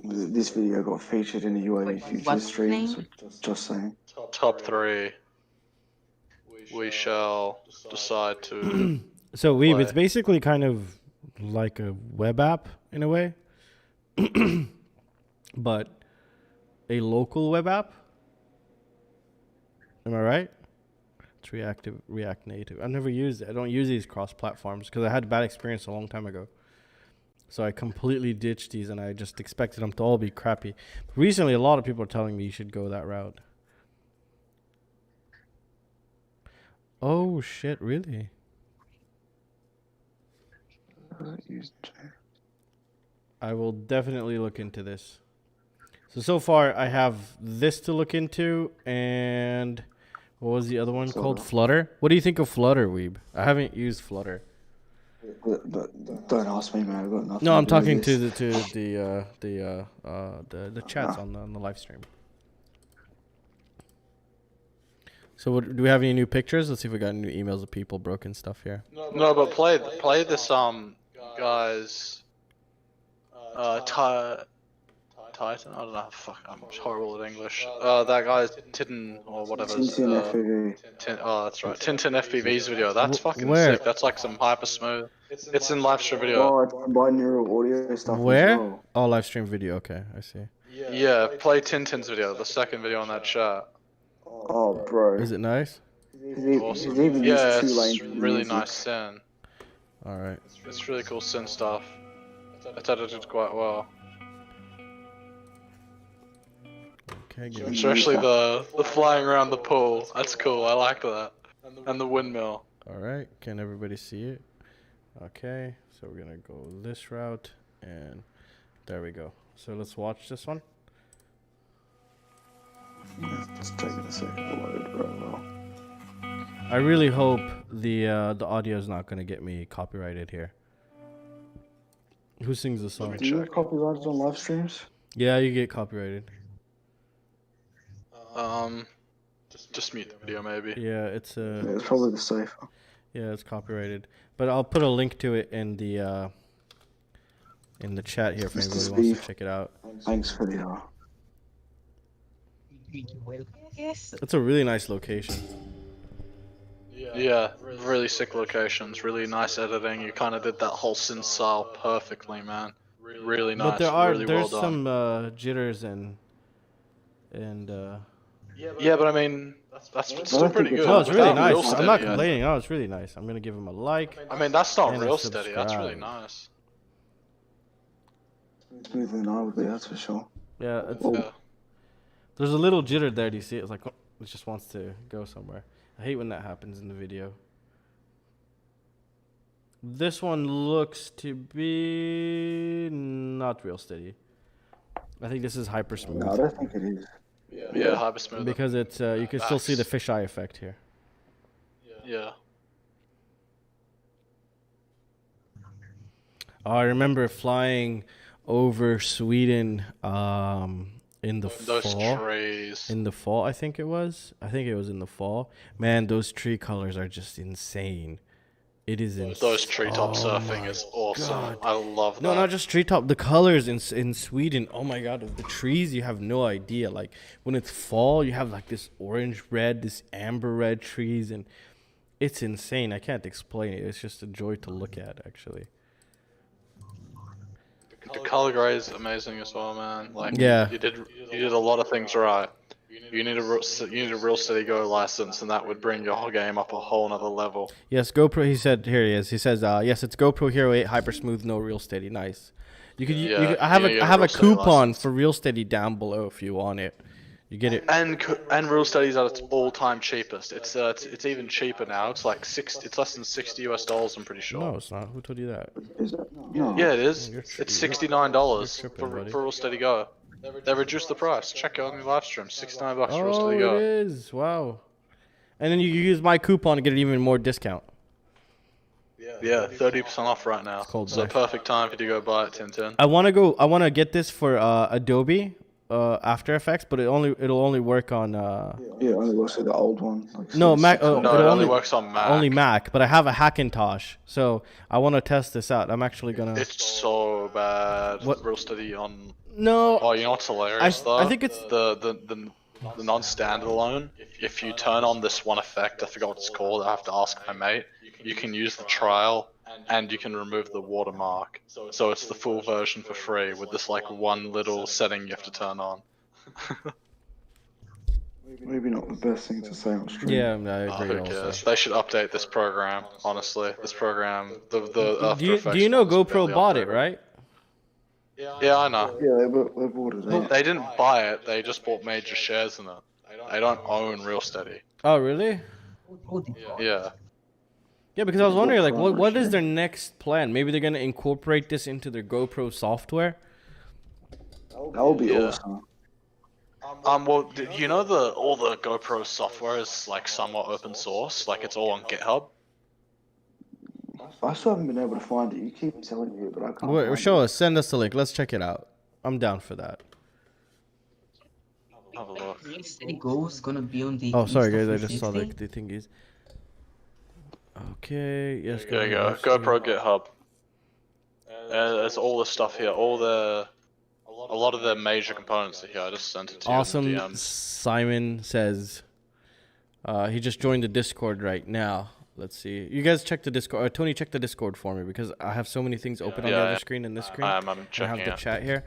This video got featured in the UAV Future stream, so just saying. Top 3. We shall decide to. So, Weeb, play. it's basically kind of like a web app in a way, but a local web app. Am I right? It's React Native. I've never used it. I don't use these cross platforms because I had a bad experience a long time ago. So I completely ditched these and I just expected them to all be crappy. But recently, a lot of people are telling me you should go that route. Oh, shit, really? I will definitely look into this. So far, I have this to look into, and what was the other one called? Flutter? What do you think of Flutter, Weeb? I haven't used Flutter. Don't ask me, man. I've got nothing. No, I'm to do talking with to this. the chats on the live stream. So, do we have any new pictures? Let's see if we got any new emails of people broken stuff here. No, but play this guys. Titan. I don't know. Fuck, I'm horrible at English. That guy's Tidden or whatever. Tintin FPV. Oh, that's right. Tintin FPV's video. That's fucking Where? sick. That's like some hyper smooth. It's in live stream video. Oh, it's binaural audio stuff. Where? As well. Oh, live stream video. Okay, I see. Yeah, play Tintin's video. The second video on that chat. Oh, bro. Is it nice? Awesome. He's even Yeah, used 2 it's lanes. really nice synth. All right. It's really cool synth stuff. It's edited quite well. Okay, good. Especially the flying around the pool. That's cool. I like that. And the windmill. All right. Can everybody see it? Okay. So we're gonna go this route, and there we go. So let's watch this one. It's taking a second to load, bro. I really hope the audio is not gonna get me copyrighted here. Who sings the song? Do you get copyrighted on live streams? Yeah, you get copyrighted. Just mute the video maybe. Yeah, it's Yeah, it's probably the safer. yeah, it's copyrighted. But I'll put a link to it in the chat here if Mr. anybody wants Steve. to check it out. Thanks for the Yes. It's a really nice location. Yeah, really sick locations, really nice editing. You kind of did that whole synth style perfectly, man. Really nice. But really well there's done. some jitters and Yeah, but I mean, that's still pretty good. no, it's really Without real nice. I'm not steady, complaining. No, it's really nice. I'm gonna give him a like. I mean, that's not And a real steady. That's really subscribe. nice. smoother than I would be, that's for sure. Yeah, it's, Yeah. there's a little jitter there. Do you see it? It's like, oh, it just wants to go somewhere. I hate when that happens in the video. This one looks to be not real steady. I think this is hyper smooth No, I don't think it is. Yeah, hyper smooth. because it's you can still see the fisheye effect here. Yeah. I remember flying over Sweden in the Those fall. trees. In the fall, I think it was. I think it was in the fall. Man, those tree colors are just insane. It is Those treetop surfing my is awesome. God. I love that. No, not just treetop. The colors in Sweden. Oh my God, of the trees, you have no idea. Like when it's fall, you have like this orange red, this amber red trees, and it's insane. I can't explain it. It's just a joy to look at, actually. The color grade is amazing as well, man. Like, Yeah. you did a lot of things right. You need a real steady go license, and that would bring your whole game up a whole nother level. Yes, GoPro. He said here he is. He says, yes, it's GoPro Hero 8 Hyper Smooth, no real steady. Nice. You could. I have a coupon for real steady down below if you want it. You get it. And real steady's at its all-time cheapest. It's even cheaper now. It's like it's less than $60 I'm pretty sure. No, it's not. Who told you that? Is it? No. Yeah, it is. You're It's tripping, $69 buddy. for real steady go. They reduced the price. Check it on the live stream. $69 for real Oh, steady it go. is. Wow. And then you use my coupon to get an even more discount. Yeah, 30% off right now. cold, So nice. perfect time for you to go buy it, Tintin. I want to get this for Adobe After Effects, but it'll only work on Yeah, only works with the old one. Like, no Mac. No, it'll it only works on Mac. Only Mac, but I have a Hackintosh, so I want to test this out. I'm actually gonna. It's so bad. What? Real steady on. No, Oh, you know what's hilarious though? I think it's the non-standalone. If you turn on this one effect, I forgot what it's called. I have to ask my mate. You can use the trial, and you can remove the watermark. So it's the full version for free with this like one little setting you have to turn on. maybe not the best thing to say on stream. yeah. I agree. Who Also. cares? They should update this program. Honestly, this program. The After Do Effects you know one's GoPro barely bought it, updated. right? Yeah, I know. Yeah, they bought it. Well, they didn't buy it. They just bought major shares in it. They don't own Real Steady. Oh, really? Yeah. Yeah, because I was wondering, like, what is their next plan? Maybe they're gonna incorporate this into their GoPro software. That would be Yeah. awesome. Well, you know all the GoPro software is like somewhat open source. Like it's all on GitHub. I still haven't been able to find it. You keep telling me, but I can't. Wait, find show it. us. Send us the link. Let's check it out. I'm down for that. Have a look. Real steady go is gonna be on the. Oh, sorry Insta guys. I just saw 360. the thingies. Okay. Yes. There you go. GoPro GitHub. There's all this stuff here. A lot of their major components are here. I just sent it to you Awesome. in the DMs. Simon says he just joined the Discord right now. Let's see. You guys check the Discord. Tony, check the Discord for me because I have so many things open on the Yeah, other yeah. screen and this screen. I'm I checking have the it. chat here.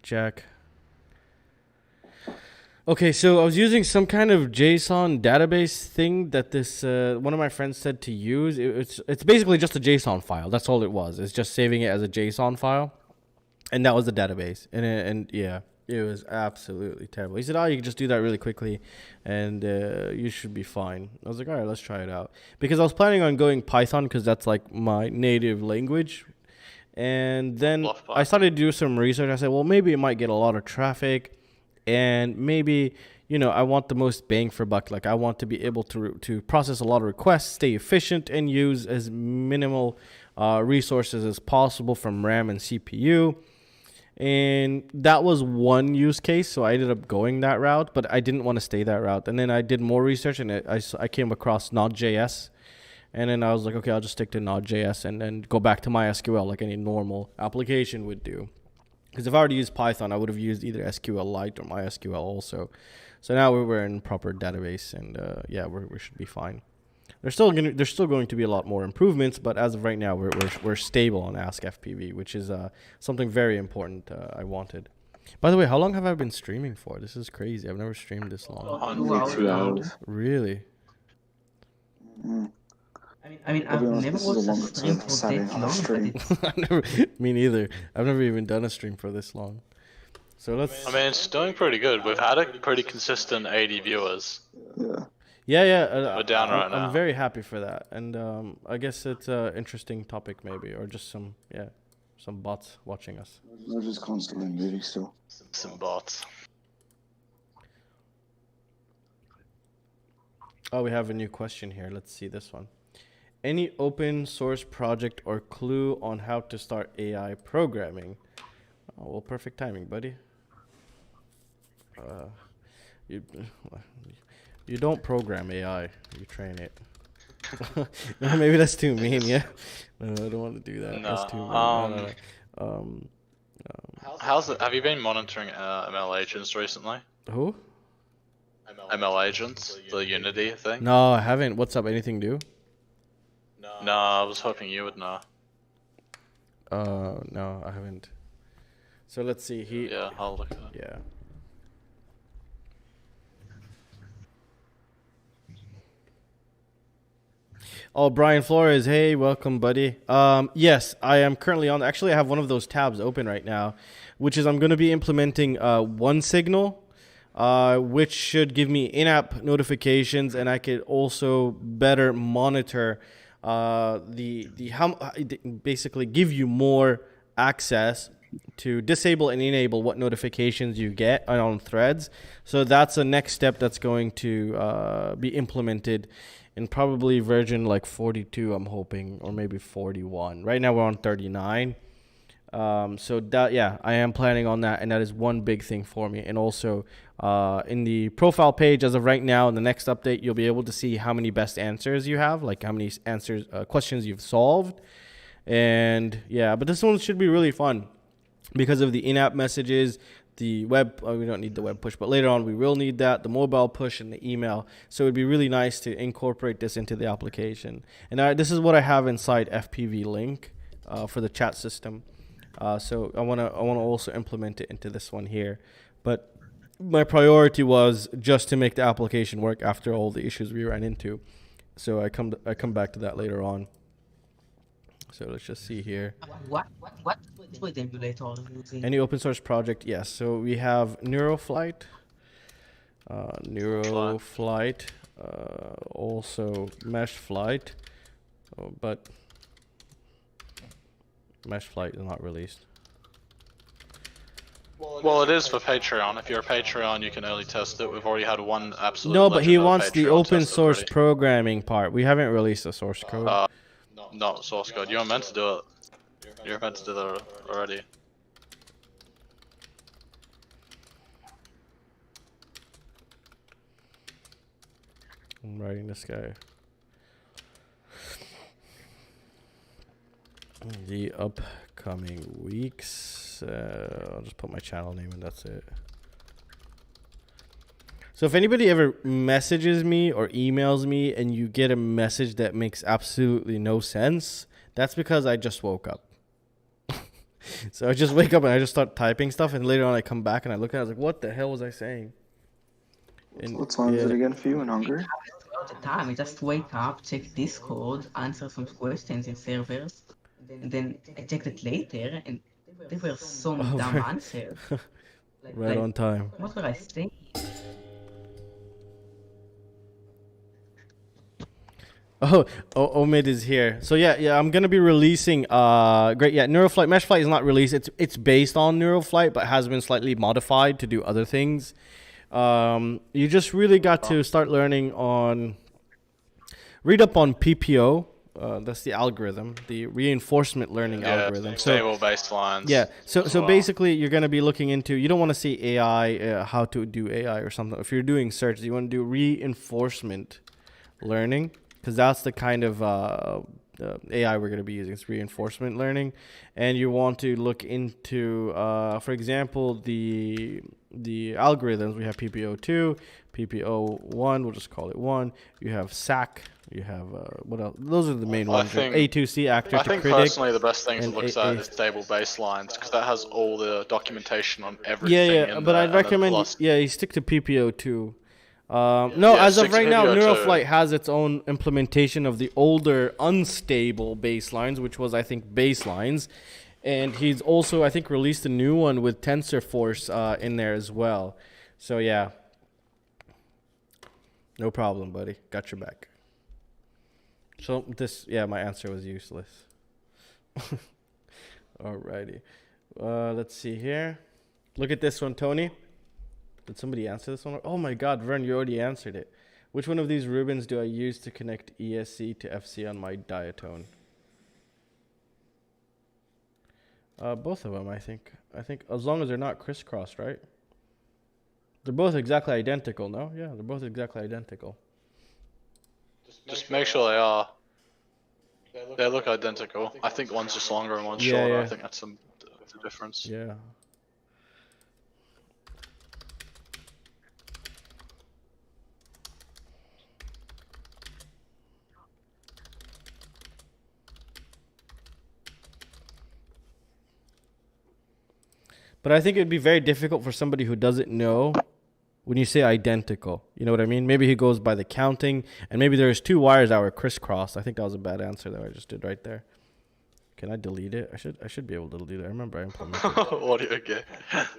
Jack. Okay, so I was using some kind of JSON database thing that this one of my friends said to use. It's basically just a JSON file. That's all it was. It's just saving it as a JSON file, and that was the database. And yeah, it was absolutely terrible. He said, "Oh, you can just do that really quickly, and you should be fine." I was like, "All right, let's try it out," because I was planning on going Python because that's like my native language. And then Love I started to do some research. I said, well, maybe it might get a lot of traffic, and maybe, you know, I want the most bang for buck. Like I want to be able to process a lot of requests, stay efficient, and use as minimal resources as possible from RAM and CPU. And that was one use case, so I ended up going that route, but I didn't want to stay that route. And then I did more research, and I came across Node.js. And then I was like, okay, I'll just stick to Node.js and then go back to MySQL like any normal application would do. Because if I were to use Python, I would have used either SQLite or MySQL also. So now we're in proper database, and yeah, we should be fine. There's still going to be a lot more improvements, but as of right now, we're stable on AskFPV, which is something very important I wanted. By the way, how long have I been streaming for? This is crazy. I've never streamed this long. 2 hours. Really? Mm. I mean, I'll I've be honest, never this is the watched a longest stream I've for sat in that on a long, stream. but it's Me neither. I've never even done a stream for this long. So let's. I mean, it's doing pretty good. We've had a pretty consistent 80 viewers. Yeah. Yeah. We're down right now. I'm very happy for that, and I guess it's an interesting topic maybe, or just some bots watching us. They're just constantly moving still. Some bots. Oh, we have a new question here. Let's see this one. Any open source project or clue on how to start AI programming? Oh, well, perfect timing, buddy. You don't program AI, you train it. No, maybe that's too mean. Yeah. No, I don't want to do that. No, That's too mean. No. How's it? Have you been monitoring ML agents recently? Who? ML agents, the Unity thing. No, I haven't. What's up? Anything new? No, I was hoping you would know. No, I haven't. So let's see. Yeah, I'll look at it. Yeah. Oh, Brian Flores. Hey, welcome, buddy. Yes, I am currently on. Actually, I have one of those tabs open right now, which is I'm going to be implementing one signal, which should give me in-app notifications, and I could also better monitor basically give you more access to disable and enable what notifications you get on threads. So that's the next step that's going to be implemented in probably version like 42, I'm hoping, or maybe 41. Right now we're on 39. So that, yeah, I am planning on that, and that is one big thing for me. And also in the profile page as of right now, in the next update, you'll be able to see how many best answers you have, like how many answers, questions you've solved. And yeah, but this one should be really fun because of the in-app messages, the web, we don't need the web push, but later on we will need that, the mobile push and the email. So it'd be really nice to incorporate this into the application. And this is what I have inside FPV-Link for the chat system. So I wanna also implement it into this one here. But my priority was just to make the application work after all the issues we ran into. So I come back to that later on. So let's just see here. What emulator are you using? Any open source project? Yes. So we have NeuroFlight, also MeshFlight, but MeshFlight is not released. Well, it is for Patreon. If you're a Patreon, you can early test it. We've already had one absolute. No, but he legend of wants the Patreon open test source already. programming part. We haven't released the source code. Not source code. You were meant to do it. You're meant to do that already. I'm writing this guy. The upcoming weeks. I'll just put my channel name and that's it. So if anybody ever messages me or emails me and you get a message that makes absolutely no sense, that's because I just woke up. So I just wake up and I just start typing stuff, and later on I come back and I look at it, I was like, what the hell was I saying? And What time is it again for you in Hungary? All the time, I just wake up, check Discord, answer some questions in servers, and then I checked it later, and there were some dumb right. answers. Right on time. What were I saying? Oh, Omid is here. So yeah, I'm gonna be releasing great. Yeah, NeuroFlight, MeshFlight is not released. It's based on NeuroFlight, but has been slightly modified to do other things. You just really got to start learning read up on PPO. That's the algorithm, the reinforcement learning algorithm. Stable baselines. Yeah. So basically, you're gonna be looking into. You don't want to see AI, how to do AI or something. If you're doing search, you want to do reinforcement learning. Because that's the kind of AI we're going to be using. It's reinforcement learning. And you want to look into, for example, the algorithms. We have PPO2, PPO1, we'll just call it 1. You have SAC. You have, what else? Those are the main ones. A2C, actor I to think critic. personally the best thing to look at is stable baselines, because that has all the documentation on everything. Yeah, but I'd recommend, you stick to PPO2. As of right now, NeuroFlight has its own implementation of the older unstable baselines, which was, I think, baselines. And he's also, I think, released a new one with TensorForce in there as well. So, yeah. No problem, buddy. Got your back. So, my answer was useless. Alrighty. Let's see here. Look at this one, Tony. Did somebody answer this one? Oh my God, Vern, you already answered it. Which one of these ribbons do I use to connect ESC to FC on my diatone? Both of them, I think. I think as long as they're not crisscrossed, right? They're both exactly identical, no? Yeah, they're both exactly identical. Just make sure they are. They look identical. I think one's just longer and one's shorter. yeah. I think that's the difference. Yeah. But I think it'd be very difficult for somebody who doesn't know when you say identical. You know what I mean? Maybe he goes by the counting, and maybe there's 2 wires that were crisscrossed. I think that was a bad answer that I just did right there. Can I delete it? I should be able to delete it. I remember I implemented it. Audio gay.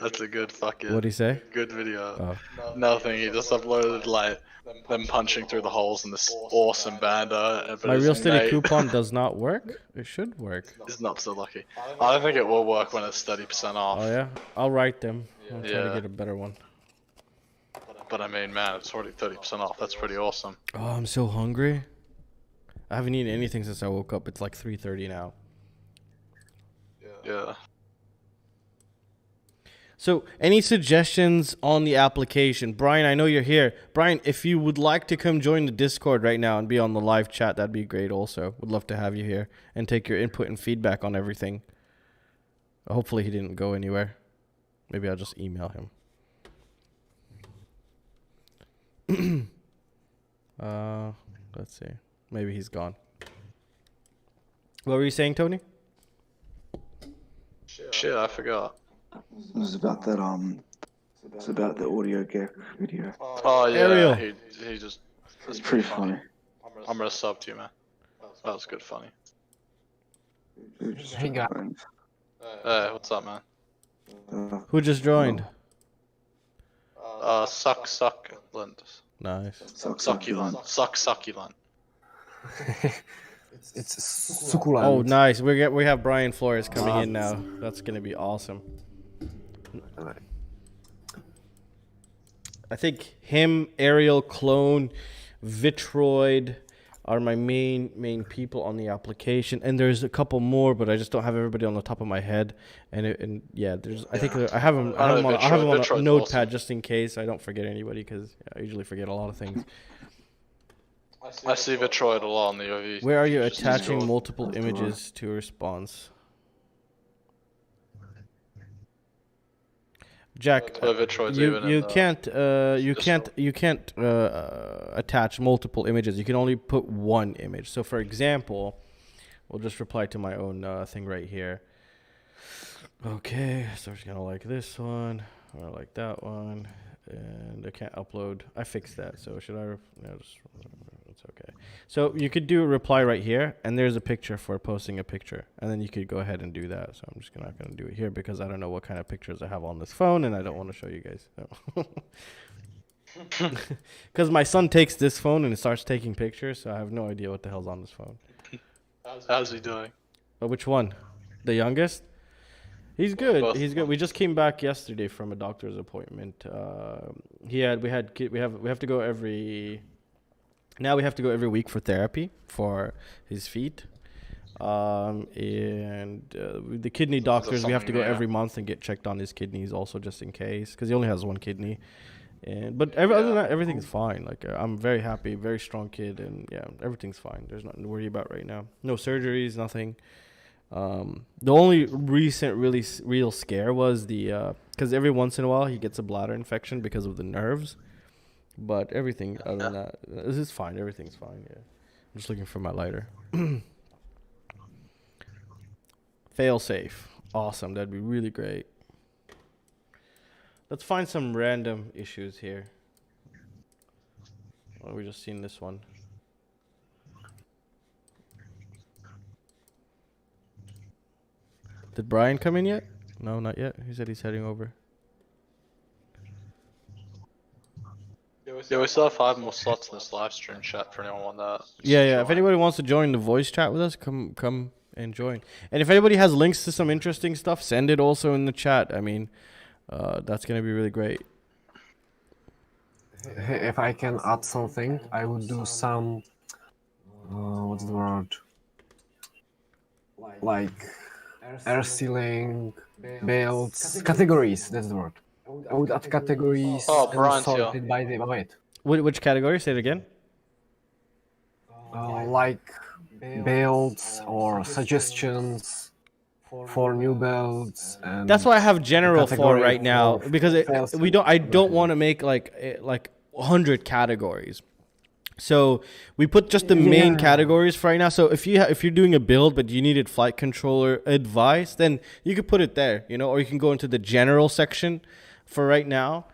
That's a good fucking. What'd he say? Good video. Oh. Nothing. He just uploaded like them punching through the holes in this awesome banda. My real steady coupon does not work? It should work. Is not so lucky. I don't think it will work when it's 30% off. Oh yeah? I'll write them. I'll try to Yeah. get a better one. But I mean, man, it's already 30% off. That's pretty awesome. Oh, I'm so hungry. I haven't eaten anything since I woke up. It's like 3:30 now. Yeah. So, any suggestions on the application? Brian, I know you're here. Brian, if you would like to come join the Discord right now and be on the live chat, that'd be great also. Would love to have you here and take your input and feedback on everything. Hopefully he didn't go anywhere. Maybe I'll just email him. Let's see. Maybe he's gone. What were you saying, Tony? Shit, I forgot. It was about that it's about the audio gag video. Oh yeah, Ariel. he just. It's pretty funny. I'm gonna sub to you, man. That was good, funny. Hey, guys. Hey, what's up, man? Who just joined? Succulent. Nice. Succulent. It's succulent. Oh, nice. We have Brian Flores coming in now. That's gonna be awesome. I think him, Ariel, Clone, Vitroid are my main people on the application, and there's a couple more, but I just don't have everybody on the top of my head. And yeah, there's I think I have them on a notepad awesome. Just in case I don't forget anybody, because I usually forget a lot of things. I see Vitroid a lot on the OV. Where are you attaching multiple images to a response? Jack, you can't attach multiple images. You can only put one image. So for example, we'll just reply to my own thing right here. Okay, so we're just gonna like this one, or like that one, and I can't upload. I fixed that. So should I? No, just it's okay. So you could do a reply right here, and there's a picture for posting a picture, and then you could go ahead and do that. So I'm just not gonna do it here because I don't know what kind of pictures I have on this phone, and I don't want to show you guys. Because my son takes this phone and it starts taking pictures, so I have no idea what the hell's on this phone. How's he doing? Which one? The youngest? He's good. He's good. We just came back yesterday from a doctor's appointment. We have to go every. Now we have to go every week for therapy for his feet. And the kidney doctors, we have to go every month and get checked on his kidneys also, just in case, because he only has one kidney. But other than that, everything's fine. Like I'm very happy, very strong kid, and yeah, everything's fine. There's nothing to worry about right now. No surgeries, nothing. The only recent real scare was the because every once in a while he gets a bladder infection because of the nerves. But everything other than that, this is fine. Everything's fine. Yeah, I'm just looking for my lighter. Fail safe, awesome. That'd be really great. Let's find some random issues here. Oh, we just seen this one. Did Brian come in yet? No, not yet. He said he's heading over. Yeah, we still have 5 more slots in this live stream chat for anyone want that. Yeah. If anybody wants to join the voice chat with us, come and join. And if anybody has links to some interesting stuff, send it also in the chat. I mean, that's gonna be really great. If I can add something, I would do some. What's the word? Like air sealing, builds, categories. That's the word. I would add categories and sort it by the weight. Which category? Say it again. like builds or suggestions for new builds, and That's why I have general for category right now for because sales we don't. I don't and want to make like 100 categories. So we put just the main Yeah. categories for right now. So if you're doing a build but you needed flight controller advice, then you could put it there, you know, or you can go into the general section for right now.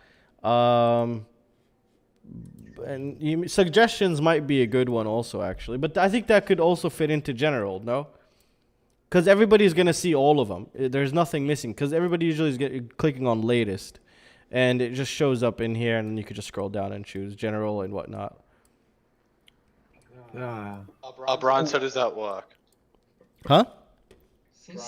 And suggestions might be a good one also actually, but I think that could also fit into general, no? Because everybody's gonna see all of them. There's nothing missing because everybody usually is clicking on latest, and it just shows up in here, and then you could just scroll down and choose general and whatnot. yeah. Brian said he's at work. Huh?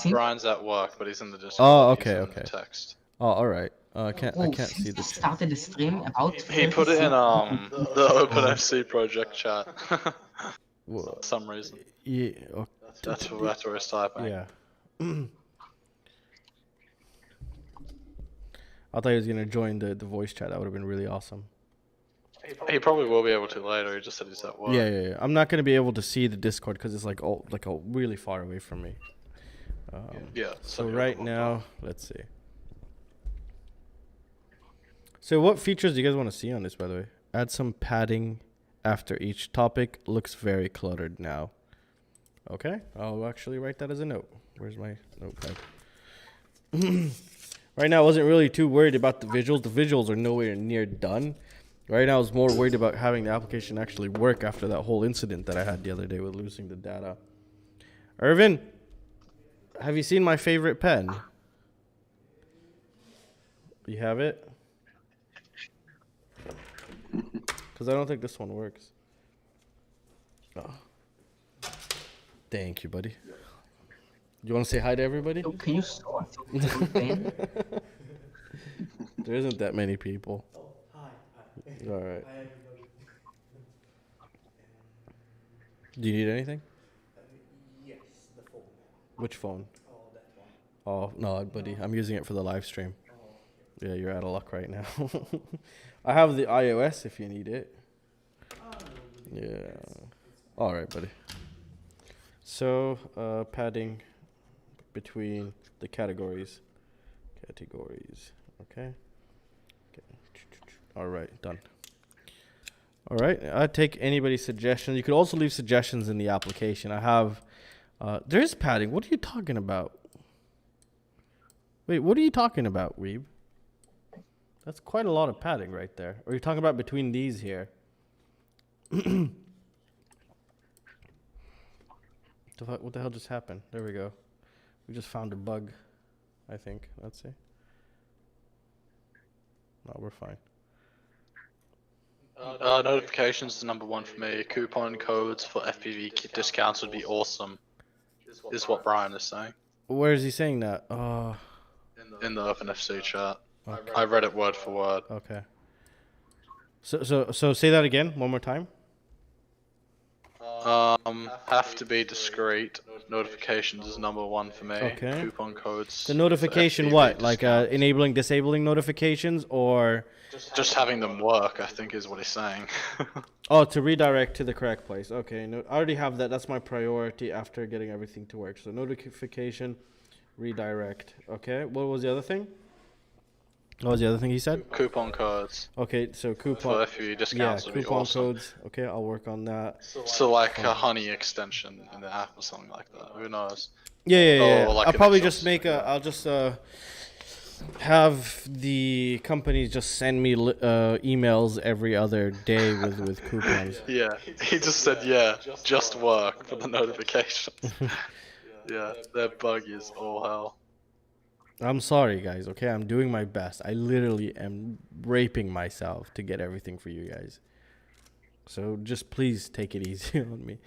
Brian's at work, but he's in the Discord. Oh, He's okay, in okay. the text. Oh, all right. I can't see Since the I started the stream about He put it in 36 the OpenFC project chat. Whoa. For some reason. Yeah. That's where he's typing. Yeah. I thought he was gonna join the voice chat. That would have been really awesome. He probably will be able to later. He just said he's at work. Yeah. I'm not gonna be able to see the Discord because it's like really far away from me. Yeah. So right now, let's see. So what features do you guys want to see on this, by the way? Add some padding after each topic. Looks very cluttered now. Okay, I'll actually write that as a note. Where's my notepad? Right now, I wasn't really too worried about the visuals. The visuals are nowhere near done. Right now, I was more worried about having the application actually work after that whole incident that I had the other day with losing the data. Irvin, have you seen my favorite pen? You have it? Because I don't think this one works. Oh. Thank you, buddy. You want to say hi to everybody? So can you show us your favorite pen? There isn't that many people. All right. Do you need anything? Yes, the phone. Which phone? Oh, that one. Oh, no, buddy. I'm using it for the live stream. Oh, okay. Yeah, you're out of luck right now. I have the iOS if you need it. Yeah. All right, buddy. So, padding between the categories. Okay. All right, done. All right, I take anybody's suggestion. You could also leave suggestions in the application. I have, there is padding. What are you talking about? Wait, what are you talking about, Weeb? That's quite a lot of padding right there. Or are you talking about between these here? What the hell just happened? There we go. We just found a bug, I think. Let's see. No, we're fine. Notifications is number one for me. Coupon codes for FPV kit discounts would be awesome. Is what Brian is saying. Where is he saying that? In the OpenFC chat. Okay. I read it word for word. Okay. So say that again, one more time. Have to be discreet. Notifications is number one for me. Okay. Coupon codes. The notification, FPV what? Like discounts. enabling, disabling notifications, or Just having them work, I think, is what he's saying. oh, to redirect to the correct place. Okay, no, I already have that. That's my priority after getting everything to work. So notification, redirect. Okay. What was the other thing? What was the other thing he said? Coupon codes Okay, so for coupon. FPV Yeah, discounts would be coupon awesome. codes. Okay, I'll work on that. So like a honey extension in the app or something like that. Who knows? Yeah. Oh, like I'll an probably actual just make I'll just have the companies just send me emails every other day with coupons. Yeah, he just said yeah, just work for the notifications. Yeah, that bug is all hell. I'm sorry, guys. Okay, I'm doing my best. I literally am raping myself to get everything for you guys. So just please take it easy on me.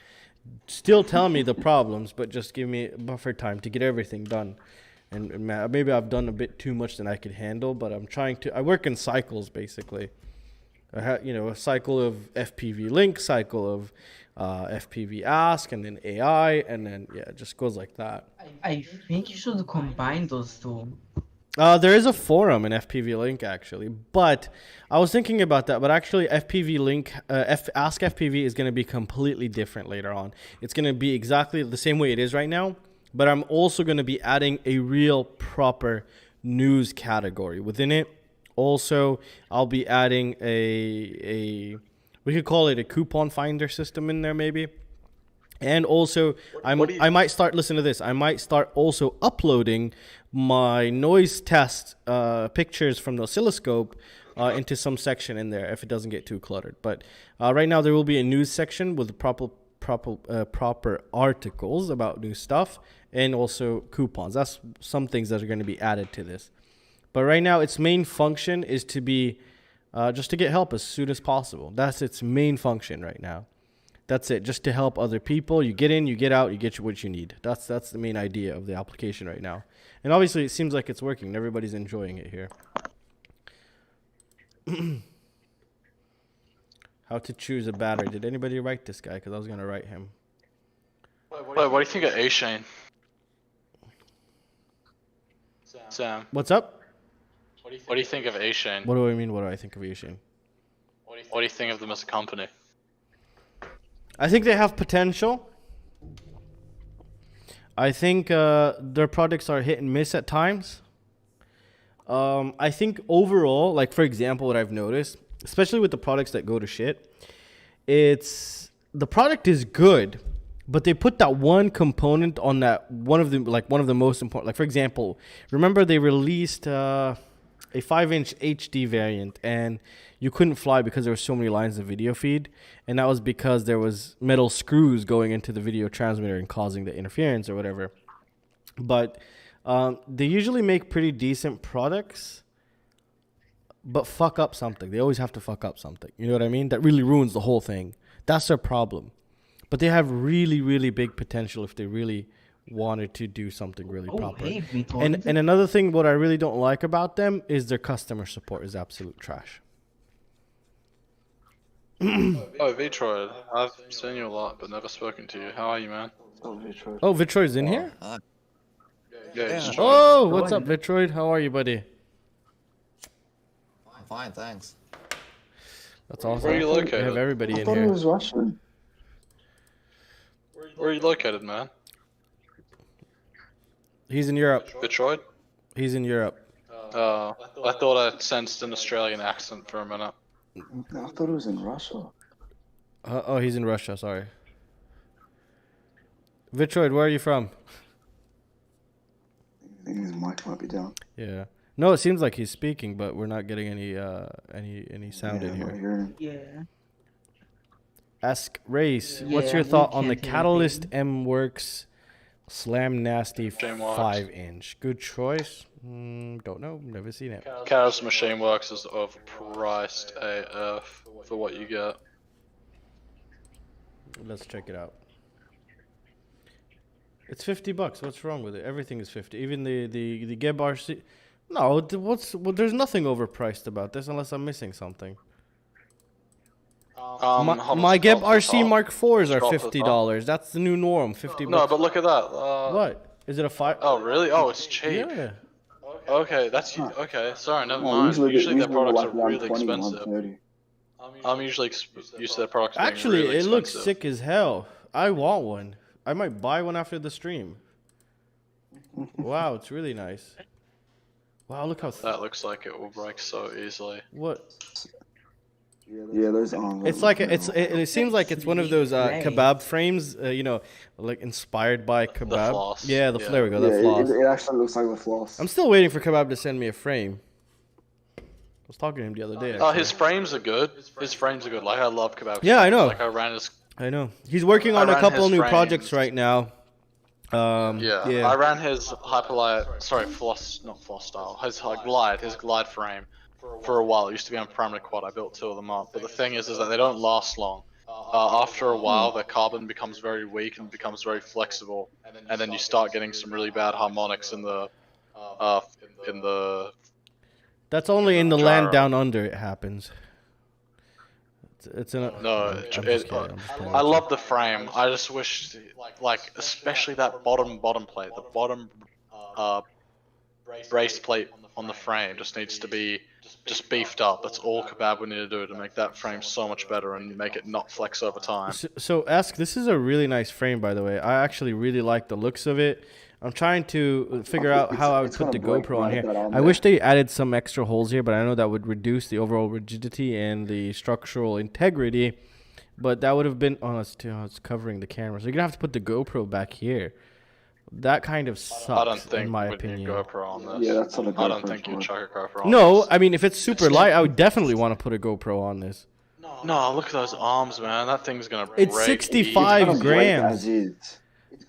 Still tell me the problems, but just give me buffer time to get everything done. And maybe I've done a bit too much than I could handle, but I'm trying to. I work in cycles basically. I have, a cycle of FPV-Link, cycle of FPV Ask, and then AI, and then yeah, it just goes like that. I think you should combine those two. There is a forum in FPV-Link actually, but I was thinking about that. But actually, FPV-Link, AskFPV is going to be completely different later on. It's going to be exactly the same way it is right now, but I'm also going to be adding a real proper news category within it. Also, I'll be adding we could call it a coupon finder system in there maybe. And also, I might start, listen to this, I might start also uploading my noise test pictures from the oscilloscope into some section in there if it doesn't get too cluttered. But right now there will be a news section with proper articles about new stuff and also coupons. That's some things that are going to be added to this. But right now its main function is to be just to get help as soon as possible. That's its main function right now. That's it, just to help other people. You get in, you get out, you get what you need. That's the main idea of the application right now. And obviously, it seems like it's working. Everybody's enjoying it here. How to choose a battery. Did anybody write this guy? Because I was going to write him. Wait, what do you think of A-Shane? Sam. What's up? What do you think of A-Shane? What do I mean? What do I think of Asian? What do you think of them as a company? I think they have potential. I think their products are hit and miss at times. I think overall, like for example, what I've noticed, especially with the products that go to shit, the product is good, but they put that one component on that one of the most important. Like for example, remember they released a 5-inch HD variant, and you couldn't fly because there were so many lines of video feed, and that was because there was metal screws going into the video transmitter and causing the interference or whatever. But they usually make pretty decent products, but fuck up something. They always have to fuck up something. You know what I mean? That really ruins the whole thing. That's their problem. But they have really, really big potential if they really wanted to do something really proper. Hey, And another thing, what I really don't like about them is their customer support is absolute trash. Oh, Vitroid. I've seen you a lot, but never spoken to you. How are you, man? Oh, Vitroid. Oh, Vitroid's in here? Yeah, he's Oh, what's up, Vitroid? How are you, buddy? Fine, thanks. That's awesome. Where are you We located? have everybody I in thought it here. was Russian. Where are you located, man? He's in Europe. Vitroid? He's in Europe. I thought I sensed an Australian accent for a minute. No, I thought it was in Russia. Oh, he's in Russia. Sorry. Vitroid, where are you from? I think his mic might be down. Yeah. No, it seems like he's speaking, but we're not getting any sound in I'm not here. hearing him. Yeah. Ask Race, what's Yeah, your we thought on the can't hear Catalyst anything. M-Works Slam Nasty Shame Works. 5-inch? Good choice. Don't know. Never seen it. Chaos Machine Works is overpriced AF for what you get. Let's check it out. It's $50. What's wrong with it? Everything is 50. Even the GETFPV. No, there's nothing overpriced about this unless I'm missing something. My GETFPV Mark IVs are $50. That's the new norm. $50. No, but look at that. What? Is it a 5? Oh, really? Oh, it's cheap. Yeah. Okay, that's okay. Sorry, never No, mind. Usually their they're products like are really 120, expensive. 130. I'm usually used to their products being Actually, really it looks expensive. sick as hell. I want one. I might buy one after the stream. Wow, it's really nice. Wow, look how... That looks like it will break so easily. What? Yeah, those arms. It's like it seems like it's one of those kebab frames, you know, like inspired by kebab. floss. Yeah, Yeah. there we go, Yeah, the floss. it actually looks like the floss. I'm still waiting for Kebab to send me a frame. I was talking to him the other day. Oh, actually. his frames are good. His frames are good. Like I love kebab. Yeah, I frames. know. Like I ran his. I know. He's working on a ran couple his new frames. projects right now. Yeah, I ran his hyperlight. Sorry, not floss style. His glide frame. For a while, it used to be on primary quad. I built 2 of them up. But the thing is that they don't last long. After a while, the carbon becomes very weak and becomes very flexible, and then you start getting some really bad harmonics in the That's only in the land gyro. down under it happens. It's in a... No, I'm just kidding, I'm just playing I with love the frame. I just wish, like, especially that bottom plate, the bottom brace plate on the frame just needs to be just beefed up. That's all kebab we need to do to make that frame so much better and make it not flex over time. So Ask, this is a really nice frame, by the way. I actually really like the looks of it. I'm trying to figure out how I would put the GoPro on here. I wish they added some extra holes here, but I know that would reduce the overall rigidity and the structural integrity. But that would have been... Oh, it's covering the camera. So you're going to have to put the GoPro back here. That kind of sucks, in my opinion. GoPro on this. Yeah, that's not a GoPro. I don't think you'd chuck a GoPro on No, this. I mean, if it's super light, I would definitely want to put a GoPro on this. No, look at those arms, man. That thing's going to break. It's 65 grams. As is.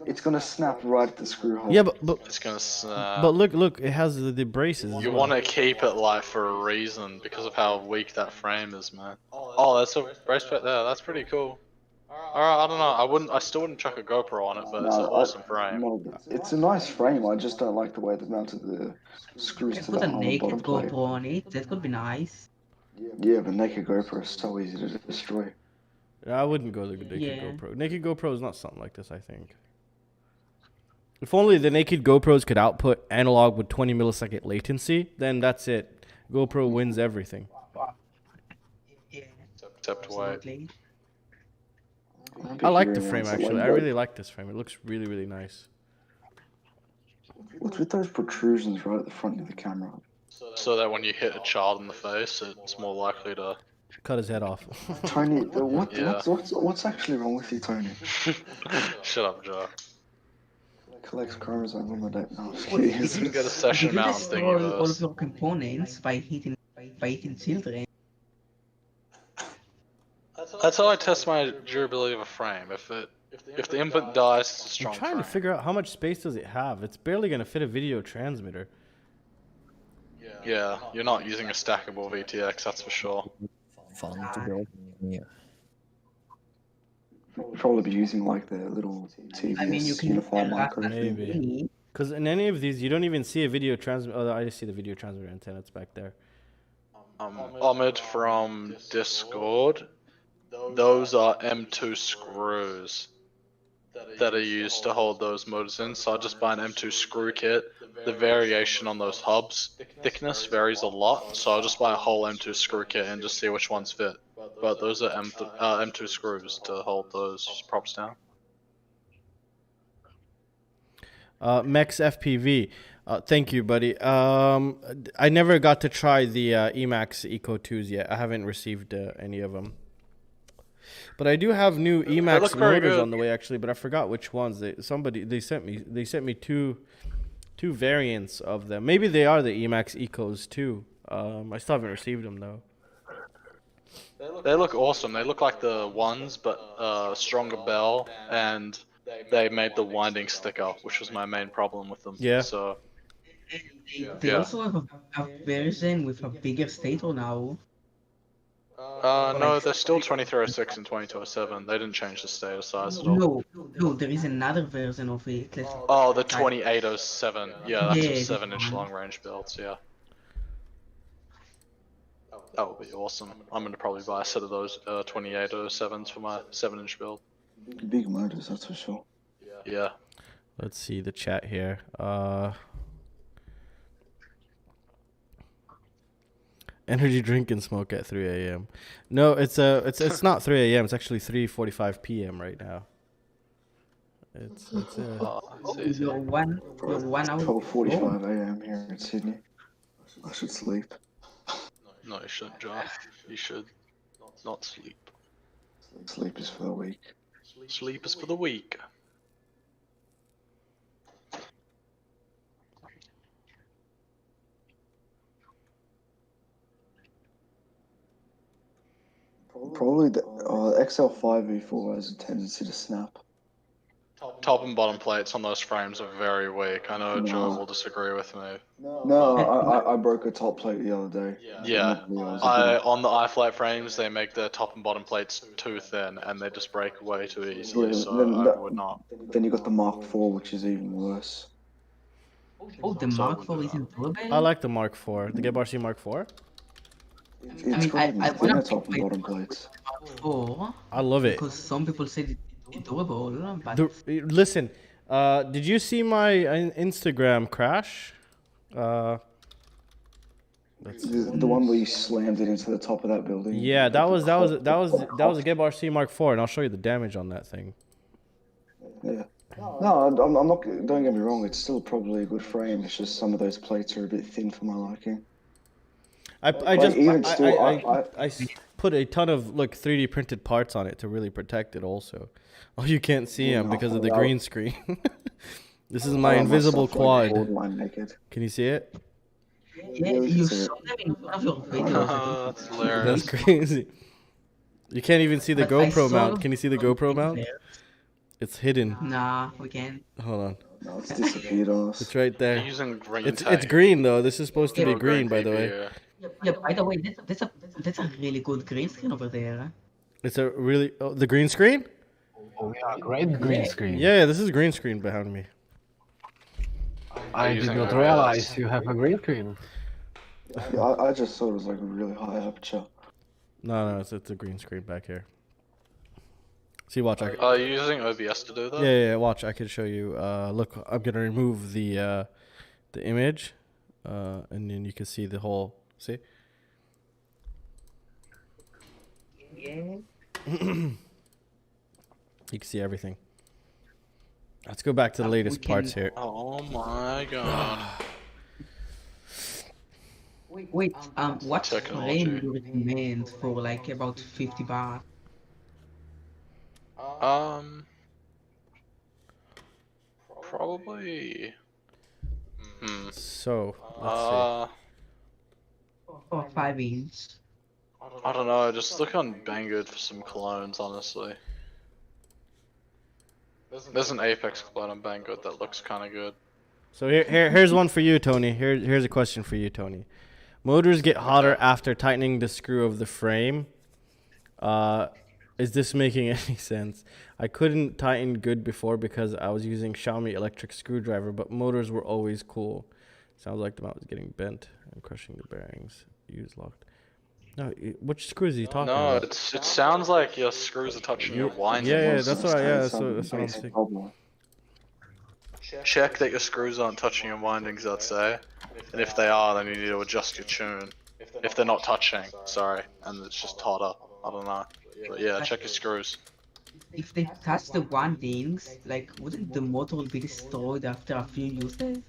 It's gonna snap right at the screw hole. Yeah, but It's going to snap. but look, it has the braces. You want to keep it light for a reason because of how weak that frame is, man. Oh, that's a brace plate there. That's pretty cool. Alright, I don't know. I still wouldn't chuck a GoPro on it, but it's an awesome frame. It's a nice frame. I just don't like the way they mounted the screws to Put the a armor naked bottom plate. GoPro on it. That could be nice. Yeah, but naked GoPro is so easy to destroy. I wouldn't go the naked Yeah. GoPro. Naked GoPro is not something like this, I think. If only the naked GoPros could output analog with 20 millisecond latency, then that's it. GoPro wins everything. Yeah. Except weight. Absolutely. I like the frame, actually. I really like this frame. It looks really, really nice. What's with those protrusions right at the front of the camera? So that when you hit a child in the face, it's more likely to... Cut his head off. Tony, Yeah. what's actually wrong with you, Tony? Shut up, Joe. Collects chromosomes on the day. No, You can get a session You mount destroy all of thingy your components by hitting children. That's how I test my durability of a frame. If the infant dies, it's a I'm strong trying frame. to figure out how much space does it have. It's barely going to fit a video transmitter. Yeah, you're not using a stackable VTX, that's for sure. Fun to build. Yeah. Probably be using like the little TVS I mean, you can unified micro. Maybe. Because in any of these, you don't even see a video transmitter. Oh, I just see the video transmitter antenna. It's back there. Ahmed from Discord, those are M2 screws that are used to hold those motors in. So I just buy an M2 screw kit. The variation on those hubs thickness varies a lot, so I'll just buy a whole M2 screw kit and just see which ones fit. But those are M2 screws to hold those props down. Mex FPV. Thank you, buddy. I never got to try the Emax Eco 2s yet. I haven't received any of them. But I do have new Emax look very motors good. on the way, actually, but I forgot which ones. They sent me two variants of them. Maybe they are the Emax Ecos too. I still haven't received them though. They look awesome. They look like the ones, but stronger bell, and they made the winding stick up, which was my main problem with them. Yeah. So They Yeah. also have a version with a bigger stator now. no, they're still 2306 and 2207. They didn't change the stator size at all. No, there is another version of it. Oh, the 2807. Yeah, that's Yeah, a 7-inch this one. long range builds. Yeah. That would be awesome. I'm gonna probably buy a set of those 2807s for my 7-inch build. Big motors, that's for sure. Yeah. Let's see the chat here. Energy drink and smoke at 3 a.m. No, it's not 3 a.m. It's actually 3:45 p.m. right now. It's It's easy. You're one hour. 12:45 a.m. here in Sydney. I should sleep. No, you shouldn't, John. You should not sleep. Sleep is for the weak. Sleep is for the weak. Probably the XL5 V4 has a tendency to snap. Top and bottom plates on those frames are very weak. I know Joe will disagree with me. No, I broke a top plate the other day. Yeah, on the iFlight frames they make their top and bottom plates too thin, and they just break way too easily. Yeah, So then I would not. Then you got the Mark IV, which is even worse. Oh, the Mark IV isn't durable? I like the Mark IV, the GETFPV Mark IV. It's got I even thinner top and bottom plates. Mark IV I love it. because some people said it's durable, but Listen, did you see my Instagram crash? The one where you slammed it into the top of that building. Yeah, that was a GETFPV Mark IV, and I'll show you the damage on that thing. Yeah. No, I'm not. Don't get me wrong. It's still probably a good frame. It's just some of those plates are a bit thin for my liking. I But put a ton of 3D printed parts on it to really protect it. Also, oh, you can't see them because of the green screen. This is my invisible quad. Can you see it? Yeah, you saw them in one of your videos. That's hilarious. That's crazy. You can't even see the GoPro mount. Can you see the GoPro mount? It's hidden. Nah, we can't. Hold on. No, it's disappeared on us. It's right there. You're using green It's tape. green though. This is supposed to be Or green, by tape, the way. yeah. Yeah, by the way, that's a really good green screen over there. It's a really the green screen. Oh yeah, great green screen. Yeah, this is green screen behind me. I did not realize you have a green screen. Yeah, I just thought it was like a really high aperture. No, it's a green screen back here. See, watch. Are you using OBS to do that? Yeah. Watch. I can show you. Look, I'm gonna remove the image, and then you can see the whole. See? Yeah. You can see everything. Let's go back to the latest parts here. Oh my god. Wait, what Technology. frame do you recommend for like about 50 baht? Probably. So, let's Or 5 inch? I don't know. Just look on Banggood for some clones, honestly. There's an Apex clone on Banggood that looks kind of good. So here's one for you, Tony. Here's a question for you, Tony. Motors get hotter after tightening the screw of the frame. Is this making any sense? I couldn't tighten good before because I was using Xiaomi electric screwdriver, but motors were always cool. Sounds like the mount was getting bent and crushing the bearings. Use locked. No, which screws are you talking No, about? it sounds like your screws are touching your winding. Yeah, that's what I'm saying. Check that your screws aren't touching your windings, I'd say. And if they are, then you need to adjust your tune. If they're not touching, sorry, and it's just hotter. I don't know. But yeah, check your screws. If they touch the windings, like, wouldn't the motor be destroyed after a few uses?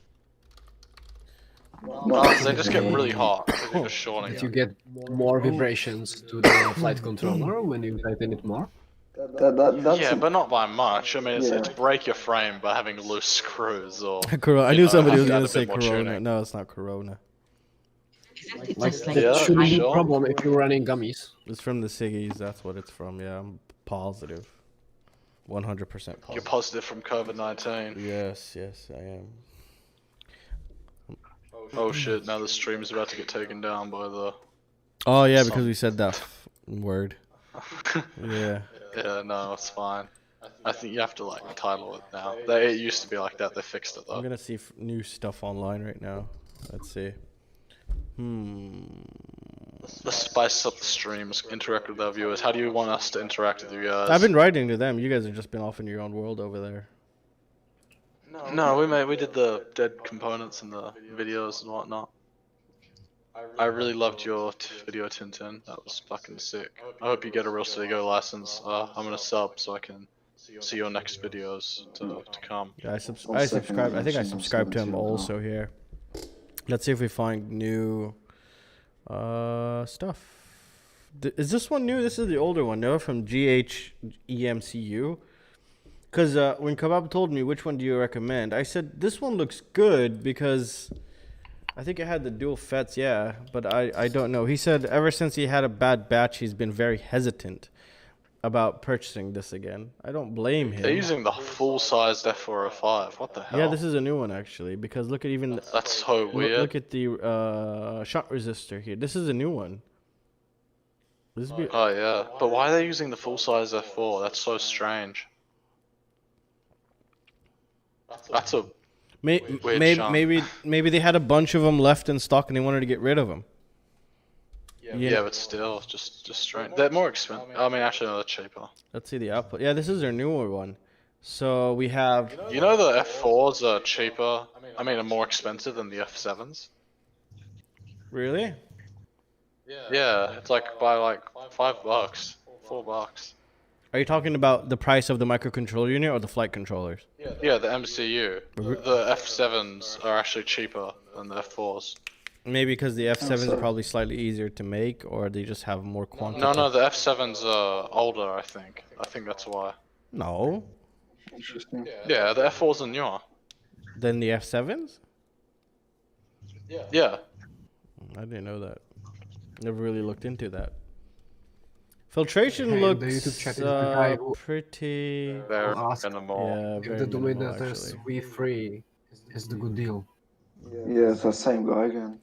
No, they just get really hot. They're just shorting You it. get more vibrations to the flight controller when you tighten it more. That's Yeah, but not by much. I mean, it's break your frame by having loose screws or. I knew somebody was add gonna a say bit more Corona. tuning. No, it's not Corona. Isn't it Like, just like Yeah, it shouldn't be a sure. problem if you're running gummies. It's from the Siggies. That's what it's from. Yeah, I'm positive. 100% positive. You're positive from COVID-19. Yes, I am. Oh shit! Now the stream is about to get taken down by the. Oh yeah, because we said that word. Yeah. Yeah, no, it's fine. I think you have to like title it now. It used to be like that. They fixed it though. I'm gonna see new stuff online right now. Let's see. Let's spice up the streams. Interact with our viewers. How do you want us to interact with you guys? I've been writing to them. You guys have just been off in your own world over there. No, we did the dead components and the videos and whatnot. I really loved your video, Tintin. That was fucking sick. I hope you get a real Sego license. I'm gonna sub so I can see your next videos to come. Yeah, I subscribe. I think I subscribed to him also here. Let's see if we find new stuff. Is this one new? This is the older one, no? From GHEMCU. Because when Kebab told me which one do you recommend, I said this one looks good because I think it had the dual FETs, yeah, but I don't know. He said ever since he had a bad batch, he's been very hesitant about purchasing this again. I don't blame him. They're using the full-sized F405. What the hell? Yeah, this is a new one actually because look at even That's so weird. look at the shot resistor here. This is a new one. This is Oh yeah, but why are they using the full-size F4? That's so strange. That's a weird chunk. maybe they had a bunch of them left in stock and they wanted to get rid of them. Yeah, but still, just strange. They're more expensive. I mean, actually, no, they're cheaper. Let's see the output. Yeah, this is their newer one. So we have. You know the F4s are cheaper. I mean, are more expensive than the F7s. Really? Yeah, it's like by like $5, $4. Are you talking about the price of the microcontroller unit or the flight controllers? Yeah, the MCU. The F7s are actually cheaper than the F4s. Maybe because the F7s are sorry. probably slightly easier to make, or they just have more quantity. No, the F7s are older, I think. I think that's why. No. Interesting. Yeah, the F4s are newer. Then the F7s? Yeah. I didn't know that. Never really looked into that. Filtration Hey, looks the YouTube chat is the guy who pretty. Very ask minimal. Yeah, if very the domain minimal, address actually. V3 is the good deal. Yeah, it's the same guy again.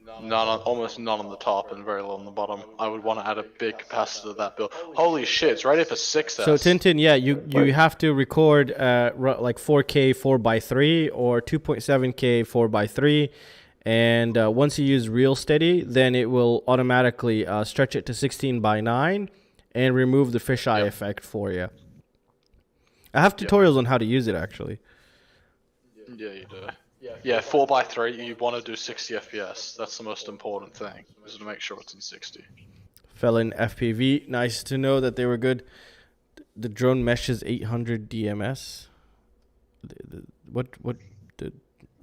Almost none on the top and very little on the bottom. I would want to add a big capacitor to that build. Holy shit, it's ready for 6S. So Tintin, yeah, you have to record like 4K 4x3 or 2.7K 4x3, and once you use Real Steady, then it will automatically stretch it to 16:9 and remove the fisheye effect for you. I have tutorials on how to use it actually. Yeah, you do. Yeah, 4x3, you want to do 60 FPS. That's the most important thing, is to make sure it's in 60. Felon FPV, nice to know that they were good. The drone meshes 800 DMS. What The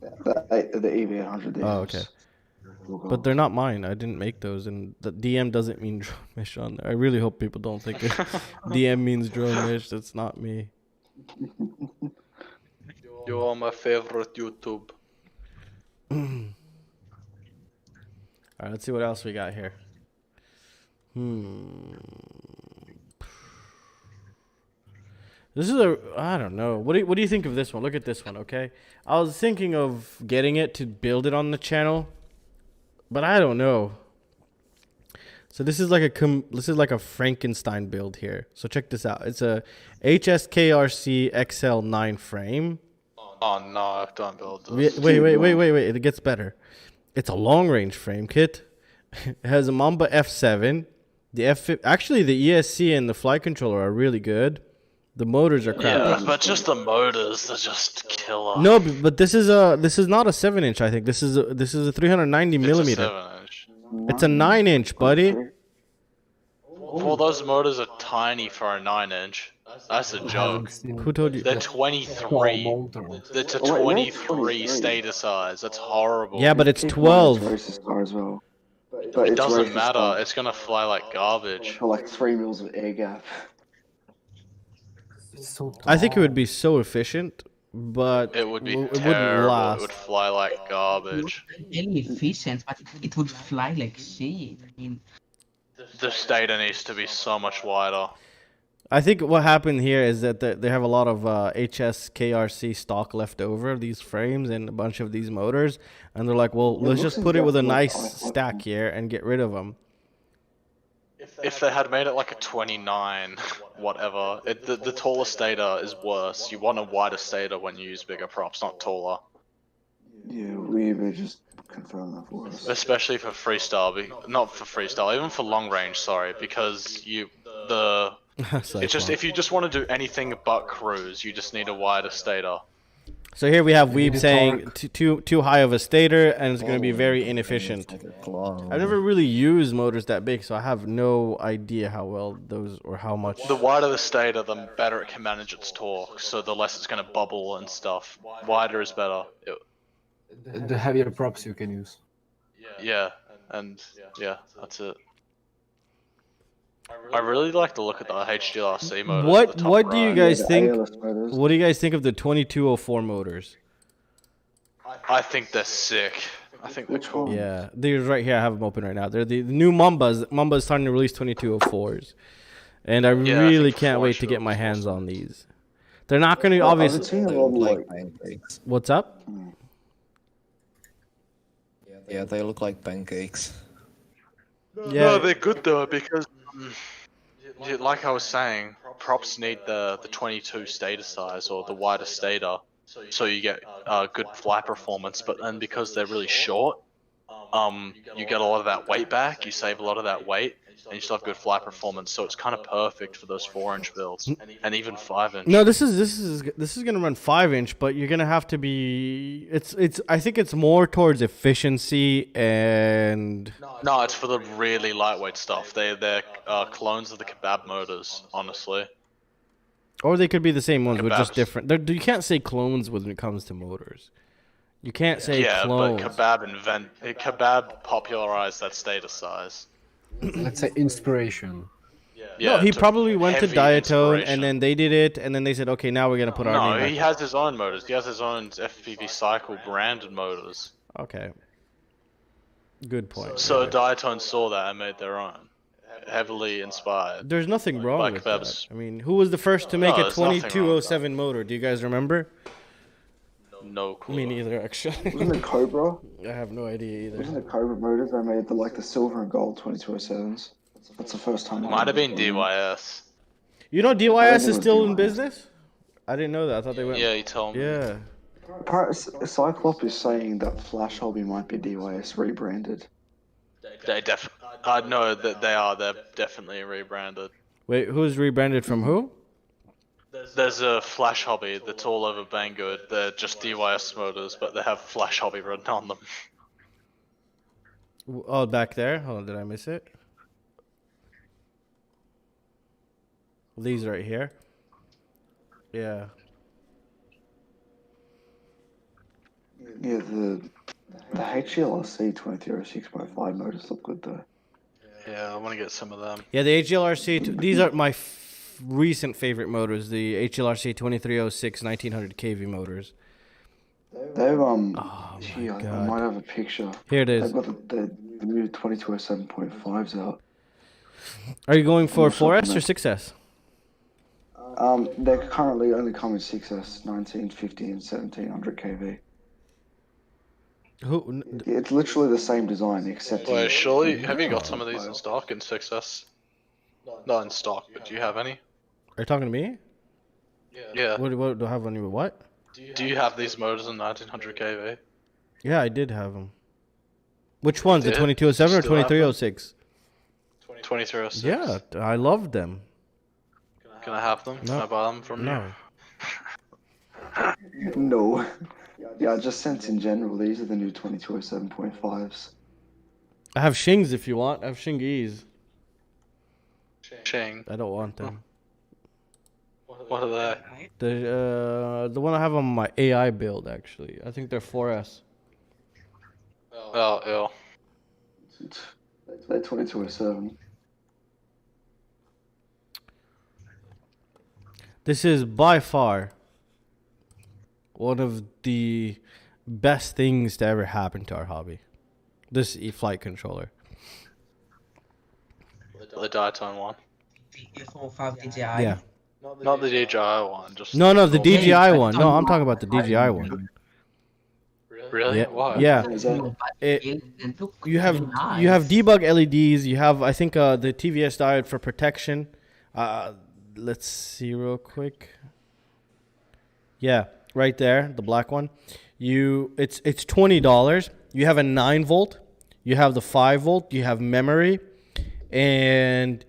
EV800. Oh, okay. But they're not mine. I didn't make those, and the DM doesn't mean drone mesh on there. I really hope people don't think it. DM means drone mesh. That's not me. You are my favorite YouTube. Alright, let's see what else we got here. This is I don't know. What do you think of this one? Look at this one, okay? I was thinking of getting it to build it on the channel, but I don't know. So this is like a Frankenstein build here. So check this out. It's a HGLRC XL9 frame. Oh no, don't build this. Wait. It gets better. It's a long range frame kit. It has a Mamba F7. Actually, the ESC and the flight controller are really good. The motors are crap. Yeah, but just the motors are just killer. No, but this is not a 7-inch. I think this is a 390 millimeter. It's a 7-inch. It's a 9-inch, buddy. Well, those motors are tiny for a 9-inch. That's a joke. Who told you? They're 23. They're to 23 stator size. That's horrible. Yeah, but it's 12. Races car as well. It doesn't matter. It's gonna fly like garbage. For like 3 mils of air gap. I think it would be so efficient, but It would be it wouldn't terrible. last. It would fly like garbage. Really efficient, but it would fly like shit. I mean, The stator needs to be so much wider. I think what happened here is that they have a lot of HGLRC stock left over, these frames and a bunch of these motors, and they're like, well, let's just put it with a nice stack here and get rid of them. If they had made it like a 29, whatever, the taller stator is worse. You want a wider stator when you use bigger props, not taller. Yeah, we just confirm that for us. Especially for freestyle, not for freestyle, even for long range. Sorry, because it's just if you just want to do anything but cruise, you just need a wider stator. So here we have Weeb saying too high of a stator, and it's going to be very inefficient. I've never really used motors that big, so I have no idea how well those or how much. The wider the stator, the better it can manage its torque. So the less it's going to bubble and stuff. Wider is better. The heavier props you can use. Yeah, and yeah, that's it. I really like to look at the HGLRC motors. What do you guys think? ALS motors. What do you guys think of the 2204 motors? I think they're sick. I think they're cool. Yeah, they're right here. I have them open right now. They're the new Mambas. Mamba's starting to release 2204s, and I really can't wait to get my hands on these. They're not going to obviously. Like pancakes. What's up? Yeah, they look like pancakes. Yeah. No, they're good though because, like I was saying, props need the 22 stator size or the wider stator, so you get good flight performance. But then because they're really short, you get a lot of that weight back. You save a lot of that weight, and you still have good flight performance. So it's kind of perfect for those 4-inch builds and even 5-inch. No, this is gonna run 5-inch, but you're gonna have to be. I think it's more towards efficiency and. No, it's for the really lightweight stuff. They're clones of the kebab motors, honestly. Or they could be the same ones, but just Kebabs. different. You can't say clones when it comes to motors. You can't say clones. But Kebab popularized that status size. Let's say inspiration. No, he to probably went to heavy Diatone, inspiration. and then they did it, and then they said, okay, now we're gonna put our No, name he back. has his own motors. He has his own FPV Cycle branded motors. Okay. Good point. So Diatone saw that and made their own. Heavily inspired. There's nothing wrong by with Kebabs. that. I mean, who was the first to make No, a there's nothing wrong with 2207 motor? Do you guys remember? No clue. Me neither, actually. Wasn't it Cobra? I have no idea either. Wasn't it Cobra motors? They made the silver and gold 2207s. That's the first time. Might have been DYS. You know I DYS think is it still was in DYS. business? I didn't know that. I thought they went. Yeah, he told me. Yeah. Cyclops is saying that Flash Hobby might be DYS rebranded. They no, that they are. They're definitely rebranded. Wait, who's rebranded from who? There's a Flash Hobby that's all over Banggood. They're just DYS motors, but they have Flash Hobby written on them. Oh, back there. Hold on, did I miss it? These right here. Yeah. Yeah, the HGLRC 2306.5 motors look good though. Yeah, I want to get some of them. Yeah, the HGLRC. These are my recent favorite motors. The HGLRC 2306 1900 kV motors. They've Oh gee, my I god. might have a picture. Here it is. They've got the new 2207.5s out. Are you going for I'm not 4S or 6S? They're currently only coming 6S, 1950 and 1700 kV. Who? It's literally the same design except. Wait, surely, have you got some of these in stock in 6S? Not in stock, but do you have any? Are you talking to me? Yeah. What do I have on you? What? Do you have these motors in 1900 kV? Yeah, I did have them. Which ones? The did? 2207 or Still have them? 2306? 2306. Yeah, I loved them. Can I have them? Can I buy them from No. No. Yeah, I just sent in general. These are the new 2207.5s. I have Shings if you want. I have Shingies. you? Ching. I don't want them. What are they? The one I have on my AI build actually. I think they're 4S. Oh, They're 2207. This is by far one of the best things to ever happen to our hobby. This flight controller. The Diatone one. For Fav DJI. Yeah. Not the DJI one, just... No, the Okay, DJI but one. No, I'm talking about the DJI one. Really? Yeah. Why? Yeah. Is that, You have debug LEDs. You have, I think, the TVS diode for protection. Let's see real quick. Yeah, right there, the black one. It's $20. You have a 9-volt. You have the 5-volt. You have memory, and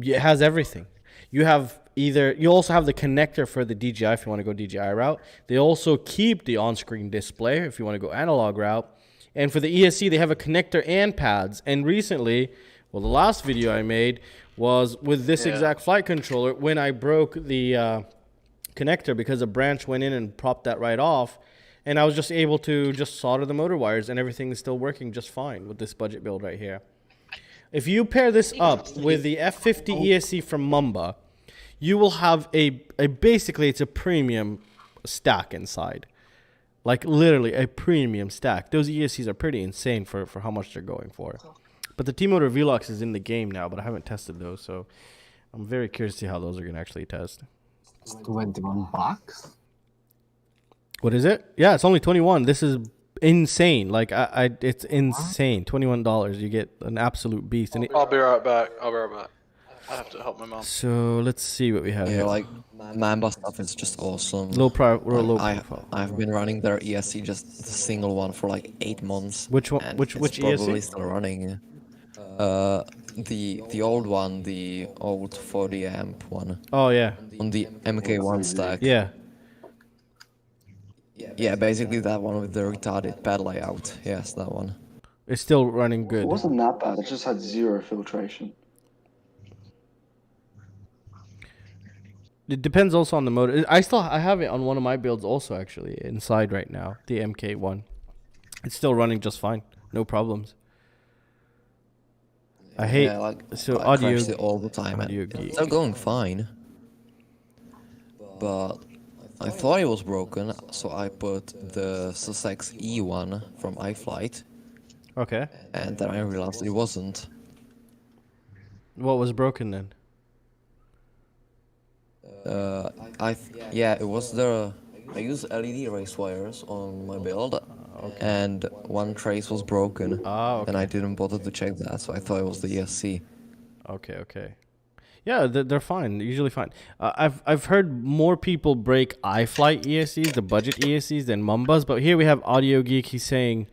it has everything. You also have the connector for the DJI if you want to go DJI route. They also keep the on-screen display if you want to go analog route. And for the ESC, they have a connector and pads. And recently, the last video I made was with this exact flight controller when I broke the connector because a branch went in and propped that right off. And I was just able to just solder the motor wires, and everything is still working just fine with this budget build right here. If you pair this up with the F50 ESC from Mamba, you will have basically it's a premium stack inside. Like literally a premium stack. Those ESCs are pretty insane for how much they're going for. But the T-Motor Velux is in the game now, but I haven't tested those, so I'm very curious to see how those are going to actually test. It's $21. What is it? Yeah, it's only 21. This is insane. Like it's insane. $21. You get an absolute beast. And I'll be right back. I have to help my mom. so let's see what we have. Yeah, here. like Mamba stuff is just awesome. Low profile. I've been running their ESC, just the single one, for like 8 months. Which one? and Which it's probably ESC? still running. The old one, the old 40 amp one Oh yeah, on the MK1 stack. yeah. Yeah, basically that one with the retarded pad layout. Yes, that one. It's still running It good. wasn't that bad. It just had zero filtration. It depends also on the motor. I have it on one of my builds also actually inside right now, the MK1. It's still running just fine, no problems. I hate Yeah, like, so I audio. crashed it all the time, audio and geek. they're going fine. But I thought it was broken, so I put the Xt60 one from iFlight, Okay. and then I realized it wasn't. What was broken then? Yeah, it was the. I used LED race wires on my build, and one trace was broken, Ah, and okay. I didn't bother to check that, so I thought it was the ESC. Okay, okay. Yeah, they're fine. They're usually fine. I've heard more people break iFlight ESCs, the budget ESCs, than Mambas. But here we have Audio Geek. He's saying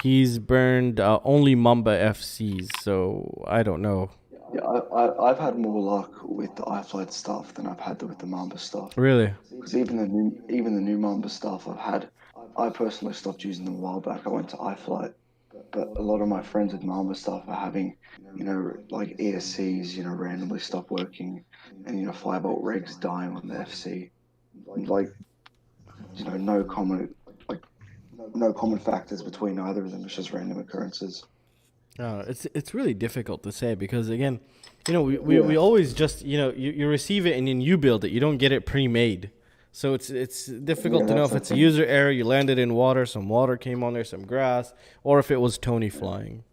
he's burned only Mamba FCs. So I don't know. Yeah, I've had more luck with the iFlight stuff than I've had with the Mamba stuff. Really? Because even the new Mamba stuff I personally stopped using them a while back. I went to iFlight, but a lot of my friends with Mamba stuff are having, like ESCs, randomly stop working, and firebolt regs dying on the FC. Like, no common factors between either of them. It's just random occurrences. It's really difficult to say because again, we always just you receive it and then you build it. You don't get it pre-made, so it's difficult to know if it's a user error. You landed in water, some water came on there, some grass, or if it was Tony flying.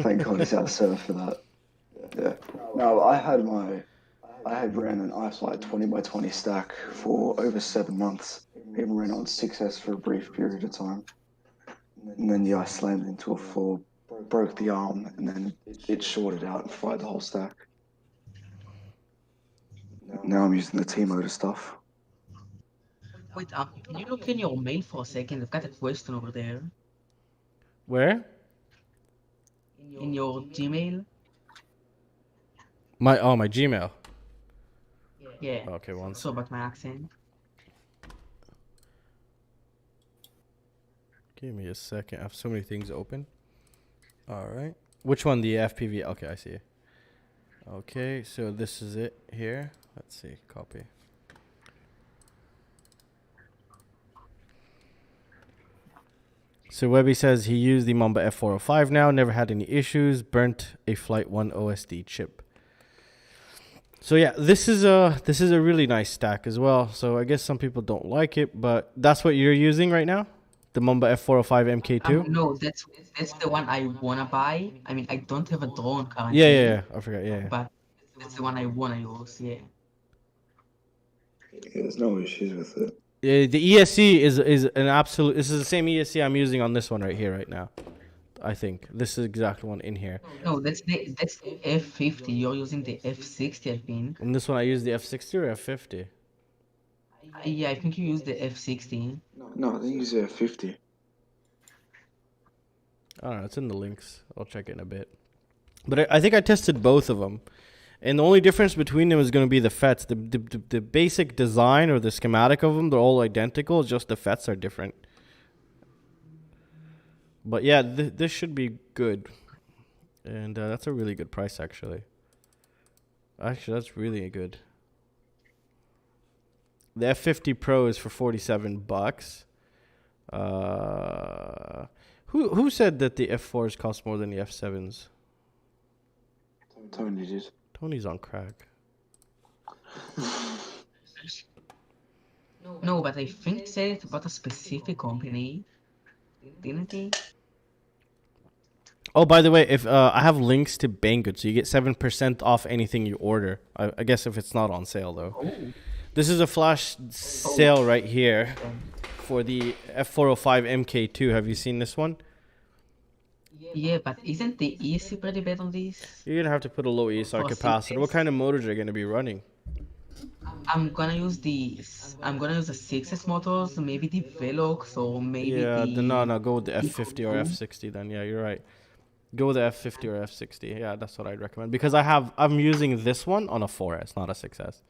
Thank God he's out of server for that. Yeah. No, I had ran an iFlight 20x20 stack for over 7 months. Even ran on 6S for a brief period of time. And then I slammed into a floor, broke the arm, and then it shorted out and fried the whole stack. Now I'm using the T-motor stuff. Wait, can you look in your mail for a second? I've got a question over there. Where? In your Gmail? My Gmail. Yeah. Okay, one So about my accent. Give me a second. I have so many things open. All right. Which one? The FPV. Okay, I see it. Okay, so this is it here. Let's see. Copy. So Webby says he used the Mamba F405 now. Never had any issues. Burnt a Flight 1 OSD chip. So yeah, this is a really nice stack as well. So I guess some people don't like it, but that's what you're using right now? The Mamba F405 MK2? No, that's the one I wanna buy. I mean, I don't have a drone currently. Yeah. I forgot. Yeah. But that's the one I wanna use. Yeah. There's no issues with it. The ESC is an absolute. This is the same ESC I'm using on this one right here right now. I think this is the exact one in here. No, that's the F50. You're using the F60, I think. And this one I use the F60 or F50. Yeah, I think you use the F60. No, I think he's a 50. I don't know. It's in the links. I'll check it in a bit. But I think I tested both of them. And the only difference between them is going to be the FETs. The basic design or the schematic of them, they're all identical. Just the FETs are different. But yeah, this should be good. And that's a really good price, actually. Actually, that's really good. The F50 Pro is for $47. Who said that the F4s cost more than the F7s? Tony did. Tony's on crack. No, but I think he said it about a specific company. Didn't he? Oh, by the way, if I have links to Banggood, so you get 7% off anything you order. I guess if it's not on sale, though. Oh. This is a flash sale right here for the F405 MK2. Have you seen this one? Yeah, but isn't the ESC pretty bad on these? You're going to have to put a low ESR capacitor. What kind of motors are you going to be running? I'm gonna use the 6S motors, maybe the Velox or maybe Yeah, no, go with the F50 or Eco2. F60 then. Yeah, you're right. Go with the F50 or F60. Yeah, that's what I'd recommend because I'm using this one on a 4S, not a 6S.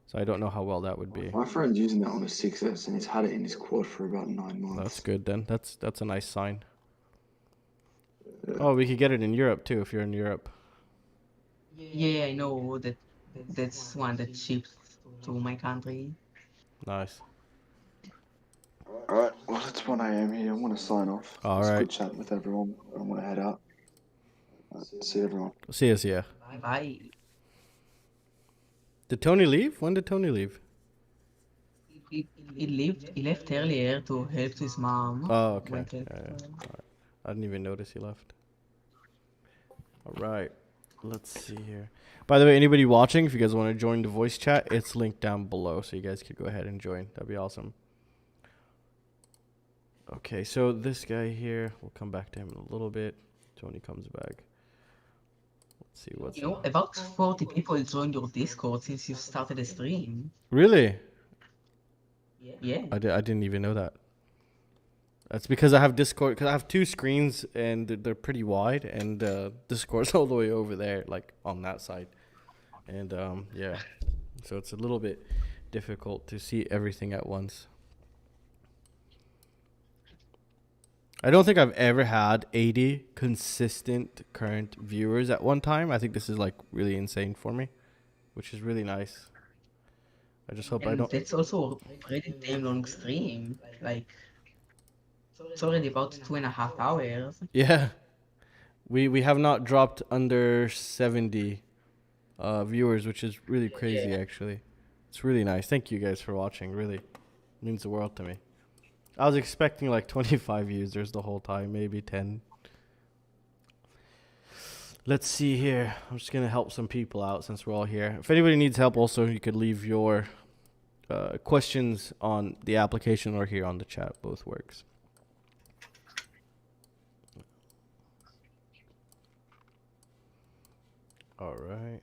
So I don't know how well that would be. My friend's using that on a 6S and he's had it in his quad for about 9 months. That's good then. That's a nice sign. Oh, we could get it in Europe too if you're in Europe. Yeah, I know that's one that ships to my country. Nice. Alright, well it's 1 AM here. I want to sign off. It's Alright. good chatting with everyone. I want to head out. See you, everyone. See ya. Bye. Did Tony leave? When did Tony leave? He left earlier to help his mom. Oh, okay. Went Yeah. Alright. I didn't even notice he left. Alright. Let's see here. By the way, anybody watching, if you guys want to join the voice chat, it's linked down below, so you guys could go ahead and join. That'd be awesome. Okay, so this guy here, we'll come back to him in a little bit. Tony comes back. Let's see what's... You know, about 40 people joined your Discord since you started the stream. Really? Yeah. I didn't even know that. That's because I have Discord, because I have 2 screens and they're pretty wide, and Discord's all the way over there, like on that side. And yeah, so it's a little bit difficult to see everything at once. I don't think I've ever had 80 consistent current viewers at one time. I think this is like really insane for me, which is really nice. I just hope I don't... That's also a pretty damn long stream. Like, it's already about 2.5 hours. Yeah. We have not dropped under 70 viewers, which is really crazy, actually. It's really nice. Thank you guys for watching. Really means the world to me. I was expecting like 25 users the whole time, maybe 10. Let's see here. I'm just going to help some people out since we're all here. If anybody needs help also, you could leave your questions on the application or here on the chat. Both works. All right.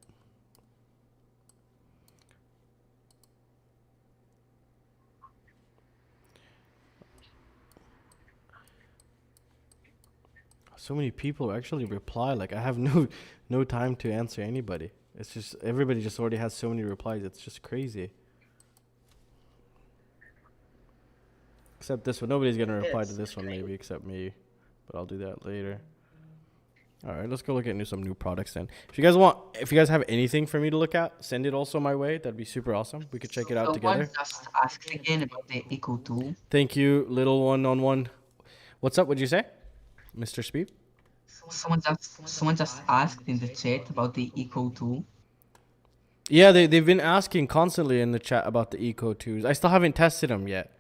So many people actually reply. Like I have no time to answer anybody. It's just everybody just already has so many replies. It's just crazy. Except this one. Nobody's gonna reply to this one maybe except me. But I'll do that later. Alright, let's go look at some new products then. If you guys have anything for me to look at, send it also my way. That'd be super awesome. We could check it out together. Someone just asked again about the Eco2. Thank you, little one. What's up? What'd you say? Mr. Speed? Someone just asked in the chat about the Eco2. Yeah, they've been asking constantly in the chat about the Eco2s. I still haven't tested them yet.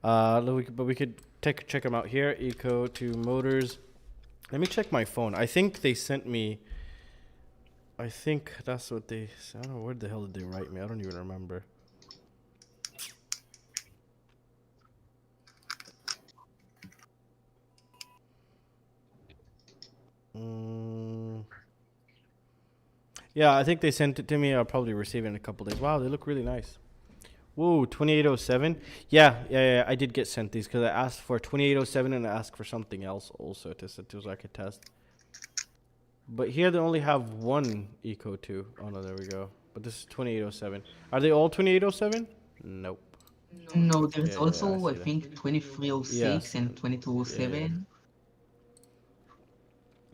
But we could check them out here. Eco2 motors. Let me check my phone. I think they sent me... I think that's what they... I don't know, where the hell did they write me? I don't even remember. Yeah, I think they sent it to me. I'll probably receive it in a couple days. Wow, they look really nice. Whoa, 2807. Yeah, I did get sent these because I asked for 2807 and I asked for something else also to so I could test. But here they only have one Eco2. Oh no, there we go. But this is 2807. Are they all 2807? Nope. No, there's also I think 2306 and 2207.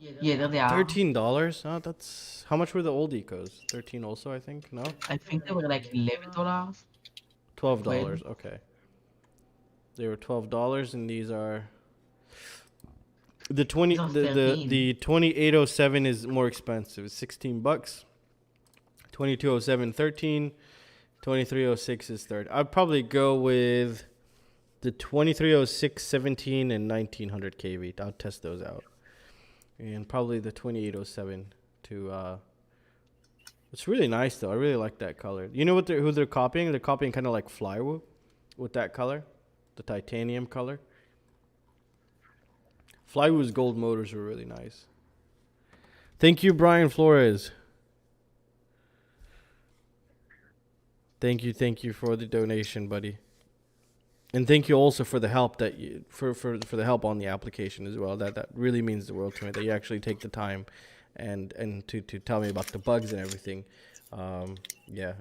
Yeah, there they are. $13? Oh, that's... How much were the old Ecos? 13 also, I think? No? I think they were like $11. $12, okay. They were $12 and these are... The 2807 is more expensive. It's 16 bucks. 2207 13. 2306 is third. I'd probably go with the 2306 17 and 1900 kV. I'll test those out. And probably the 2807 to it's really nice though. I really like that color. You know what who they're copying? They're copying kind of like Flywoo with that color, the titanium color. Flywoo's gold motors were really nice. Thank you, Brian Flores. Thank you for the donation, buddy. And thank you also for the help that you for the help on the application as well. That really means the world to me that you actually take the time and to tell me about the bugs and everything. Yeah,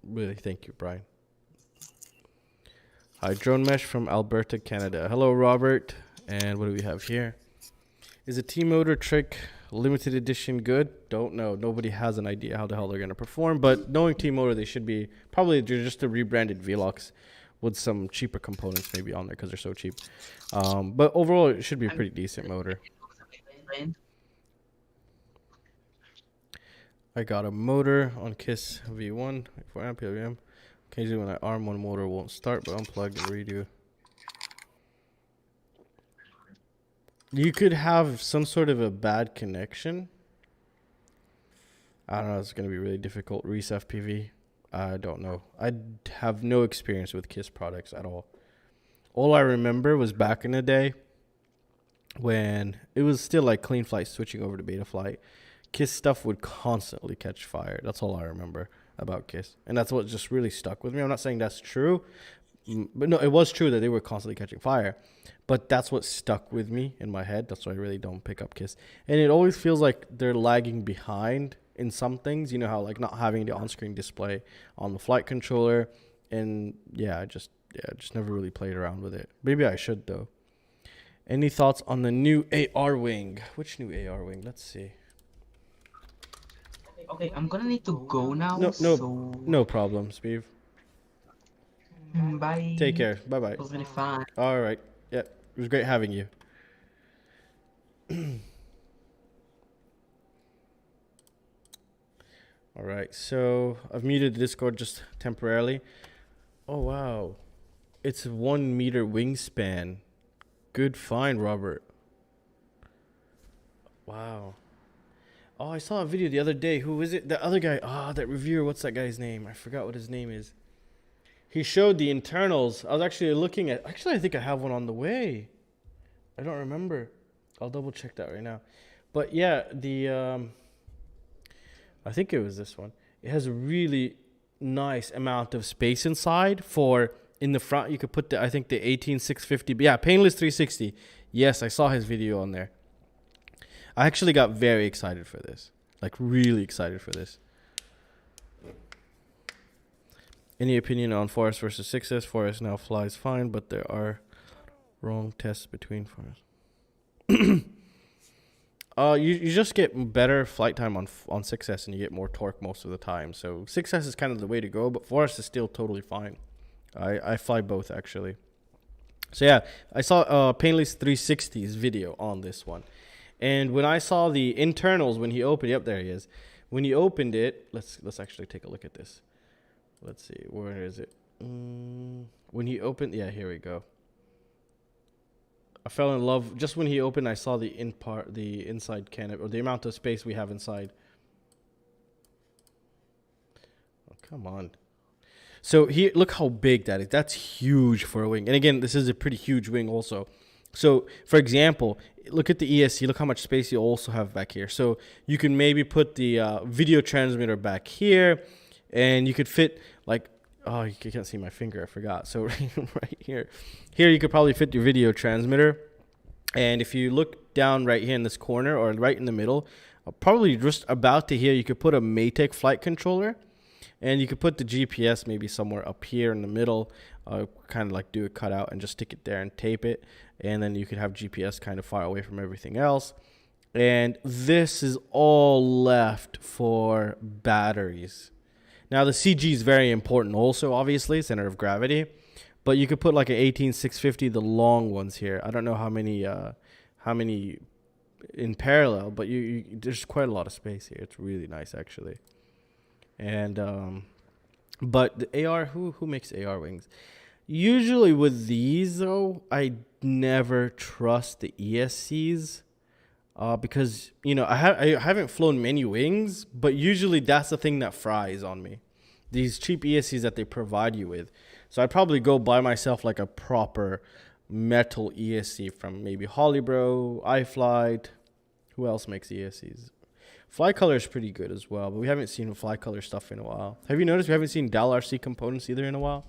really thank you, Brian. Hi, Drone Mesh from Alberta, Canada. Hello, Robert. And what do we have here? Is a T-Motor Trick limited edition good? Don't know. Nobody has an idea how the hell they're going to perform. But knowing T-Motor, they should be probably just a rebranded Velox with some cheaper components maybe on there because they're so cheap. But overall, it should be a pretty decent motor. I got a motor on KISS V1 for amp PWM. Occasionally when I arm one motor won't start, but unplug and redo. You could have some sort of a bad connection. I don't know, it's going to be really difficult. FPV. I don't know. I have no experience with KISS products at all. All I remember was back in the day when it was still like clean flight switching over to beta flight. KISS stuff would constantly catch fire. That's all I remember about KISS. And that's what just really stuck with me. I'm not saying that's true, but no, it was true that they were constantly catching fire. But that's what stuck with me in my head. That's why I really don't pick up KISS. And it always feels like they're lagging behind in some things. You know how like not having the on-screen display on the flight controller. And yeah, I just never really played around with it. Maybe I should though. Any thoughts on the new AR wing? Which new AR wing? Let's see. Okay, I'm gonna need to go now. No problem, Steve. Bye. Take care. Bye-bye. It was really fun. All right. Yeah, it was great having you. All right, so I've muted the Discord just temporarily. Oh, wow. It's a 1 meter wingspan. Good find, Robert. Wow. Oh, I saw a video the other day. Who is it? The other guy. Ah, that reviewer. What's that guy's name? I forgot what his name is. He showed the internals. I was actually looking at... Actually, I think I have one on the way. I don't remember. I'll double check that right now. But yeah, the... I think it was this one. It has a really nice amount of space inside for... In the front, you could put the... I think the 18650... Yeah, Painless 360. Yes, I saw his video on there. I actually got very excited for this. Like, really excited for this. Any opinion on Forest versus 6S? Forest now flies fine, but there are wrong tests between Forest. You just get better flight time on 6S and you get more torque most of the time. So 6S is kind of the way to go, but Forest is still totally fine. I fly both, actually. So yeah, I saw Painless 360's video on this one. And when I saw the internals, when he opened, yep, there he is. When he opened it, let's actually take a look at this. Let's see, where is it? When he opened, yeah, here we go. I fell in love just when he opened. I saw the inside canopy, or the amount of space we have inside. Oh, come on. So here, look how big that is. That's huge for a wing. And again, this is a pretty huge wing also. So, for example, look at the ESC. Look how much space you also have back here. So you can maybe put the video transmitter back here, and you could fit like, oh, you can't see my finger. I forgot. So right here, you could probably fit your video transmitter. And if you look down right here in this corner or right in the middle, probably just about to here, you could put a Maytech flight controller. And you could put the GPS maybe somewhere up here in the middle, kind of like do a cutout and just stick it there and tape it. And then you could have GPS kind of far away from everything else. And this is all left for batteries. Now the CG is very important also, obviously, center of gravity. But you could put like an 18650, the long ones here. I don't know how many in parallel, but there's quite a lot of space here. It's really nice, actually. And but the AR, who makes AR wings? Usually with these though, I never trust the ESCs because you know I haven't flown many wings, but usually that's the thing that fries on me. These cheap ESCs that they provide you with. So I'd probably go buy myself like a proper metal ESC from maybe Hollybro, iFlight. Who else makes ESCs? Fly color is pretty good as well, but we haven't seen fly color stuff in a while. Have you noticed we haven't seen Dalrc components either in a while?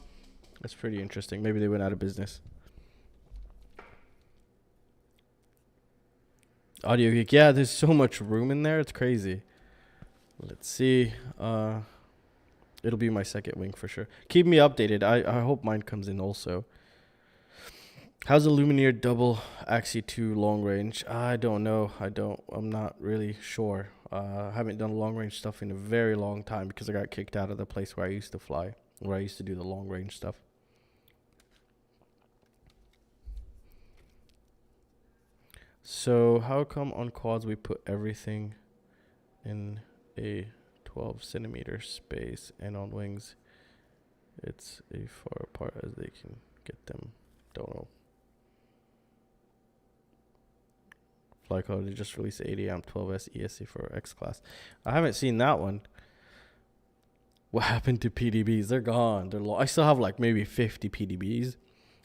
That's pretty interesting. Maybe they went out of business. Audio Geek. Yeah, there's so much room in there. It's crazy. Let's see. It'll be my second wing for sure. Keep me updated. I hope mine comes in also. How's the Lumineer double Axie 2 long range? I don't know. I'm not really sure. I haven't done long range stuff in a very long time because I got kicked out of the place where I used to fly, where I used to do the long range stuff. So how come on quads we put everything in a 12 centimeter space, and on wings it's as far apart as they can get them? Don't know. Flyco, they just released 80 amp 12S ESC for X class. I haven't seen that one. What happened to PDBs? They're gone. I still have like maybe 50 PDBs.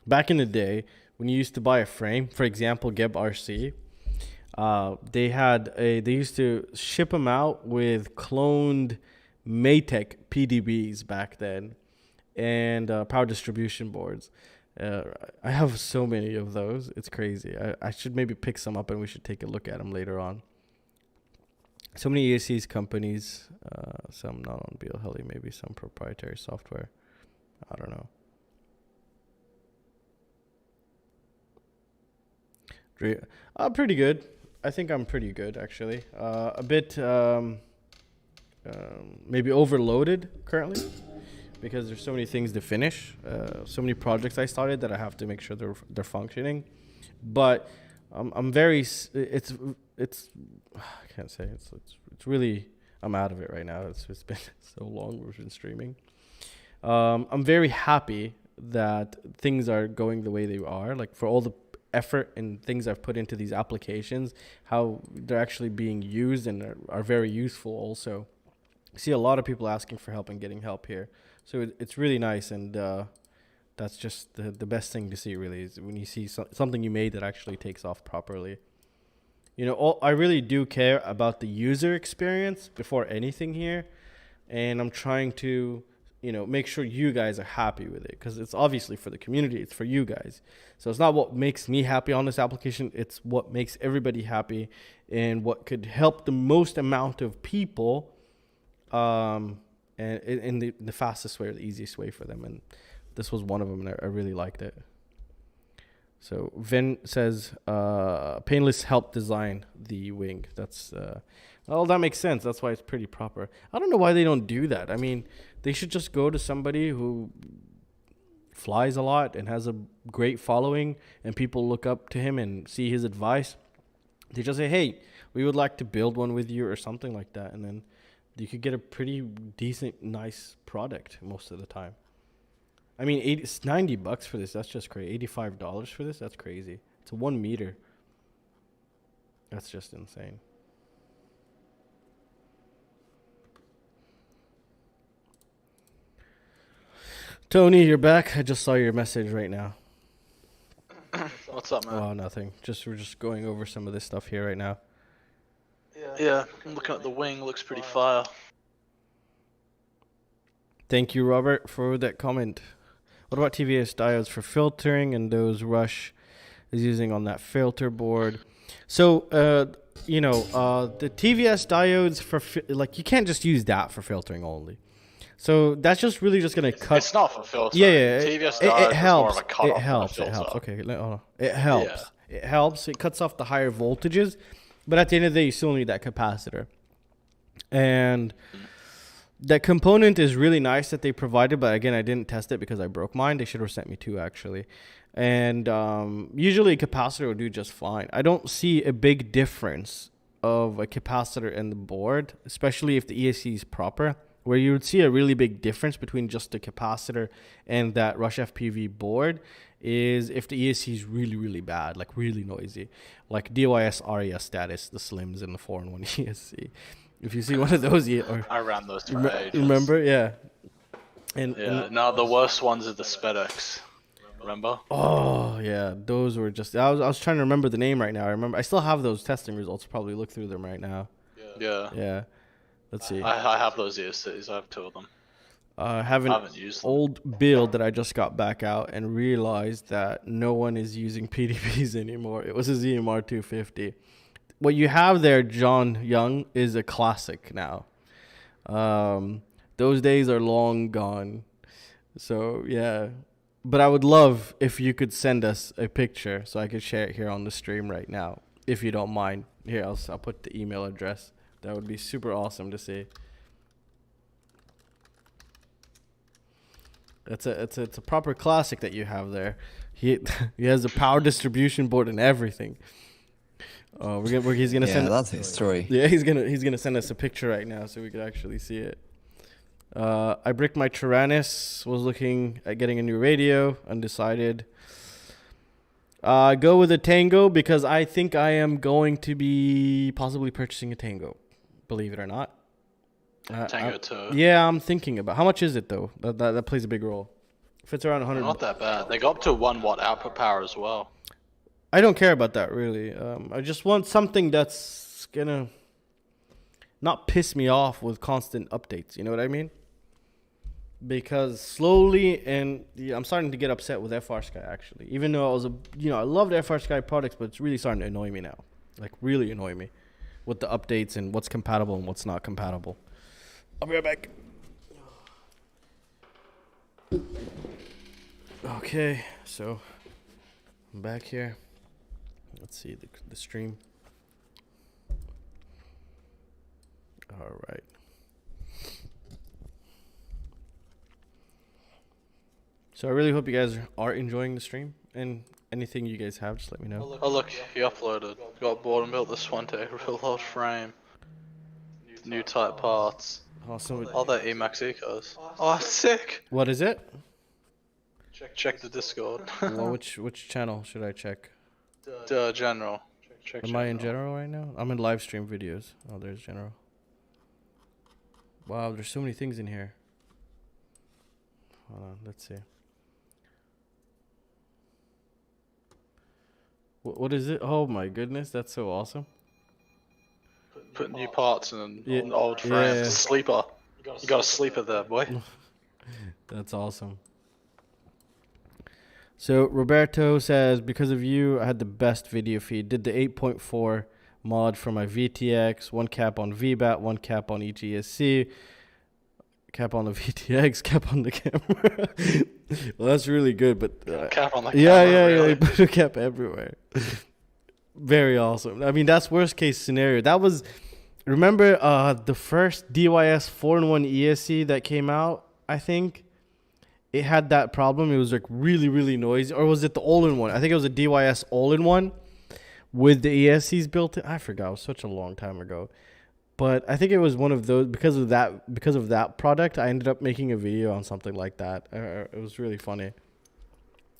Back in the day, when you used to buy a frame, for example, GETFPV, they used to ship them out with cloned Maytech PDBs back then, and power distribution boards. I have so many of those. It's crazy. I should maybe pick some up and we should take a look at them later on. So many ESCs companies, some not on Beal Heli, maybe some proprietary software. I don't know. Pretty good. I think I'm pretty good actually. A bit maybe overloaded currently, because there's so many things to finish, so many projects I started that I have to make sure they're functioning. But I'm very it's I can't say it's really, I'm out of it right now. It's been so long we've been streaming. I'm very happy that things are going the way they are, like for all the effort and things I've put into these applications, how they're actually being used and are very useful also. I see a lot of people asking for help and getting help here. So it's really nice, and that's just the best thing to see, really, is when you see something you made that actually takes off properly. You know, I really do care about the user experience before anything here, and I'm trying to, you know, make sure you guys are happy with it, because it's obviously for the community, it's for you guys. So it's not what makes me happy on this application, it's what makes everybody happy and what could help the most amount of people, and in the fastest way or the easiest way for them. And this was one of them, and I really liked it. So Vin says, Painless helped design the wing. That's, well, that makes sense. That's why it's pretty proper. I don't know why they don't do that. I mean, they should just go to somebody who flies a lot and has a great following, and people look up to him and see his advice. They just say, hey, we would like to build one with you or something like that. And then you could get a pretty decent, nice product most of the time. I mean, it's $90 for this. That's just crazy. $85 for this. That's crazy. It's 1 meter. That's just insane. Tony, you're back. I just saw your message right now. What's up, man? Oh, nothing. We're just going over some of this stuff here right now. Yeah, I'm looking at the wing. Looks pretty fire. Thank you, Robert, for that comment. What about TVS diodes for filtering and those Rush is using on that filter board? So, you know, the TVS diodes for, like, you can't just use that for filtering only. So that's just really just going to cut. It's not for filtering. Yeah. TVS diodes it helps. is more of a cutoff It helps. than a It helps. filter. Okay. It helps. Yeah. It helps. It cuts off the higher voltages. But at the end of the day, you still need that capacitor. And that component is really nice that they provided, but again, I didn't test it because I broke mine. They should have sent me 2 actually. And usually a capacitor will do just fine. I don't see a big difference of a capacitor and the board, especially if the ESC is proper. Where you would see a really big difference between just the capacitor and that Rush FPV board is if the ESC is really, really bad, like really noisy, like DYS RES status, the Slims and the 4-in-1 ESC. If you see one of those, I ran those for ages. Remember? Yeah. And no, the worst ones are the SpedX. Remember? Oh yeah, those were just. I was trying to remember the name right now. I still have those testing results. Probably look through them right now. Yeah. Yeah. Let's see. I have those ESCs. I have 2 of them. I have an haven't used them. old build that I just got back out and realized that no one is using PDBs anymore. It was a ZMR 250. What you have there, John Young, is a classic now. Those days are long gone. So, yeah. But I would love if you could send us a picture so I could share it here on the stream right now, if you don't mind. Here, I'll put the email address. That would be super awesome to see. It's a proper classic that you have there. He has a power distribution board and everything. He's gonna send. that's history. Yeah, he's gonna send us a picture right now so we could actually see it. I bricked my Tyrannus. Was looking at getting a new radio. Undecided. Go with a Tango because I think I am going to be possibly purchasing a Tango. Believe it or not. Tango 2. Yeah, I'm thinking about how much is it though. That plays a big role. If it's around 100. Not that bad. They go up to 1 watt output power as well. I don't care about that really. I just want something that's gonna not piss me off with constant updates. You know what I mean? Because slowly, and I'm starting to get upset with FrSky actually. Even though I loved FrSky products, but it's really starting to annoy me now. Like really annoy me with the updates and what's compatible and what's not compatible. I'll be right back. Okay, so I'm back here. Let's see the stream. All right. So I really hope you guys are enjoying the stream, and anything you guys have, just let me know. Oh look, he uploaded. Got bored and built this one day. Real large frame. New type parts. Awesome. All that Emax Ecos. Oh, sick! What is it? Check the Discord. Well, which channel should I check? General. Check Am I in general right now? I'm in live stream videos. Oh, there's general. Wow, there's so many things in here. Hold on, let's see. What is it? Oh my goodness, that's so awesome. Put new parts in Yeah. an old frame. Yeah. It's a sleeper. You got a sleeper there, boy. That's awesome. So Roberto says, because of you, I had the best video feed. Did the 8.4 mod for my VTX, 1 cap on VBAT, 1 cap on EGSC, cap on the VTX, cap on the camera. Well, that's really good, but Cap on the yeah, camera, yeah, really. put a cap everywhere. Very awesome. I mean, that's worst case scenario. That was, remember the first DYS 4-in-1 ESC that came out, I think? It had that problem. It was like really, really noisy. Or was it the all-in-one? I think it was a DYS all-in-one with the ESCs built in. I forgot. It was such a long time ago. But I think it was one of those, because of that product, I ended up making a video on something like that. It was really funny.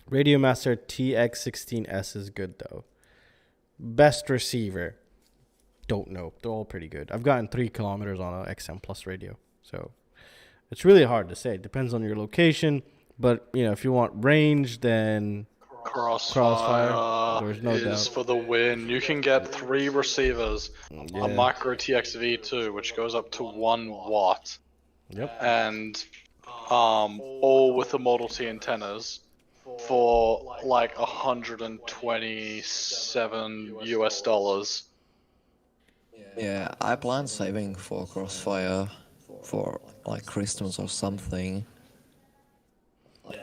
Radio Master TX16S is good though. Best receiver. Don't know. They're all pretty good. I've gotten 3 kilometers on an XM Plus radio. So it's really hard to say. It depends on your location. But, you know, if you want range, then Crossfire, there's no is doubt. for the win. You can get 3 receivers, Yeah. a micro TXV2, which goes up to 1 watt, Yep. and all with the Model T antennas for like $127 US. Yeah, I plan saving for Crossfire for like Christmas or something.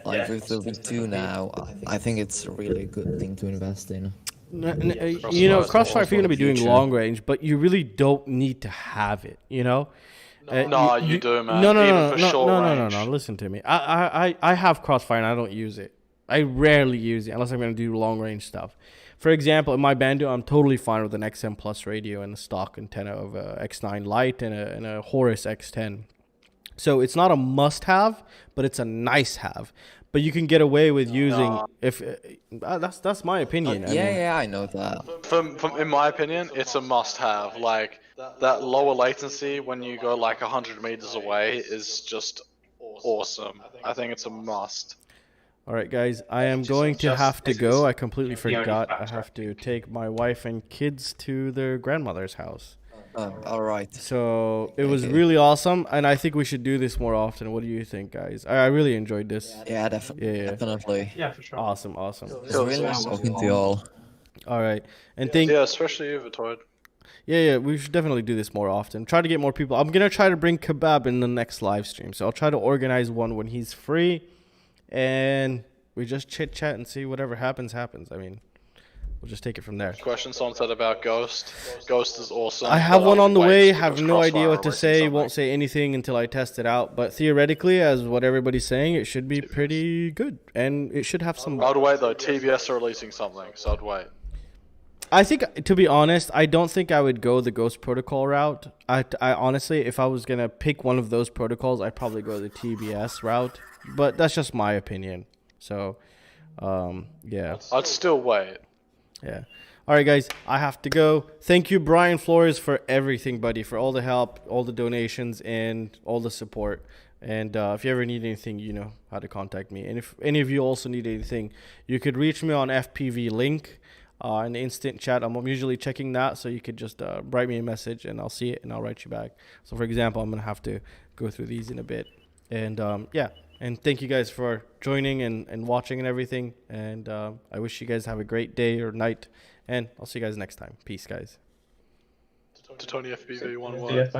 Like with the V2 now, I think it's a really good thing to invest in. You know, Crossfire, if you're going to be doing long range, but you really don't need to have it, you know? No, you do, man. No, Even for short range. listen to me. I have Crossfire and I don't use it. I rarely use it unless I'm going to do long range stuff. For example, in my Bandu, I'm totally fine with an XM Plus radio and a stock antenna of a X9 Lite and a Horus X10. So it's not a must-have, but it's a nice-have. But you can get away with using that's my opinion. Yeah, I know that. In my opinion, it's a must-have. Like that lower latency when you go like 100 meters away is just awesome. I think it's a must. All right, guys, I am going to have to go. I completely forgot. I have to take my wife and kids to their grandmother's house. All right. So it was Okay. really awesome, and I think we should do this more often. What do you think, guys? I really enjoyed this. Yeah, Yeah. definitely. Yeah, for sure. Awesome. It's really nice talking to you all. All right, and thank. Yeah, especially you, Vitoid. Yeah, we should definitely do this more often. Try to get more people. I'm gonna try to bring Kebab in the next live stream, so I'll try to organize one when he's free, and we just chit chat and see whatever happens. I mean, we'll just take it from there. Question someone said about Ghost. Ghost is awesome. I have but one I'll on the wait way. because Have no idea Crossfire what to releasing say. something. Won't say anything until I test it out. But theoretically, as what everybody's saying, it should be pretty good, and it should have some. I'd wait though. TBS are releasing something, so I'd wait. I think, to be honest, I don't think I would go the Ghost Protocol route. I honestly, if I was gonna pick one of those protocols, I'd probably go the TBS route. But that's just my opinion. So, yeah. I'd still wait. Yeah. All right, guys, I have to go. Thank you, Brian Flores, for everything, buddy, for all the help, all the donations, and all the support. And if you ever need anything, you know how to contact me. And if any of you also need anything, you could reach me on FPV-Link in the instant chat. I'm usually checking that, so you could just write me a message, and I'll see it, and I'll write you back. So, for example, I'm going to have to go through these in a bit. And, yeah. And thank you guys for joining and watching and everything. And I wish you guys have a great day or night. And I'll see you guys next time. Peace, guys. To Tony FPV 1 Yeah.